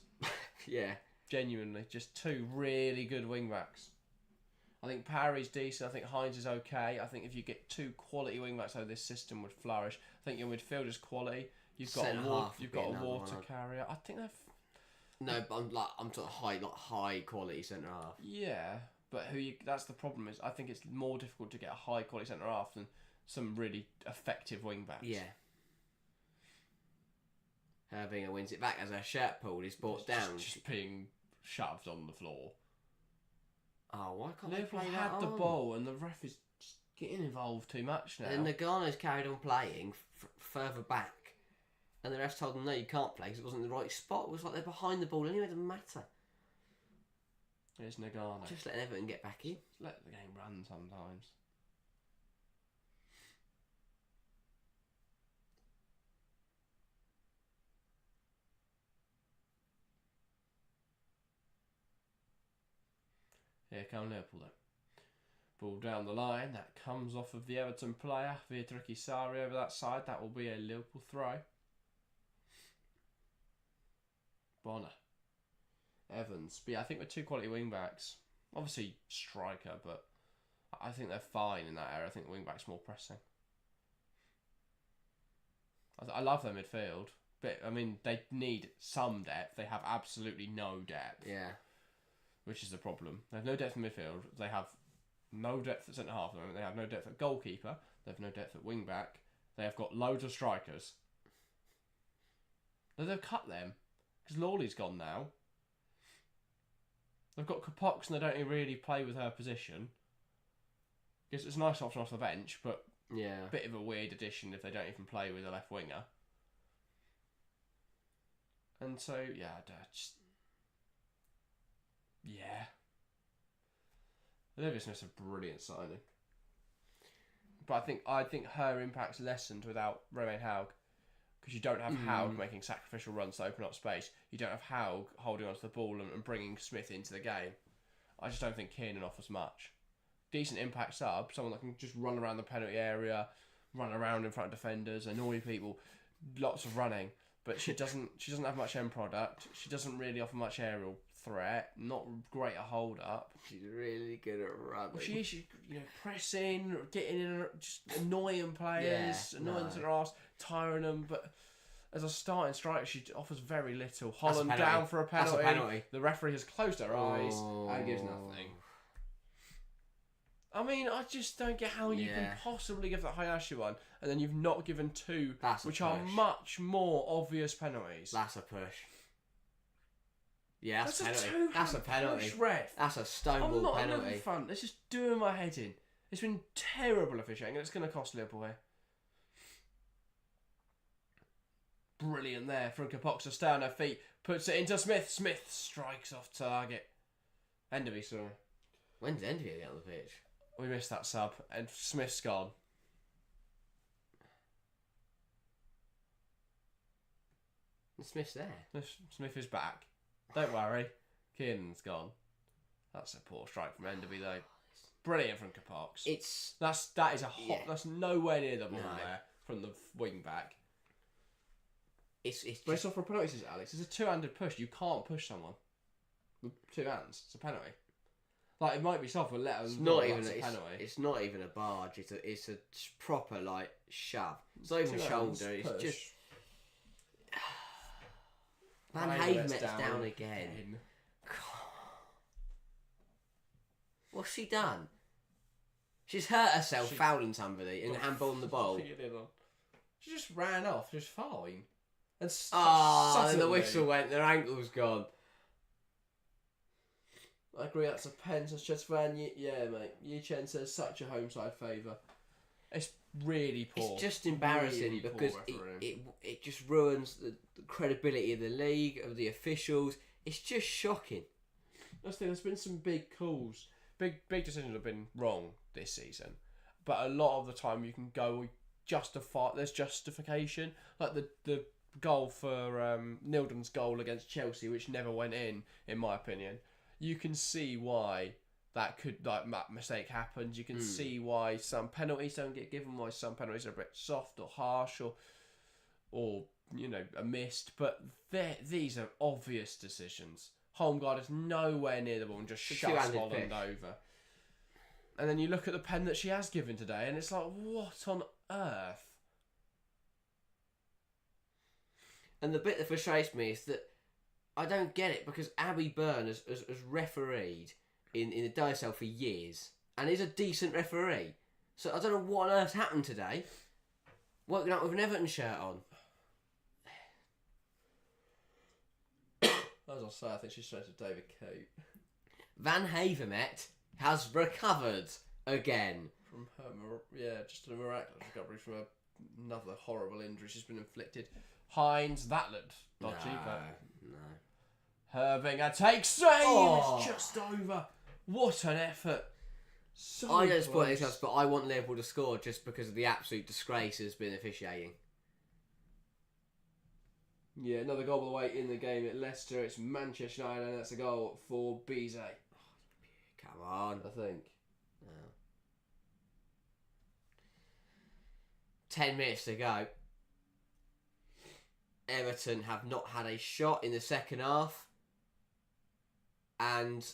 Yeah. Genuinely, just 2 really good wing backs. I think Parry's decent. I think Hines is okay. I think if you get 2 quality wing backs, this system would flourish. I think your midfield is quality. You've got a water carrier. I think they've. No, but I'm talking high quality centre half. Yeah, but that's the problem is I think it's more difficult to get a high quality centre half than some really effective wing backs. Yeah. Herbinger wins it back as her shirt pulled is brought down. Just being shoved on the floor. Oh, why can't Liverpool they play had that the on? ball and the ref is just getting involved too much now. And Nagano's carried on playing further back. And the ref told them, no, you can't play because it wasn't the right spot. It was like they're behind the ball anyway, it doesn't matter. It's Nagano. Just let Everton get back in. Just let the game run sometimes. Here come Liverpool then. Ball down the line. That comes off of the Everton player. Viatriki Sari over that side. That will be a Liverpool throw. Bonner. Evans. But yeah, I think with 2 quality wing backs. Obviously striker, but I think they're fine in that area. I think wing backs more pressing. I love their midfield. But, I mean, they need some depth. They have absolutely no depth. Yeah. Which is the problem. They have no depth in midfield. They have no depth at centre half at the moment. They have no depth at goalkeeper. They have no depth at wing back. They have got loads of strikers. No, they've cut them. Because Lawley's gone now. They've got Kapox and they don't really play with her position. Because it's a nice option off the bench, but yeah, a bit of a weird addition if they don't even play with a left winger. And so, yeah, yeah. Olivia Smith's a brilliant signing. But I think her impact's lessened without Romain Haug. Because you don't have Haug making sacrificial runs to open up space. You don't have Haug holding onto the ball and bringing Smith into the game. I just don't think Kiernan offers much. Decent impact sub, someone that can just run around the penalty area, run around in front of defenders, annoy people, lots of running. But she doesn't have much end product. She doesn't really offer much aerial threat. Not great at hold up. She's really good at running. Well, she is, pressing, getting in, just annoying players, annoying their arse, tiring them. But as a starting striker, she offers very little. Holland down for a penalty. That's a penalty. The referee has closed her eyes and gives nothing. I mean, I just don't get how you can possibly give that Hayashi one, and then you've not given two, which are much more obvious penalties. That's a push. Yeah, that's a penalty. That's a penalty. That's a stonewall penalty. I'm not having fun. It's just doing my head in. It's been terrible officiating, and it's going to cost Liverpool here. Brilliant there from Kapoxa. Stay on her feet. Puts it into Smith. Smith strikes off target. Enderby, sorry. When's Enderby get on the pitch? We missed that sub, and Smith's gone. And Smith's there. Smith is back. Don't worry. Kiernan's gone. That's a poor strike from Enderby, though. Brilliant from Kapox. That is a hot. Yeah. That's nowhere near the ball there from the wing back. But it's off for a penalty, says Alex. It's a two-handed push. You can't push someone with two hands. It's a penalty. Like, it might be soft, but let alone a penalty. It's not even a barge. It's a proper shove. It's not even shoulder. It's just. Van Haven's down again. What's she done? She's hurt herself fouling somebody and handballing the ball. She just ran off, just fine. And the whistle went. Their ankle's gone. I agree, that's a pen. Says Chesvan. Yeah, mate. Yichen says such a home side favour. It's really poor. It's just embarrassing because it just ruins the credibility of the league, of the officials. It's just shocking. That's the thing. There's been some big calls. Big decisions have been wrong this season. But a lot of the time you can go there's justification. Like the goal for Nildon's goal against Chelsea, which never went in my opinion. You can see why that mistake happens. You can see why some penalties don't get given, why some penalties are a bit soft or harsh or are missed. But these are obvious decisions. Holmgard is nowhere near the ball and just shuts Holland over. And then you look at the pen that she has given today, and it's like, what on earth? And the bit that frustrates me is that I don't get it, because Abby Byrne has refereed in the WSL for years and is a decent referee. So I don't know what on earth happened today. Woken up with an Everton shirt on. As I say, I think she's straight to David Cope. Van Havermet has recovered again. From her, just a miraculous recovery from another horrible injury she's been inflicted. Hines, that looked dodgy, but... No. Hervinger takes save. It's just over. What an effort. I don't support this, but I want Liverpool to score just because of the absolute disgrace has been officiating. Yeah, another goal all the way in the game at Leicester. It's Manchester United, and that's a goal for Bize. Come on. I think. No. 10 minutes to go. Everton have not had a shot in the second half. And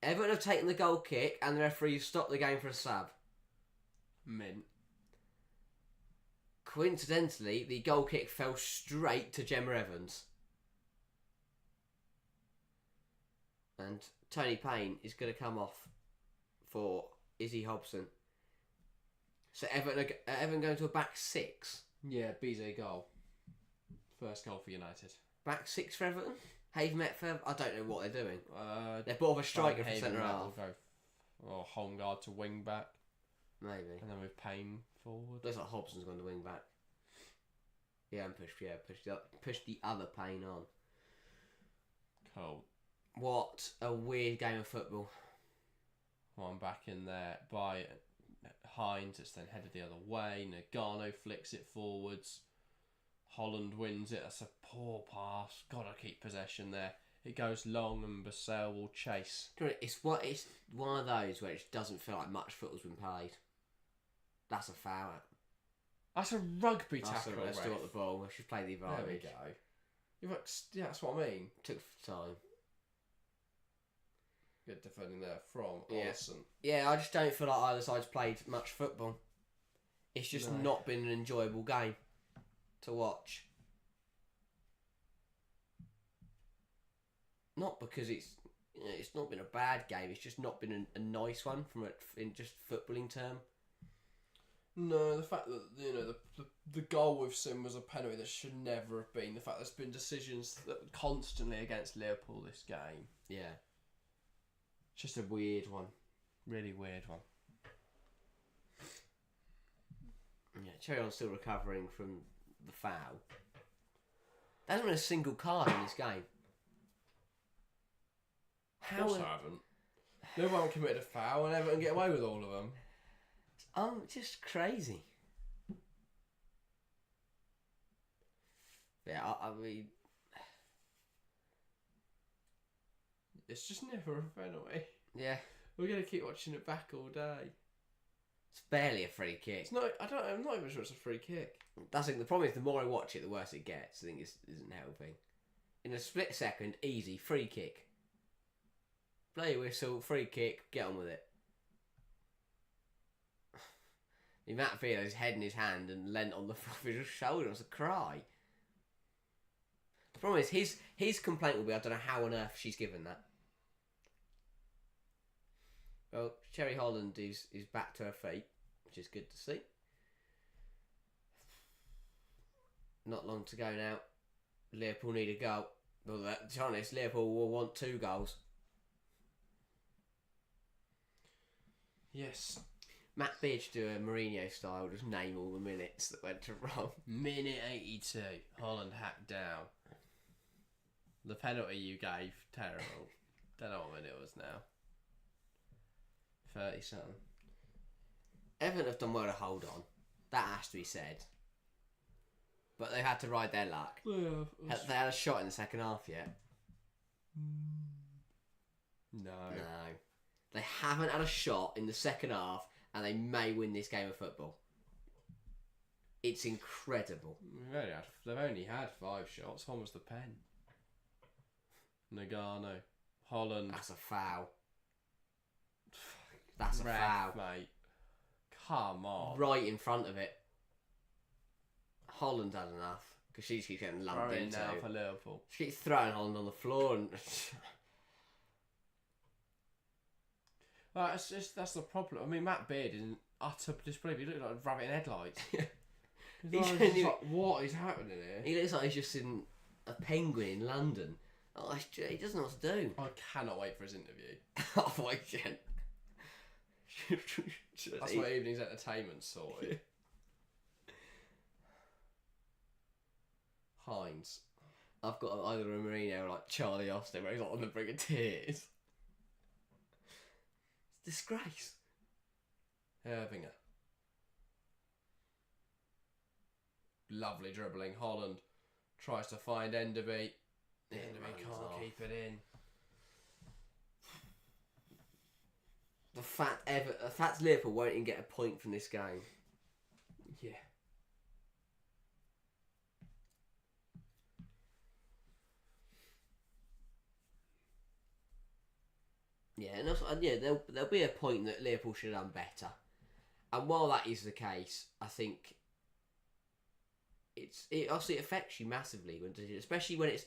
Everton have taken the goal kick and the referee stopped the game for a sub. Mint. Coincidentally, the goal kick fell straight to Gemma Evans. And Tony Payne is going to come off for Izzy Hobson. So Everton going to a back six. Yeah, Bize goal. First goal for United. Back six for Everton? Havermet for... I don't know what they're doing. They've brought off a striker for centre half. Or Holmgard to wing back. Maybe. And then with Payne forward. Looks like Hobson's gone to wing back. Yeah, and push the other Payne on. Cool. What a weird game of football. One back in there by Hines. It's then headed the other way. Nagano flicks it forwards. Holland wins it. That's a poor pass. Gotta keep possession there. It goes long and Basel will chase. It's one of those where it just doesn't feel like much football's been played. That's a foul. That's a rugby tackle. Let's do up the ball. We should play the advantage. There we go. Yeah, that's what I mean. Took time. Good defending there from Olsen. Yeah, I just don't feel like either side's played much football. It's just not been an enjoyable game to watch. Not because it's not been a bad game. It's just not been a nice one in just footballing term. No, the fact that the goal we've seen was a penalty that should never have been. The fact there's been decisions that constantly against Liverpool this game. Yeah. Just a weird one. Really weird one. Yeah, Cherryon's still recovering from the foul. There hasn't been a single card in this game. How? Of course I haven't. No one committed a foul and Everton get away with all of them. Just crazy. Yeah, I mean... It's just never a penalty. Yeah. We're going to keep watching it back all day. It's barely a free kick. It's not. I'm not even sure it's a free kick. The problem is the more I watch it, the worse it gets. I think it isn't helping. In a split second, easy, free kick. Play your whistle, free kick, get on with it. Matt Villa, his head in his hand and leant on the front of his shoulder. It was a cry. The problem is his complaint will be, I don't know how on earth she's given that. Well, Cherry Holland is back to her feet, which is good to see. Not long to go now. Liverpool need a goal. Well, to be honest, Liverpool will want 2 goals. Yes. Matt Beard should do a Mourinho style, just name all the minutes that went to wrong. Minute 82, Holland hacked down. The penalty you gave, terrible. Don't know what minute it was now. 30 something. Everton have done well to hold on. That has to be said. But they've had to ride their luck. Yeah, They had a shot in the second half yet? No. They haven't had a shot in the second half and they may win this game of football. It's incredible. They've only had 5 shots. One was the pen. Nagano. Holland. That's a foul. That's a foul. Mate. Come on. Right in front of it. Holland had enough. Because she keeps getting lumped into. Now for Liverpool. She keeps throwing Holland on the floor and... That's the problem. I mean, Matt Beard is in utter disbelief. He looks like a rabbit in headlights. What is happening here? He looks like he's just in a penguin in London. Oh, he doesn't know what to do. I cannot wait for his interview. Oh my god. That's my evening's entertainment sorted. Hines. I've got either a Mourinho or like Charlie Austin where he's like on the brink of tears. It's a disgrace. Hervinger. Lovely dribbling. Holland tries to find Enderby. Enderby can't keep it in. The fact Liverpool won't even get a point from this game. Yeah. Yeah, and also, there'll be a point that Liverpool should have done better. And while that is the case, I think it obviously affects you massively especially when it's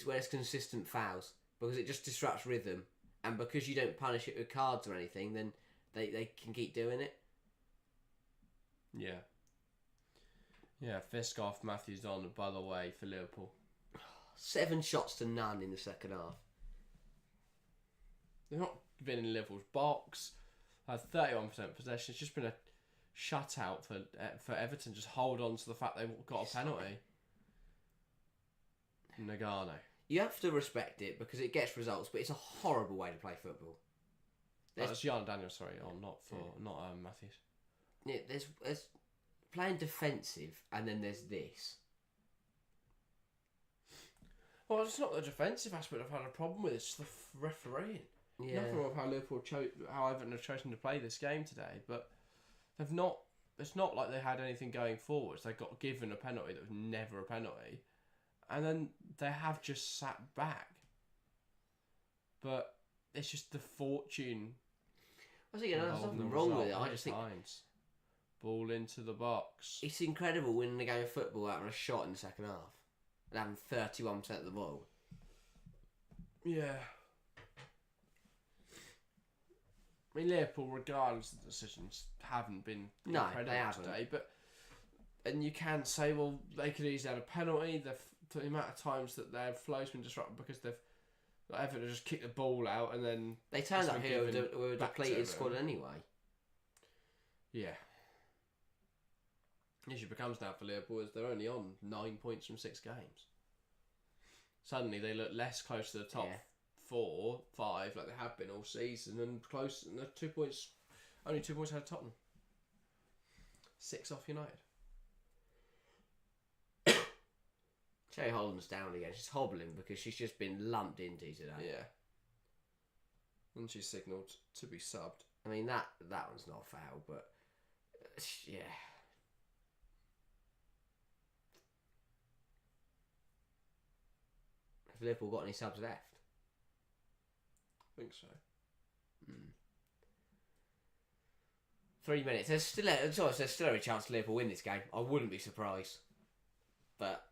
when it's consistent fouls, because it just disrupts rhythm, and because you don't punish it with cards or anything, then they can keep doing it. Yeah. Yeah, Fiskoff, Matthews on, by the way, for Liverpool. 7 shots to none in the second half. They've not been in Liverpool's box. Had 31% possession. It's just been a shutout for Everton. Just hold on to the fact they got a penalty. Nagano. You have to respect it because it gets results, but it's a horrible way to play football. That's Jan Daniels, sorry, not Matthews. Yeah, there's playing defensive, and then there's this. Well, it's not the defensive aspect I've had a problem with. It's the refereeing. Yeah. Nothing wrong with how Everton have chosen to play this game today, but they've not. It's not like they had anything going forwards. They got given a penalty that was never a penalty, and then they have just sat back. But it's just the fortune. I think there's nothing wrong with it. I just think ball into the box. It's incredible winning a game of football out of a shot in the second half and having 31% of the ball. Yeah. I mean, Liverpool, regardless of the decisions, haven't been incredible today. And you can say, well, they could easily have a penalty. The amount of times that their flow's been disrupted because Everton just kicked the ball out and then they turned up here with a depleted squad anyway. Yeah. The issue becomes now for Liverpool is they're only on 9 points from 6 games. Suddenly they look less close to the top 4, 5 like they have been all season, and close. And they're 2 points, only 2 points ahead of Tottenham. 6 off United. Cherry Holland's down again. She's hobbling because she's just been lumped into today. Yeah. And she's signalled to be subbed. I mean that one's not foul, but yeah. Have Liverpool got any subs left? I think so. 3 minutes. There's still a chance Liverpool win this game. I wouldn't be surprised. But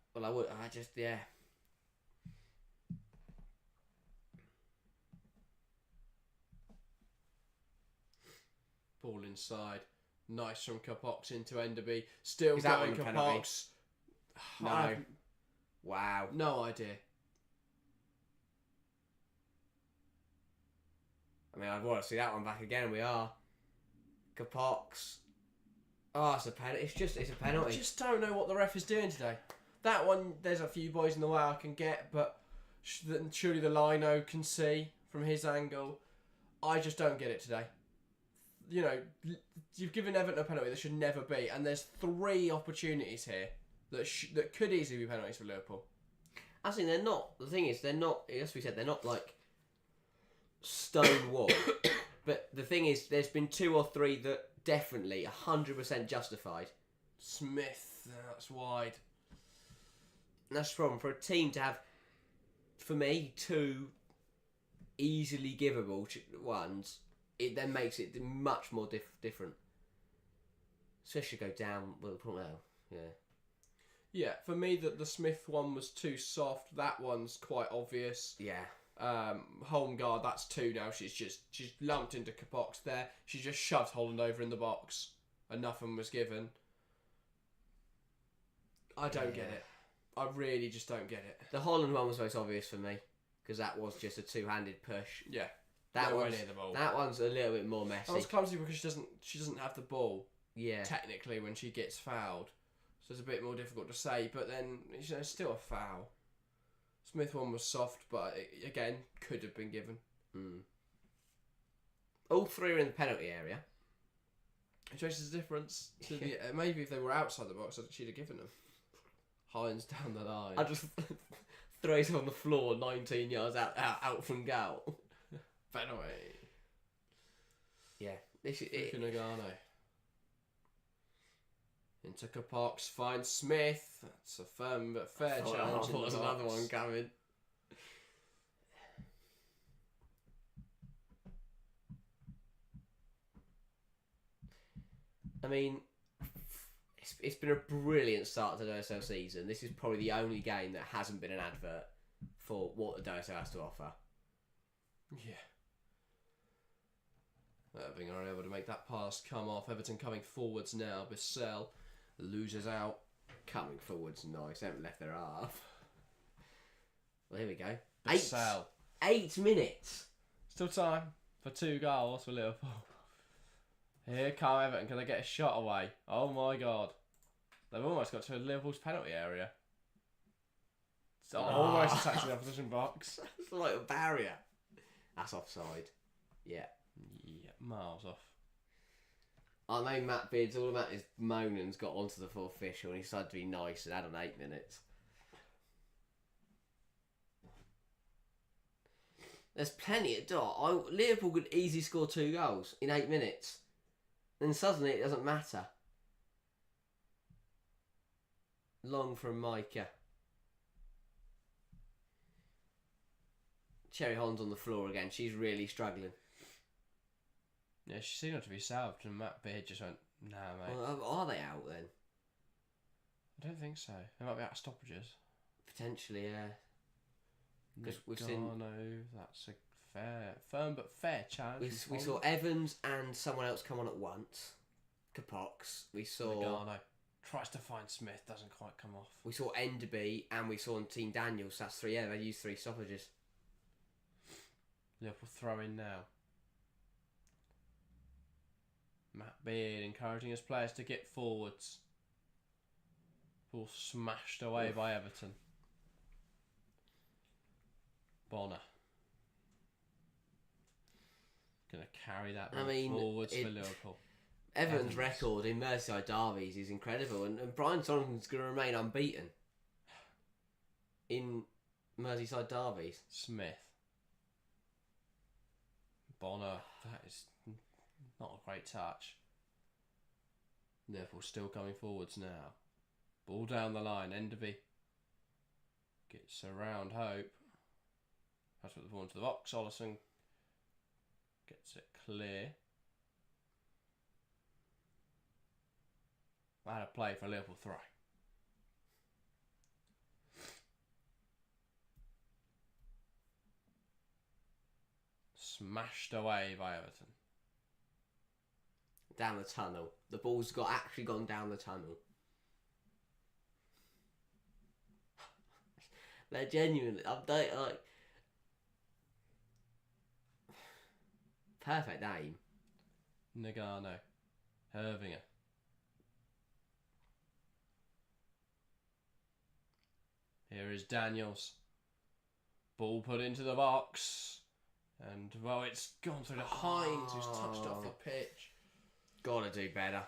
yeah. Ball inside. Nice from Capox into Enderby. Still going Capox. No. Wow. No idea. I mean, I'd want to see that one back again. We are. Capox. Oh, it's a penalty. It's a penalty. I just don't know what the ref is doing today. That one, there's a few boys in the way I can get, but surely the lino can see from his angle. I just don't get it today. You know, you've given Everton a penalty that should never be, and there's 3 opportunities here that could easily be penalties for Liverpool. I think they're not. The thing is, they're not. As we said, they're not like stone wall. But the thing is, there's been 2 or 3 that definitely 100% justified. Smith, that's wide. And that's the problem for a team to have, for me, 2 easily givable ones. It then makes it much more different. Especially go down. Well, yeah. Yeah, for me, the Smith one was too soft. That one's quite obvious. Yeah. Home guard, that's 2 now. She's lumped into Capox there. She just shoved Holland over in the box, and nothing was given. I don't get it. I really just don't get it. The Holland one was most obvious for me because that was just a 2-handed push. Yeah. That one's near the ball. That one's a little bit more messy. That was clumsy because she doesn't have the ball. Yeah. Technically, when she gets fouled, so it's a bit more difficult to say. But then it's still a foul. Smith one was soft, but it, again, could have been given. All 3 are in the penalty area. Which makes a difference. To maybe if they were outside the box, she'd have given them. Hines down the line. I just throws on the floor 19 yards out from goal. Penalty. Yeah. Nagano. Into Capox, finds Smith. That's a firm but fair challenge. I thought there's another one coming. I mean, it's been a brilliant start to the WSL season. This is probably the only game that hasn't been an advert for what the WSL has to offer. Yeah. Being unable to make that pass come off. Everton coming forwards now. Bissell loses out. Coming forwards, nice. They haven't left their half. Well, here we go. Bissell. 8 minutes. Still time for 2 goals for Liverpool. Here come Everton. Can they get a shot away? Oh my God. They've almost got to Liverpool's penalty area. almost attacking the opposition box. It's like a barrier. That's offside. Yeah. Yeah, miles off. I know Matt Beard's all about his moaning's got onto the full official and he decided to be nice and had on 8 minutes. There's plenty of dot. Liverpool could easily score 2 goals in 8 minutes. Then suddenly it doesn't matter. Long from Micah. Cherry Holland's on the floor again. She's really struggling. Yeah, she seemed to be salved, and Matt Beard just went, nah, mate. Well, are they out then? I don't think so. They might be out of stoppages. Potentially, yeah. Because we've seen. No, that's a firm but fair challenge. We saw Evans and someone else come on at once. Capox. We saw. Nagano tries to find Smith, doesn't quite come off. We saw Enderby and we saw Team Daniels. That's 3. Yeah, they used 3 stoppages. Liverpool throw in now. Matt Beard encouraging his players to get forwards. Ball smashed away by Everton. Bonner. Going to carry that forwards for Liverpool. Everton's record in Merseyside derbies is incredible, and Brian Solomon's going to remain unbeaten in Merseyside derbies. Smith. Bonner. That is not a great touch. Liverpool still coming forwards now. Ball down the line. Enderby gets around Hope. Has put the ball into the box. Ollison gets it clear. I had a play for a Liverpool throw. Smashed away by Everton. Down the tunnel. The ball's actually gone down the tunnel. They're genuinely. Perfect aim. Nagano. Hervinger. Here is Daniels. Ball put into the box. And, well, it's gone through to Hines, who's touched off the pitch. Gotta do better.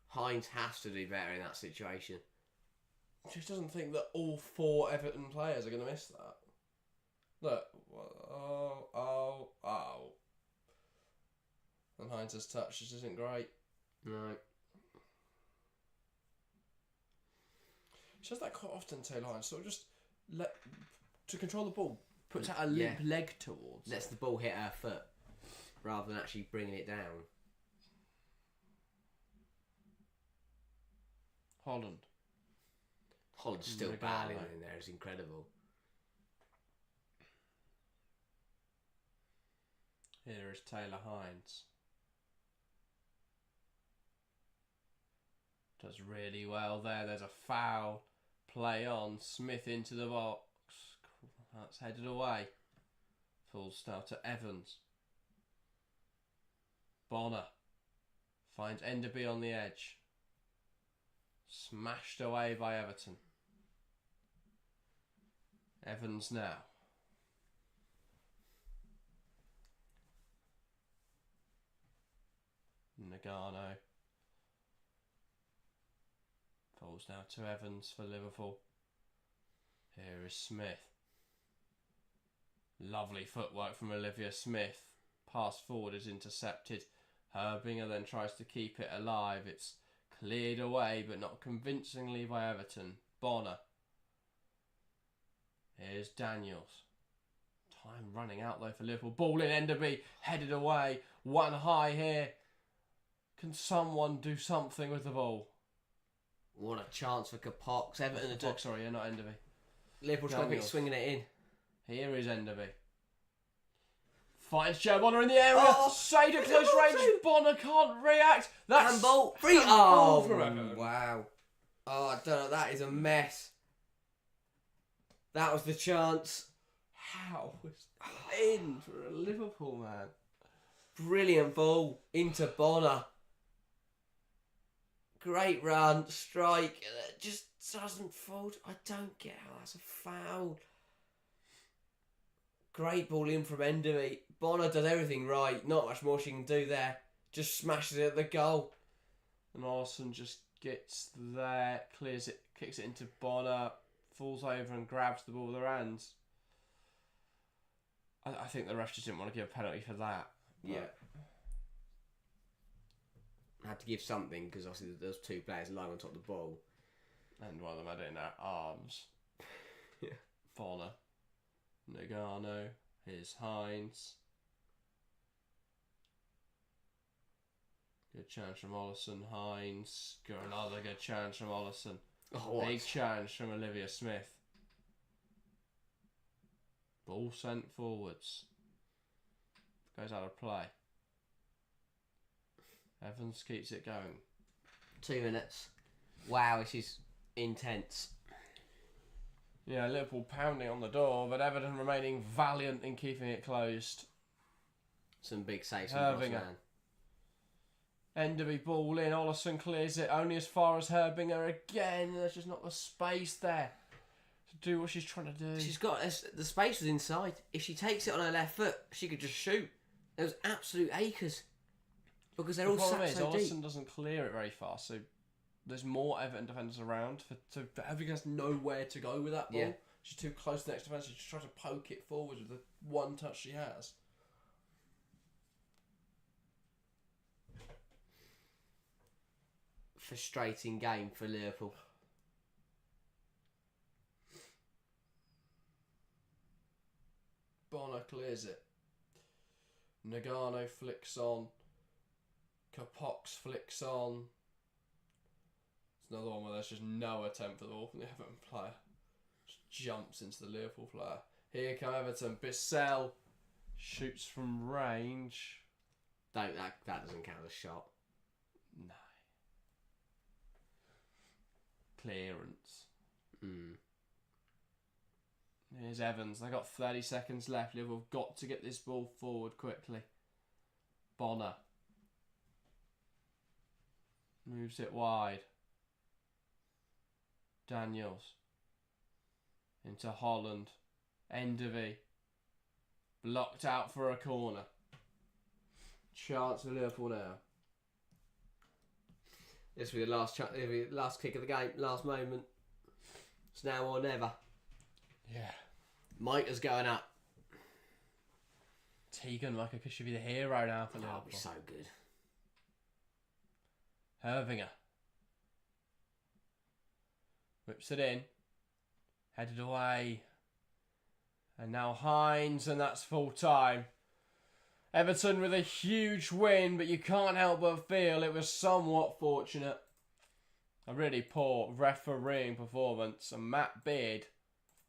Hines has to do better in that situation. Just doesn't think that all 4 Everton players are going to miss that. Look. Oh. And Hines' touch just isn't great. No. She does that quite often, Taylor Hines. Sort of just to control the ball. Puts out a limp leg towards Lets the ball hit her foot rather than actually bringing it down. Holland's still battling in there. It's incredible. Here is Taylor Hines. Does really well there. There's a foul. Play on. Smith into the box. That's headed away. Falls now to Evans. Bonner finds Enderby on the edge. Smashed away by Everton. Evans now. Nagano. Falls now to Evans for Liverpool. Here is Smith. Lovely footwork from Olivia Smith. Pass forward is intercepted. Herbinger then tries to keep it alive. It's cleared away, but not convincingly by Everton. Bonner. Here's Daniels. Time running out though for Liverpool. Ball in Enderby. Headed away. One high here. Can someone do something with the ball? What a chance for Capox. Everton. Not Enderby. Liverpool's got to be swinging it in. Here is Enderby. Finds Joe Bonner in the area. Straight at close range. Bonner can't react. That's handball. Free. Oh, wow. Oh, I don't know. That is a mess. That was the chance. How was that in for a Liverpool man? Brilliant ball into Bonner. Great run, strike, just doesn't fall. I don't get how that's a foul. Great ball in from Enderby. Bonner does everything right. Not much more she can do there. Just smashes it at the goal. And Olsen just gets there, clears it, kicks it into Bonner, falls over and grabs the ball with her hands. I think the ref just didn't want to give a penalty for that. Yeah. Had to give something because obviously there's two players lying on top of the ball. And one of them had it in their arms. Yeah. Bonner. Nagano. Here's Hines. Good chance from Ollison. Hines. Got another good chance from Ollison. Oh, big chance from Olivia Smith. Ball sent forwards. Goes out of play. Evans keeps it going. 2 minutes. Wow, this is intense. Yeah, Liverpool pounding on the door, but Everton remaining valiant in keeping it closed. Some big saves from Herbinger. Enderby ball in, Ollison clears it only as far as Herbinger again. There's just not the space there to do what she's trying to do. She's got the space was inside. If she takes it on her left foot, she could just shoot. There was absolute acres because they're all sat so deep. Ollison doesn't clear it very fast, so there's more Everton defenders around for Herbinger has nowhere to go with that ball. Yeah. She's too close to the next defence. She just tries to poke it forward with the one touch she has. Frustrating game for Liverpool. Bonner clears it. Nagano flicks on. Capox flicks on. It's another one where there's just no attempt for the ball from the Everton player. Just jumps into the Liverpool player. Here come Everton. Bissell shoots from range. That doesn't count as a shot. No. Clearance. Here's Evans. They got 30 seconds left. Liverpool have got to get this ball forward quickly. Bonner moves it wide. Daniels into Holland. Enderby blocked out for a corner. Chance for Liverpool now. This will be the last kick of the game, last moment. It's now or never. Yeah. Mitre going up. Tegan should be the hero now for Liverpool. That'll be so good. Herbinger whips it in. Headed away. And now Hines, and that's full time. Everton with a huge win, but you can't help but feel it was somewhat fortunate. A really poor refereeing performance, and Matt Beard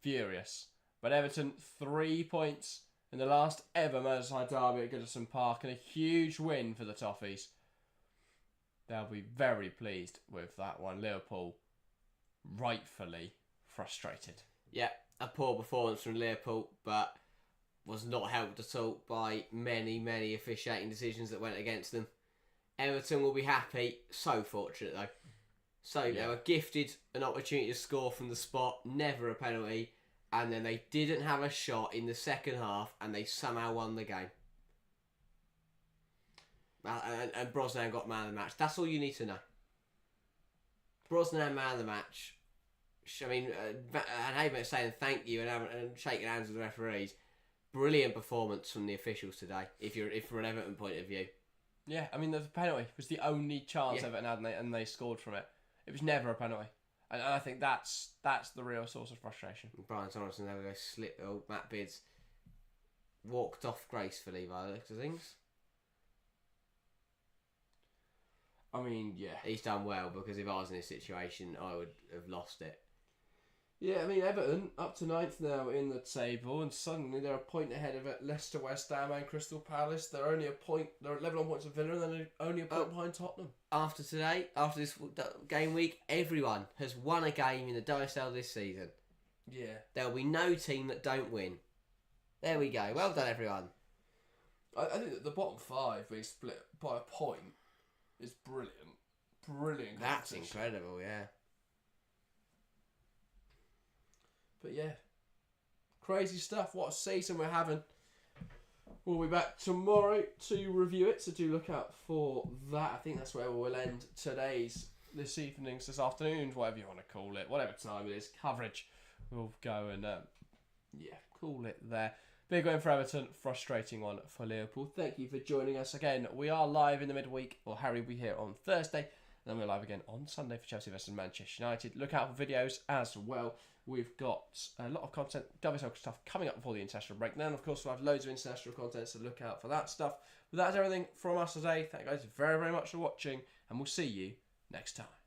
furious. But Everton 3 points in the last ever Merseyside derby at Goodison Park, and a huge win for the Toffees. They'll be very pleased with that one. Liverpool rightfully frustrated. Yeah, a poor performance from Liverpool, but was not helped at all by many officiating decisions that went against them. Everton will be happy. So fortunate though. So they were gifted an opportunity to score from the spot, never a penalty, and then they didn't have a shot in the second half, and they somehow won the game. And Brosnan got man of the match. That's all you need to know. Brosnan man of the match. I mean, and Hayman saying thank you and shaking hands with the referees. Brilliant performance from the officials today, if from an Everton point of view. Yeah, I mean, the penalty was the only chance Everton had, and they scored from it. It was never a penalty. And I think that's the real source of frustration. Brian Thompson there we go, slip. Oh, Matt Beard's walked off gracefully by the looks of things. I mean, yeah. He's done well, because if I was in this situation, I would have lost it. Yeah, I mean, Everton up to 9th now in the table, and suddenly they're a point ahead of it. Leicester, West Ham and Crystal Palace. They're only a point. They're 11 on points of Villa, and they're only a point behind Tottenham. After today, after this game week, everyone has won a game in the WSL this season. Yeah. There'll be no team that don't win. There we go. Well done, everyone. I think that the bottom 5 being split by a point is brilliant. brilliant. That's incredible, yeah. But yeah, crazy stuff. What a season we're having. We'll be back tomorrow to review it, so do look out for that. I think that's where we'll end this evening's, this afternoon, whatever you want to call it, whatever time it is, coverage. We'll go and, call it there. Big win for Everton, frustrating one for Liverpool. Thank you for joining us again. We are live in the midweek, or Harry will be here on Thursday, and then we're live again on Sunday for Chelsea vs Manchester United. Look out for videos as well. We've got a lot of content, WSL stuff coming up before the international break. Then, of course, we'll have loads of international content, so look out for that stuff. But that's everything from us today. Thank you guys very, very much for watching, and we'll see you next time.